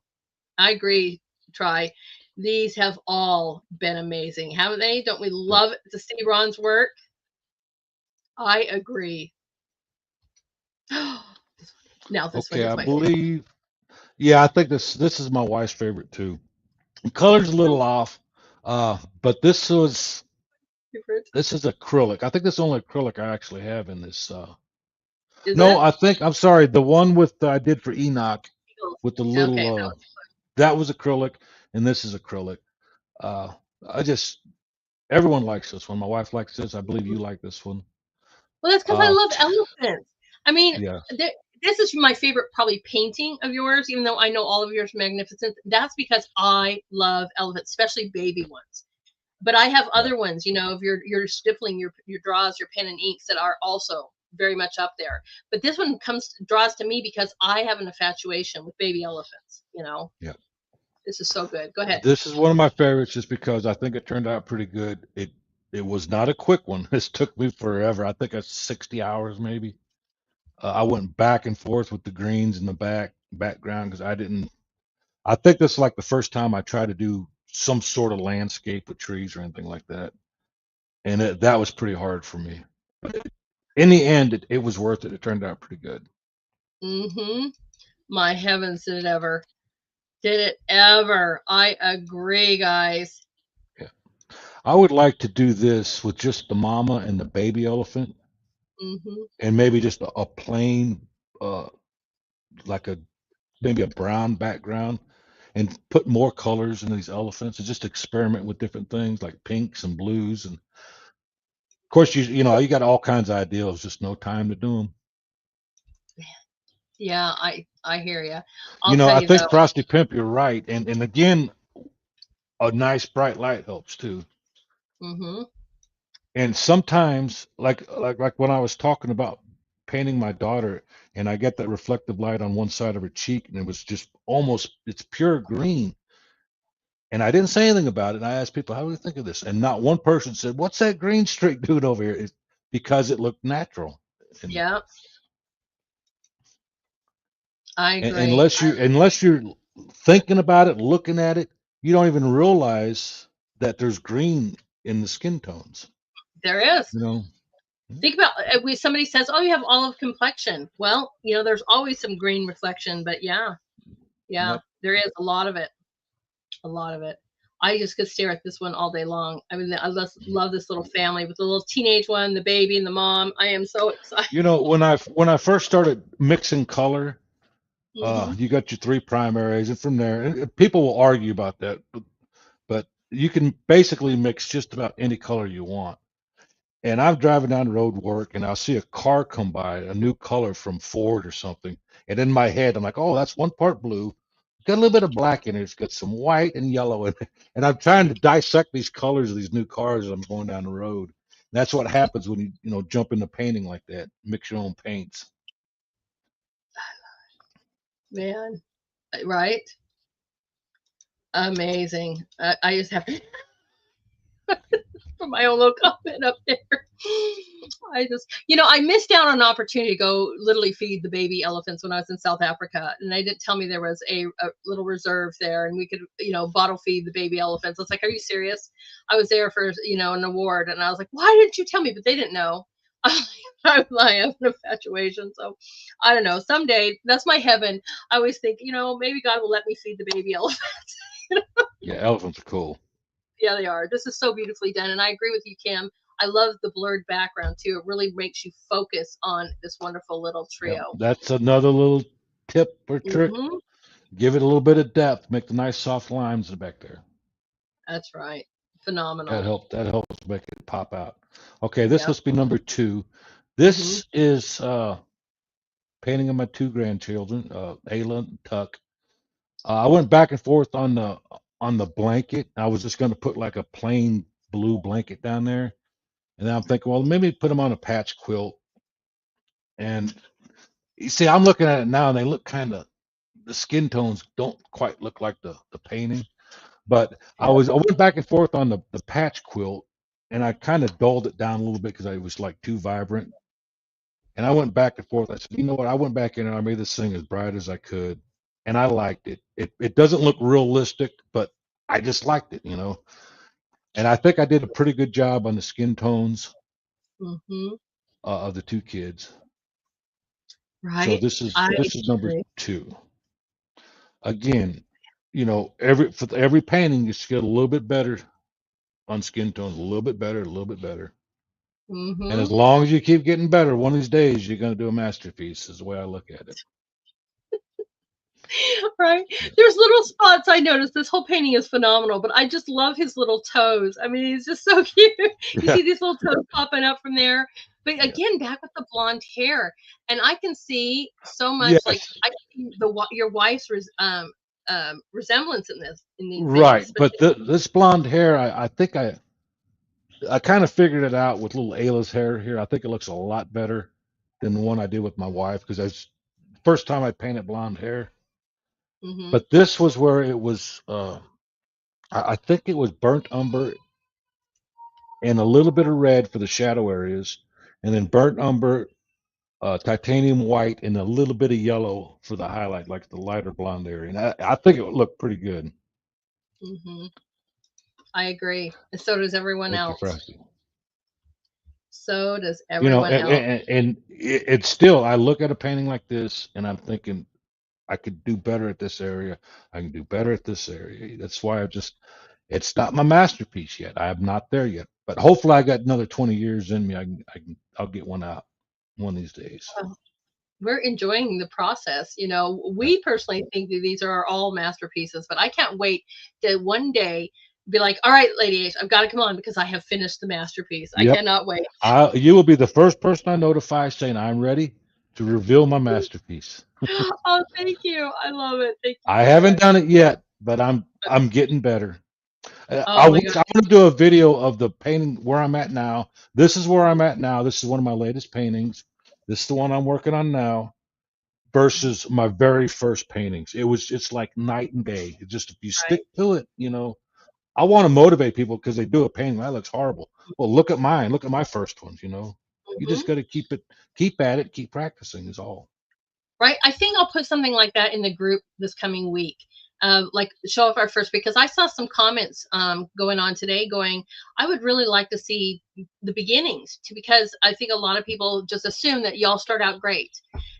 I agree, Try. These have all been amazing, haven't they? Don't we Yep. love to see Ron's work? I agree. Now this one Okay, is I my favorite. believe. Yeah, I think this is my wife's favorite too. The color's a little off, but Favorite. this is acrylic. I think this is the only acrylic I actually have in this. Is No, it? I'm sorry. The one with I did for Enoch with the Okay, little that that was acrylic, and this is acrylic. Uh, I just everyone likes this one. My wife likes this. I believe you was. like this one. Well, that's because I Uh, love elephants. I mean, yeah, this is my favorite, probably painting of yours, even though I know all of yours are magnificent. That's because I love elephants, especially baby ones. But I have yeah. other ones, of your stippling, your draws, your pen and inks that are also very much up there. But this one draws to me because I have an infatuation with baby elephants. Yeah. This is so good. Go ahead. This is one of my favorites just because I think it turned out pretty good. It was not a quick one. This took me forever. I think it's 60 hours maybe. I went back and forth with the greens in the background because I didn't. I think this is like the first time I tried to do some sort of landscape with trees or anything like that, and that was pretty hard for me. In the end, it was worth it. It turned out pretty good. Mm-hmm. My heavens, did it ever? Did it ever? I agree, guys. Yeah. I would like to do this with just the mama and the baby elephant, Mm-hmm. and maybe just a plain, uh, like a maybe a brown background, and put more colors in these elephants, and just experiment with different things like pinks and blues. And of course, you got all kinds of ideas, just no time to do them. Yeah, I hear you. I'll tell I you though. think Frosty Pimp, you're right, and again, a nice bright light helps too. Mm-hmm. And sometimes, like when I was talking about painting my daughter, and I get that reflective light on one side of her cheek, and it was just almost it's pure green. And I didn't say anything about it. And I asked people, how do you think of this? And not one person said, what's that green streak doing over here? It's because it looked natural. And, Yeah, I and agree. unless you're thinking about it, looking at it, you don't even realize that there's green in the skin tones. There is. You know? Think about somebody says, "Oh, you have olive complexion." Well, there's always some green reflection, but yeah, yeah, Yep. there is a lot of it. A lot of it. I just could stare at this one all day long. I mean, I just love this little family with the little teenage one, the baby, and the mom. I am so excited. When I first started mixing color, Hmm. you got your three primaries, and from there, and people will argue about that, but you can basically mix just about any color you want. And I'm driving down the road to work, and I'll see a car come by, a new color from Ford or something. And in my head, I'm like, oh, that's one part blue. Got a little bit of black in it. It's got some white and yellow in it. And I'm trying to dissect these colors of these new cars as I'm going down the road. And that's what happens when you jump into painting like that, mix your own paints. Man, right? Amazing. I just have to for my own little comment up there. I missed out on an opportunity to go literally feed the baby elephants when I was in South Africa, and they didn't tell me there was a little reserve there, and we could, bottle feed the baby elephants. I was like, "Are you serious?" I was there for, an award, and I was like, "Why didn't you tell me?" But they didn't know. I have an infatuation, so I don't know. Someday, that's my heaven. I always think, maybe God will let me feed the baby elephant. Yeah, elephants are cool. Yeah, they are. This is so beautifully done. And I agree with you, Kim. I love the blurred background too. It really makes you focus on this wonderful little Yeah, trio. that's another little tip or trick. Hmm. Give it a little bit of depth. Make the nice soft lines back there. That's right. That Phenomenal. helps. That helps make it pop out. Okay, this Yep. must be number two. Hmm. This is painting of my two grandchildren, Ayla and Tuck. I went back and forth on the blanket. I was just going to put like a plain blue blanket down there, and then I'm thinking, well, maybe put them on a patch quilt. And you see, I'm looking at it now, and they look kind of, the skin tones don't quite look like the painting. But I went back and forth on the patch quilt, and I kind of dulled it down a little bit because I was like too vibrant. And I went back and forth. I said, you know what? I went back in and I made this thing as bright as I could, and I liked it. It doesn't look realistic, but I just liked it, you know. And I think I did a pretty good job on the skin tones Hmm. of the two kids. So Right. this I is number agree. two. Again, you know, every painting you get a little bit better on skin tones, a little bit better, a little bit better. And as Hmm. long as you keep getting better, one of these days you're going to do a masterpiece. Is the way I look at it. Right. Yeah. There's little spots I noticed. This whole painting is phenomenal, but I just love his little toes. I mean, he's just so cute. You Yeah. see these little toes popping up from there. But Yeah. again, back with the blonde hair, and I can see so much like Yes. I can see your wife's resemblance in these things, Right. But especially. this blonde hair, I think I kind of figured it out with little Ayla's hair here. I think it looks a lot better than the one I did with my wife because that's first time I painted blonde hair. Hmm. But this was where it was. I think it was burnt umber and a little bit of red for the shadow areas, and then burnt umber, titanium white, and a little bit of yellow for the highlight, like the lighter blonde area. And I think it would look pretty good. Hmm. I agree, and so does everyone Thank you for else. asking. So does You know, everyone else. and it's still, I look at a painting like this and I'm thinking, I could do better at this area. I can do better at this area. That's why it's not my masterpiece yet. I'm not there yet. But hopefully I got another 20 years in me. I'll get one out one of these days. We're enjoying the process. You know, Yeah. we personally think that these are all masterpieces, but I can't wait to one day be like, all right, Lady H, I've got to come on because I have finished the masterpiece. I Yep. cannot wait. You will be the first person I notify saying I'm ready to reveal my masterpiece. Oh, thank you. I love it. Thank you I so haven't much. done it yet, but I'm getting better. Oh my God. I want to do a video of the painting where I'm at now. This is where I'm at now. This is one of my latest paintings. This is the one I'm working on now versus my very first paintings. It's like night and day. It just if you stick Right. to it, you know. I want to motivate people because they do a painting that looks horrible. Well, look at mine. Look at my first ones. You know, you just Hmm. got to keep at it, keep practicing is all. Right. I think I'll put something like that in the group this coming week. Like show off our first, because I saw some comments going on today going, I would really like to see the beginnings to, because I think a lot of people just assume that y'all start out great,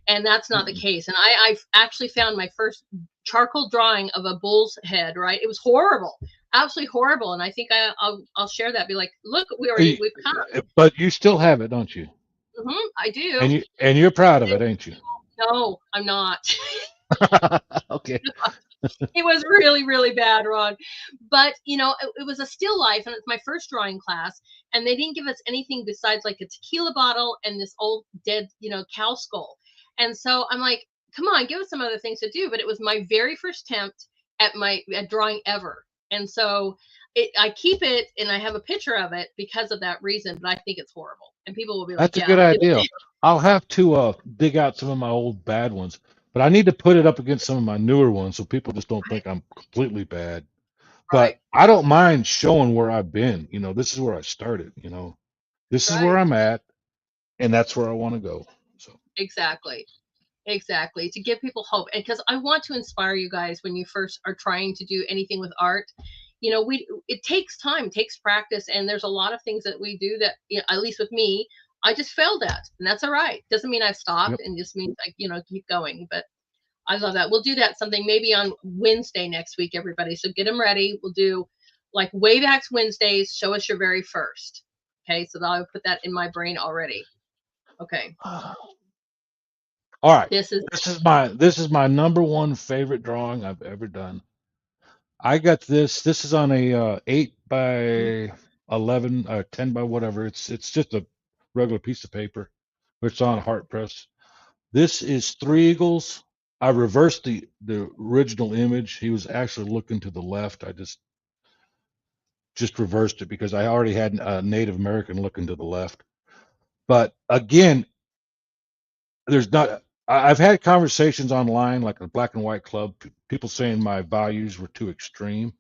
and that's not the Mm-mm. case. And I've actually found my first charcoal drawing of a bull's head. Right, it was horrible, absolutely horrible. And I think I'll share that. Be like, look, we've come. But you still have it, don't you? I do. And you're proud of it, ain't you? No, I'm not. Okay. It was really, really bad, Ron. But it was a still life, and it's my first drawing class, and they didn't give us anything besides like a tequila bottle and this old dead, cow skull. And so I'm like, come on, give us some other things to do. But it was my very first attempt at drawing ever, and so I keep it, and I have a picture of it because of that reason. But I think it's horrible, and people will be like, That's a yeah, good idea. I'll have to dig out some of my old bad ones, but I need to put it up against some of my newer ones so people just don't right, think I'm completely bad. right, But I don't mind showing where I've been. You know, this is where I started. You know, this is where right, I'm at, and that's where I want to go. So, exactly. Exactly, to give people hope. And because I want to inspire you guys when you first are trying to do anything with art. We it takes time, takes practice, and there's a lot of things that we do that, at least with me, I just failed at, and that's all right. Doesn't mean I've stopped, yep. and just means I, keep going. But I love that. We'll do that something maybe on Wednesday next week, everybody. So get them ready. We'll do like Waybacks Wednesdays. Show us your very first. Okay, so I'll put that in my brain already. Okay, All right. this is. This is my number one favorite drawing I've ever done. I got this. This is on a 8 by 11, 10 by whatever. It's just a regular piece of paper. It's on a heart press. This is three eagles I reversed the original image. He was actually looking to the left. I just reversed it because I already had a Native American looking to the left. But again, there's not. I've had conversations online, like a black and white club, people saying my values were too extreme.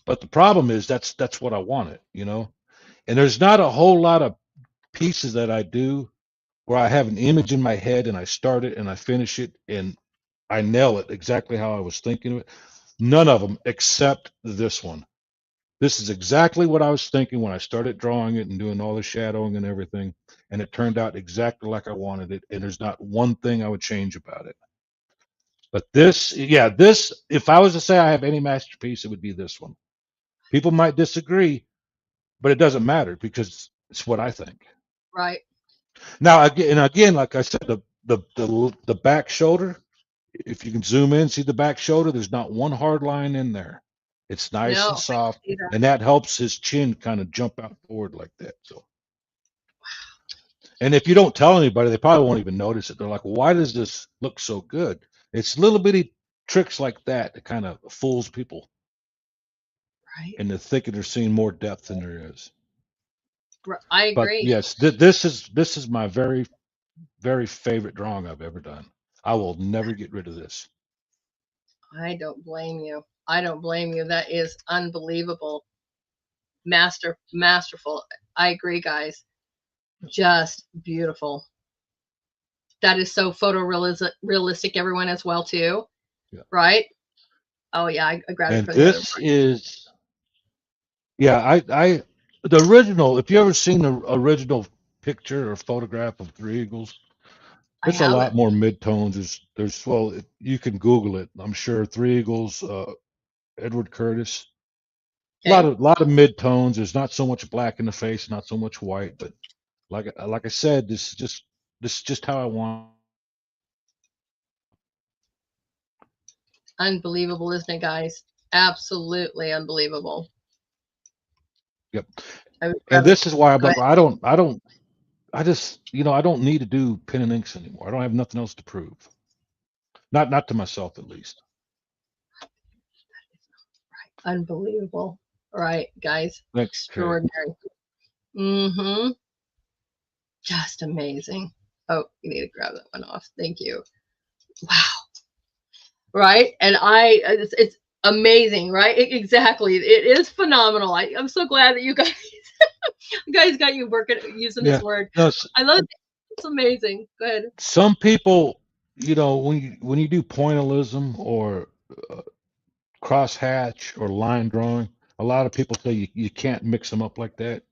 But the problem is that's what I wanted, you know. And there's not a whole lot of pieces that I do where I have an image in my head and I start it and I finish it and I nail it exactly how I was thinking of it. None of them except this one. This is exactly what I was thinking when I started drawing it and doing all the shadowing and everything. And it turned out exactly like I wanted it. And there's not one thing I would change about it. But this, yeah, this, if I was to say I have any masterpiece, it would be this one. People might disagree, but it doesn't matter because it's what I think. Right. Now, again, like I said, the back shoulder, if you can zoom in, see the back shoulder, there's not one hard line in there. It's nice and No, I soft, see that. and that helps his chin kind of jump out forward like that. So, and if you don't tell anybody, they probably won't even notice it. They're like, "Why does this look so good?" It's little bitty tricks like that that kind of fools people Right. into thinking they're seeing more depth than there is. I But agree. yes, this is my very favorite drawing I've ever done. I will never get rid of this. I don't blame you. I don't blame you. That is unbelievable. Masterful. I agree, guys. Just beautiful. That is so photorealistic, everyone, as well, too. Yeah. Right? Oh, yeah, I grabbed it And from the other this part. is, yeah, the original, if you ever seen the original picture or photograph of Three Eagles, I it's a lot haven't. more mid-tones. Well, you can Google it. I'm sure Three Eagles, Edward Curtis, Okay. a lot of mid-tones. There's not so much black in the face, not so much white, but like I said, this is just how I want. Unbelievable, isn't it, guys? Absolutely unbelievable. Yep. I was And grabbing. this is why I'm Go like, ahead. I just, I don't need to do pen and inks anymore. I don't have nothing else to prove. Not to myself, at least. Unbelievable. Right, guys. Okay. Extraordinary. Mm-hmm. Just amazing. Oh, you need to grab that one off. Thank you. Wow. Right. And it's amazing, right? Exactly. It is phenomenal. I'm so glad that you guys you guys got you working using this Yeah. word. No, I love it. It's amazing. Go ahead. some people, when you do pointillism or uh, crosshatch or line drawing, a lot of people say you can't mix them up like that.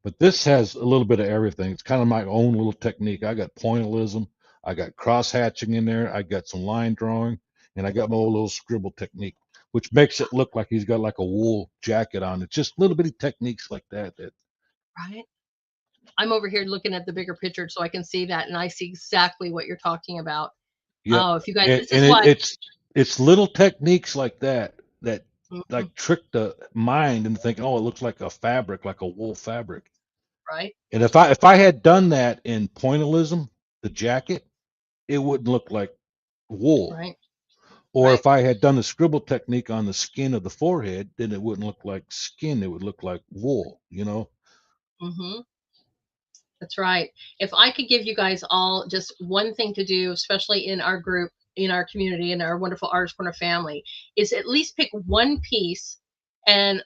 But this has a little bit of everything. It's kind of my own little technique. I got pointillism, I got cross hatching in there, I got some line drawing, and I got my own little scribble technique, which makes it look like he's got like a wool jacket on. It's just little bitty techniques like that. Right. I'm over here looking at the bigger picture so I can see that and I see exactly what you're talking about. Yep. Oh, if you guys, And, this is and why. it's little techniques like that Mhm. like trick the mind into thinking, oh, it looks like a fabric, like a wool fabric. Right. And if I had done that in pointillism, the jacket, it wouldn't look like wool. Right. Or Right. if I had done the scribble technique on the skin of the forehead, then it wouldn't look like skin. It would look like wool, you know? Mm-hmm. That's right. If I could give you guys all just one thing to do, especially in our group, in our community, in our wonderful Artist Corner family, is at least pick one piece and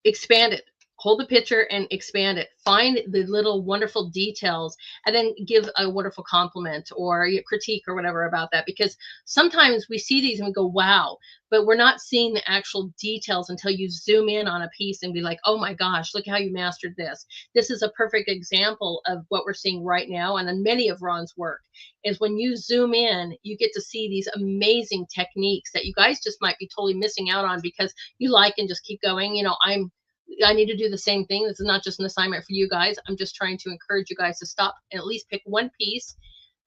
expand it. Hold the picture and expand it. Find the little wonderful details and then give a wonderful compliment or a critique or whatever about that. Because sometimes we see these and we go, wow, but we're not seeing the actual details until you zoom in on a piece and be like, oh my gosh, look how you mastered this. This is a perfect example of what we're seeing right now. And in many of Ron's work is when you zoom in, you get to see these amazing techniques that you guys just might be totally missing out on because you like and just keep going. I need to do the same thing. This is not just an assignment for you guys. I'm just trying to encourage you guys to stop and at least pick one piece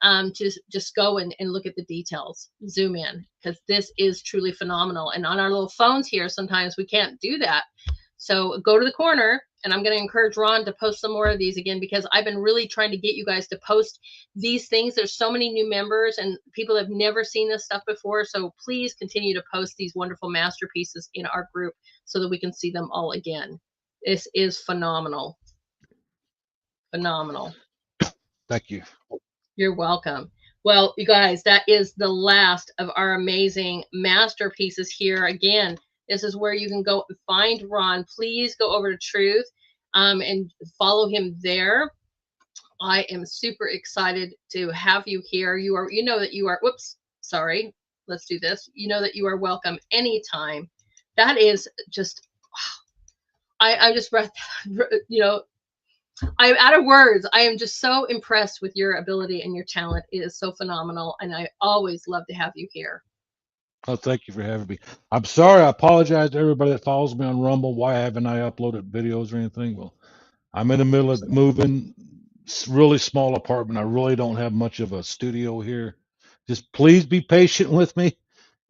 to just go and look at the details, zoom in, because this is truly phenomenal. And on our little phones here, sometimes we can't do that. So go to the corner And I'm going to encourage Ron to post some more of these again, because I've been really trying to get you guys to post these things. There's so many new members and people have never seen this stuff before. So please continue to post these wonderful masterpieces in our group so that we can see them all again. This is phenomenal. Phenomenal. Thank you. You're welcome. Well, you guys, that is the last of our amazing masterpieces here. Again, this is where you can go and find Ron. Please go over to Truth and follow him there. I am super excited to have you here. You know that you are, whoops, sorry. Let's do this. You know that you are welcome anytime. That is just, I'm just, you know, I'm out of words. I am just so impressed with your ability and your talent. It is so phenomenal. And I always love to have you here. Oh, thank you for having me. I'm sorry. I apologize to everybody that follows me on Rumble. Why haven't I uploaded videos or anything? Well, I'm in the middle of moving. Really small apartment. I really don't have much of a studio here. Just please be patient with me.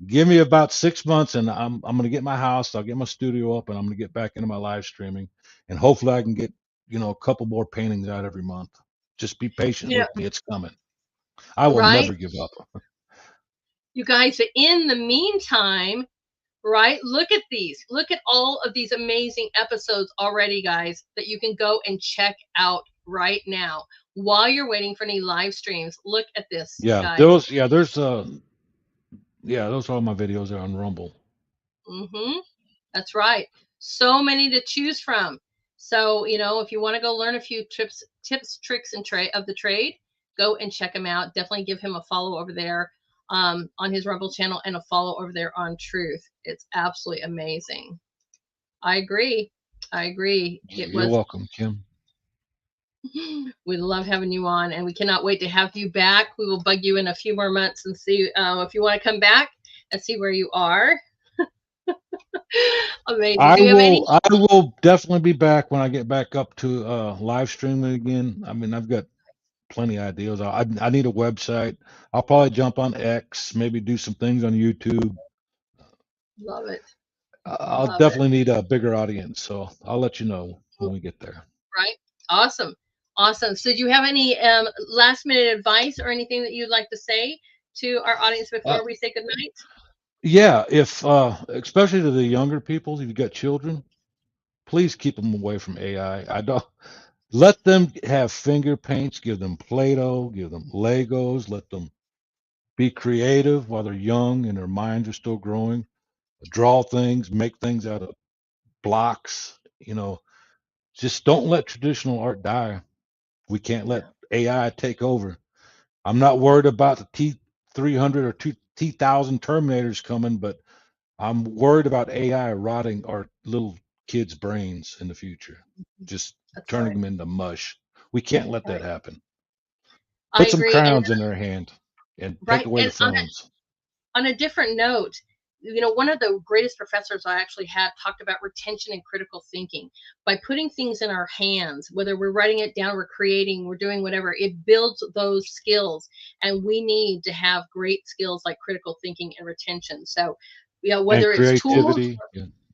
Give me about 6 months, and I'm going to get my house. I'll get my studio up, and I'm going to get back into my live streaming, and hopefully I can get a couple more paintings out every month. Just be patient with me. It's coming. I will never give up. You guys, in the meantime, right? Look at these. Look at all of these amazing episodes already, guys, that you can go and check out right now while you're waiting for any live streams. Look at this, guys. Those are all my videos are on Rumble. That's right. So many to choose from. So, if you want to go learn a few tips, tricks, and of the trade, go and check him out. Definitely give him a follow over there on his Rumble channel and a follow over there on Truth. It's absolutely amazing. I agree. You're welcome, Kim. We love having you on, and we cannot wait to have you back. We will bug you in a few more months and see if you want to come back and see where you are. Amazing. I will definitely be back when I get back up to live streaming again. I mean, I've got plenty of ideas. I need a website. I'll probably jump on X, maybe do some things on YouTube. Love it. I'll definitely need a bigger audience, so I'll let you know when we get there. Right. Awesome. So do you have any last minute advice or anything that you'd like to say to our audience before we say goodnight? Yeah, if especially to the younger people, if you've got children, please keep them away from AI. I don't let them have finger paints, give them Play-Doh, give them Legos, let them be creative while they're young and their minds are still growing. Draw things, make things out of blocks, just don't let traditional art die. We can't let AI take over. I'm not worried about the T300 or T1000 Terminators coming, but I'm worried about AI rotting our little kids' brains in the future, just turning them into mush. We can't let that happen. Put some crowns in their hand and take away the phones. On a different note, one of the greatest professors I actually had talked about retention and critical thinking. By putting things in our hands, whether we're writing it down, we're creating, we're doing whatever, it builds those skills. And we need to have great skills like critical thinking and retention. So, whether it's tools,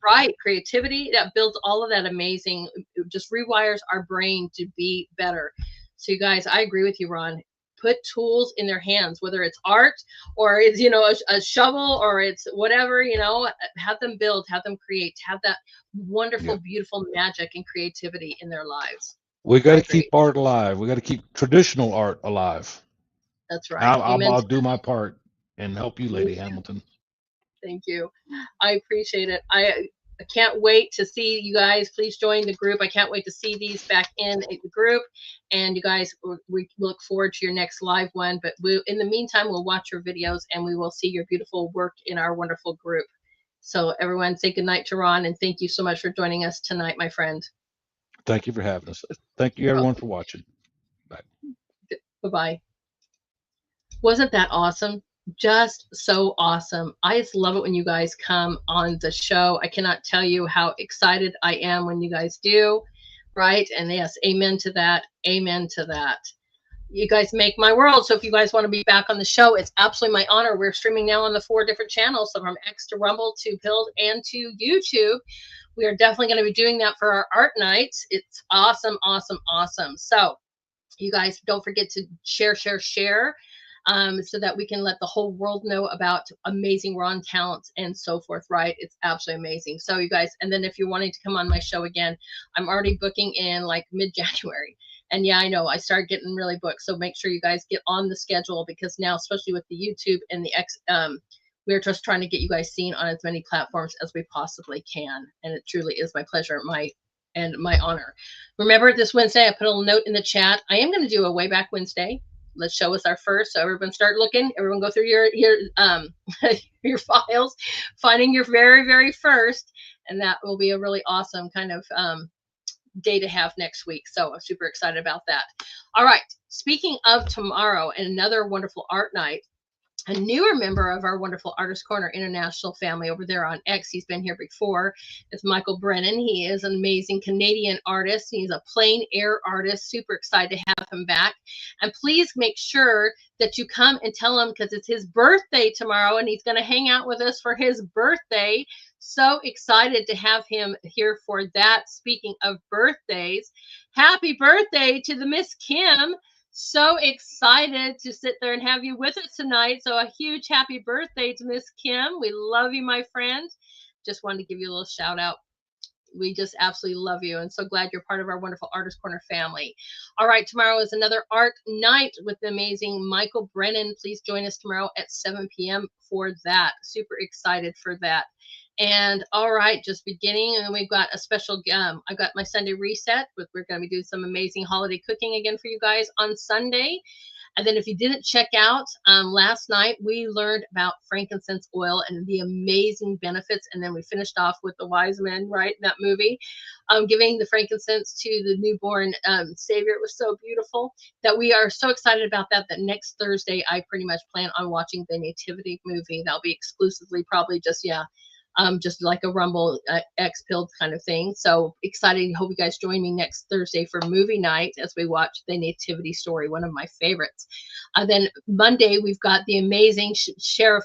right, creativity, that builds all of that amazing, it just rewires our brain to be better. So you guys, I agree with you, Ron. Put tools in their hands, whether it's art or it's, a shovel or it's whatever, have them build, have them create, have that wonderful, beautiful magic and creativity in their lives. We got to keep art alive. We got to keep traditional art alive. That's right. I'll do my part and help you, Lady Hamilton. Thank you. I appreciate it. I can't wait to see you guys. Please join the group. I can't wait to see these back in the group. And you guys, we look forward to your next live one. But in the meantime, we'll watch your videos and we will see your beautiful work in our wonderful group. So everyone, say goodnight to Ron. And thank you so much for joining us tonight, my friend. Thank you for having us. Thank you, everyone, for watching. Bye. Bye-bye. Wasn't that awesome? Just so awesome. I just love it when you guys come on the show. I cannot tell you how excited I am when you guys do, right? And yes, amen to that. Amen to that. You guys make my world. So if you guys want to be back on the show, it's absolutely my honor. We're streaming now on the 4 different channels, so from X to Rumble to Build and to YouTube. We are definitely going to be doing that for our art nights. It's awesome, awesome, awesome. So you guys don't forget to share, so that we can let the whole world know about amazing Ron talents and so forth, right? It's absolutely amazing. So you guys, and then if you're wanting to come on my show again, I'm already booking in like mid-January. And yeah, I know I started getting really booked. So make sure you guys get on the schedule, because now, especially with the YouTube and the we're just trying to get you guys seen on as many platforms as we possibly can. And it truly is my pleasure, my honor. Remember, this Wednesday, I put a little note in the chat. I am going to do a Way Back Wednesday. Let's show us our first. So everyone start looking. Everyone go through your your files, finding your very, very first. And that will be a really awesome kind of day to have next week. So I'm super excited about that. All right. Speaking of tomorrow and another wonderful art night, a newer member of our wonderful Artist Corner International family over there on X. He's been here before. It's Michael Brennan. He is an amazing Canadian artist. He's a plein air artist. Super excited to have him back. And please make sure that you come and tell him, because it's his birthday tomorrow and he's going to hang out with us for his birthday. So excited to have him here for that. Speaking of birthdays, happy birthday to the Miss Kim. So excited to sit there and have you with us tonight. So a huge happy birthday to Miss Kim. We love you, my friend. Just wanted to give you a little shout out. We just absolutely love you, and so glad you're part of our wonderful Artist Corner family. All right, tomorrow is another art night with the amazing Michael Brennan. Please join us tomorrow at 7 p.m. for that. Super excited for that. And all right, just beginning, and we've got a special, I've got my Sunday reset, but we're going to be doing some amazing holiday cooking again for you guys on Sunday. And then if you didn't check out, last night we learned about frankincense oil and the amazing benefits. And then we finished off with the wise men, right, in that movie, giving the frankincense to the newborn Savior. It was so beautiful that we are so excited about that next Thursday, I pretty much plan on watching the Nativity movie. That'll be exclusively probably just like a Rumble X Pilled kind of thing. So excited. Hope you guys join me next Thursday for movie night as we watch the Nativity Story, one of my favorites. Then Monday, we've got the amazing Sheriff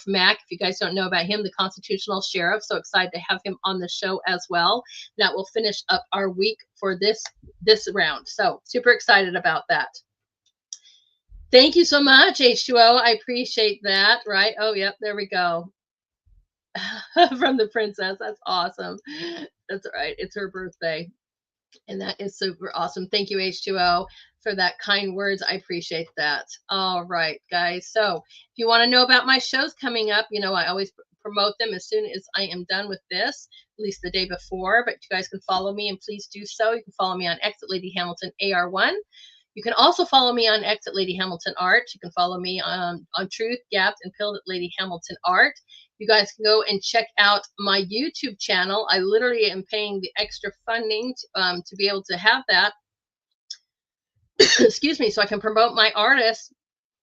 Mack. If you guys don't know about him, the constitutional sheriff. So excited to have him on the show as well. That will finish up our week for this round. So super excited about that. Thank you so much, H2O. I appreciate that. Right? Oh, yep. There we go. From the princess. That's awesome. That's right. It's her birthday. And that is super awesome. Thank you, H2O, for that kind words. I appreciate that. All right, guys. So if you want to know about my shows coming up, you know, I always promote them as soon as I am done with this, at least the day before. But you guys can follow me, and please do so. You can follow me on X at Lady Hamilton AR1. You can also follow me on X at Lady Hamilton Art. You can follow me on Truth, Gapped, and Pilled at Lady Hamilton Art. You guys can go and check out my YouTube channel. I literally am paying the extra funding to be able to have that. Excuse me, so I can promote my artists.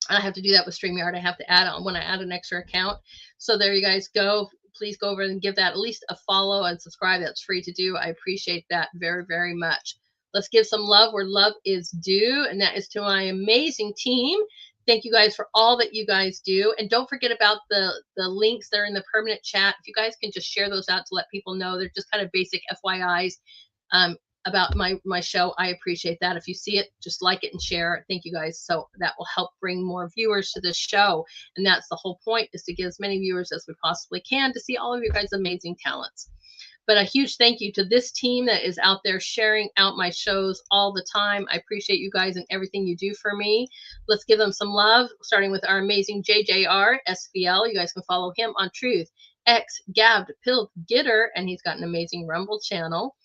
I have to do that with StreamYard. I have to add on when I add an extra account. So there you guys go. Please go over and give that at least a follow and subscribe. That's free to do. I appreciate that very, very much. Let's give some love where love is due, and that is to my amazing team. Thank you guys for all that you guys do. And don't forget about the links that are in the permanent chat. If you guys can just share those out to let people know, they're just kind of basic FYIs about my show. I appreciate that. If you see it, just like it and share it. Thank you guys. So that will help bring more viewers to this show. And that's the whole point, is to get as many viewers as we possibly can to see all of you guys' amazing talents. But a huge thank you to this team that is out there sharing out my shows all the time. I appreciate you guys and everything you do for me. Let's give them some love, starting with our amazing JJR SVL. You guys can follow him on Truth, X, Gabbed, Pilled, Gitter, and he's got an amazing Rumble channel.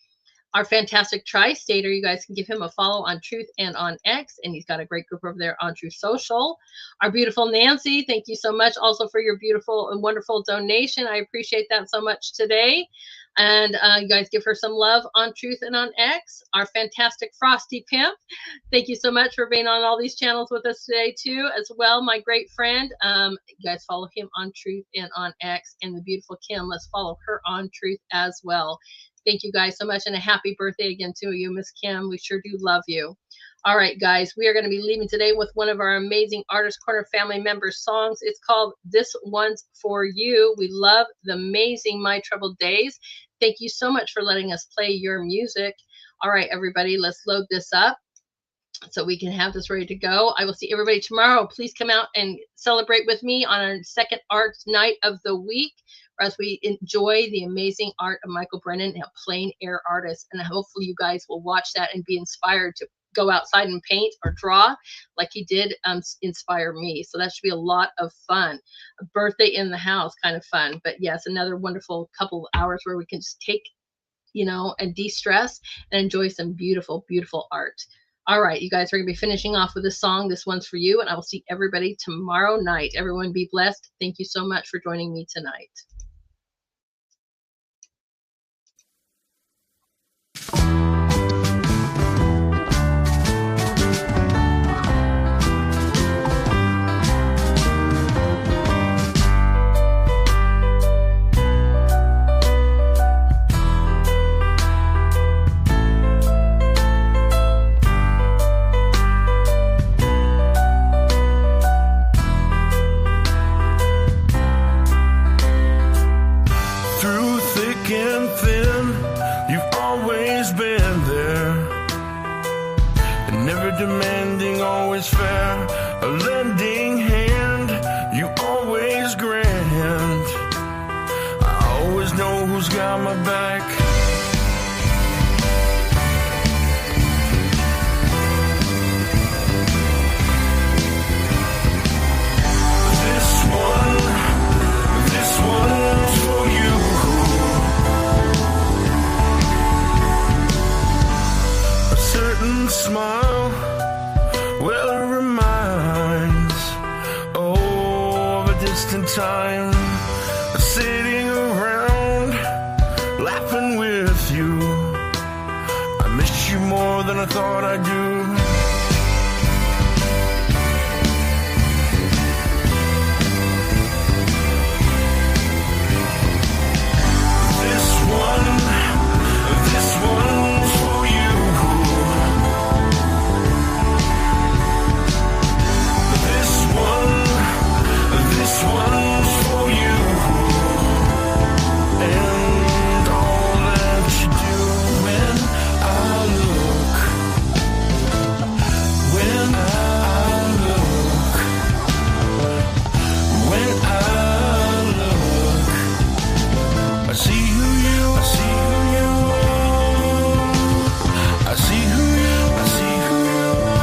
Our fantastic Tri-Stater, you guys can give him a follow on Truth and on X, and he's got a great group over there on Truth Social. Our beautiful Nancy, thank you so much also for your beautiful and wonderful donation. I appreciate that so much today. And you guys give her some love on Truth and on X. Our fantastic Frosty Pimp, thank you so much for being on all these channels with us today too, as well. My great friend, you guys follow him on Truth and on X. And the beautiful Kim, let's follow her on Truth as well. Thank you guys so much, and a happy birthday again to you, Miss Kim. We sure do love you. All right, guys, we are going to be leaving today with one of our amazing Artist Corner family members' songs. It's called This One's For You. We love the amazing My Troubled Days. Thank you so much for letting us play your music. All right, everybody, let's load this up so we can have this ready to go. I will see everybody tomorrow. Please come out and celebrate with me on our second art night of the week, as we enjoy the amazing art of Michael Brennan, a plein air artist. And hopefully you guys will watch that and be inspired to go outside and paint or draw like he did inspire me. So that should be a lot of fun. A birthday in the house, kind of fun. But yes, another wonderful couple of hours where we can just take, and de-stress and enjoy some beautiful, beautiful art. All right, you guys are going to be finishing off with this song. This one's for you, and I will see everybody tomorrow night. Everyone be blessed. Thank you so much for joining me tonight. Demanding, always fair, a lending hand, you always grant. I always know who's got my back. This one's for you. A certain smile, well, it reminds, of a distant time, sitting around, laughing with you. I miss you more than I thought I do. This one's for you. This one's for you, and all that you do. When I look, when I look, when I look, I see who you are. I see who you are. I see who you are. I see who you are.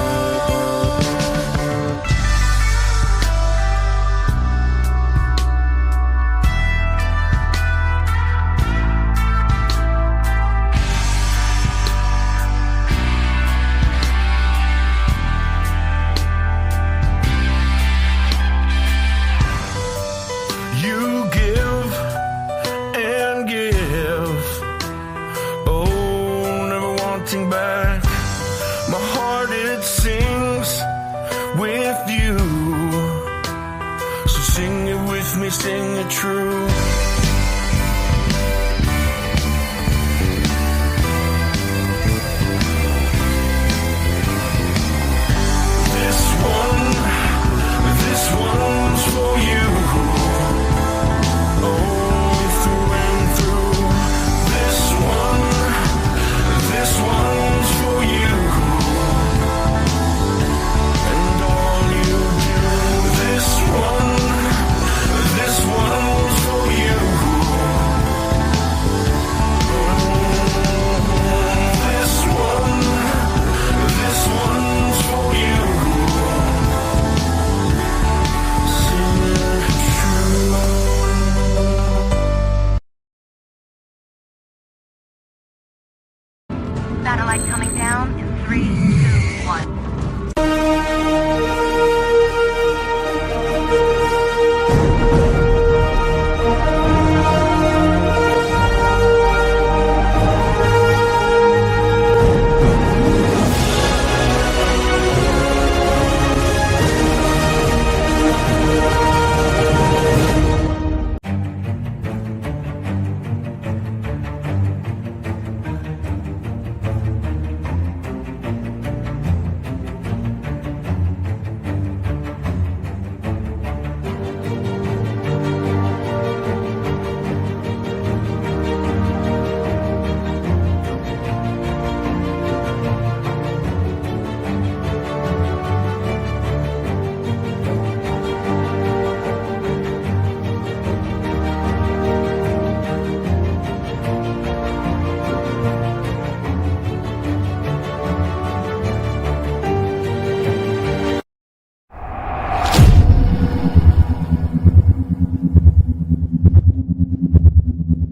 You give and give, oh, never wanting back. My heart, it sings with you, so sing it with me, sing it true.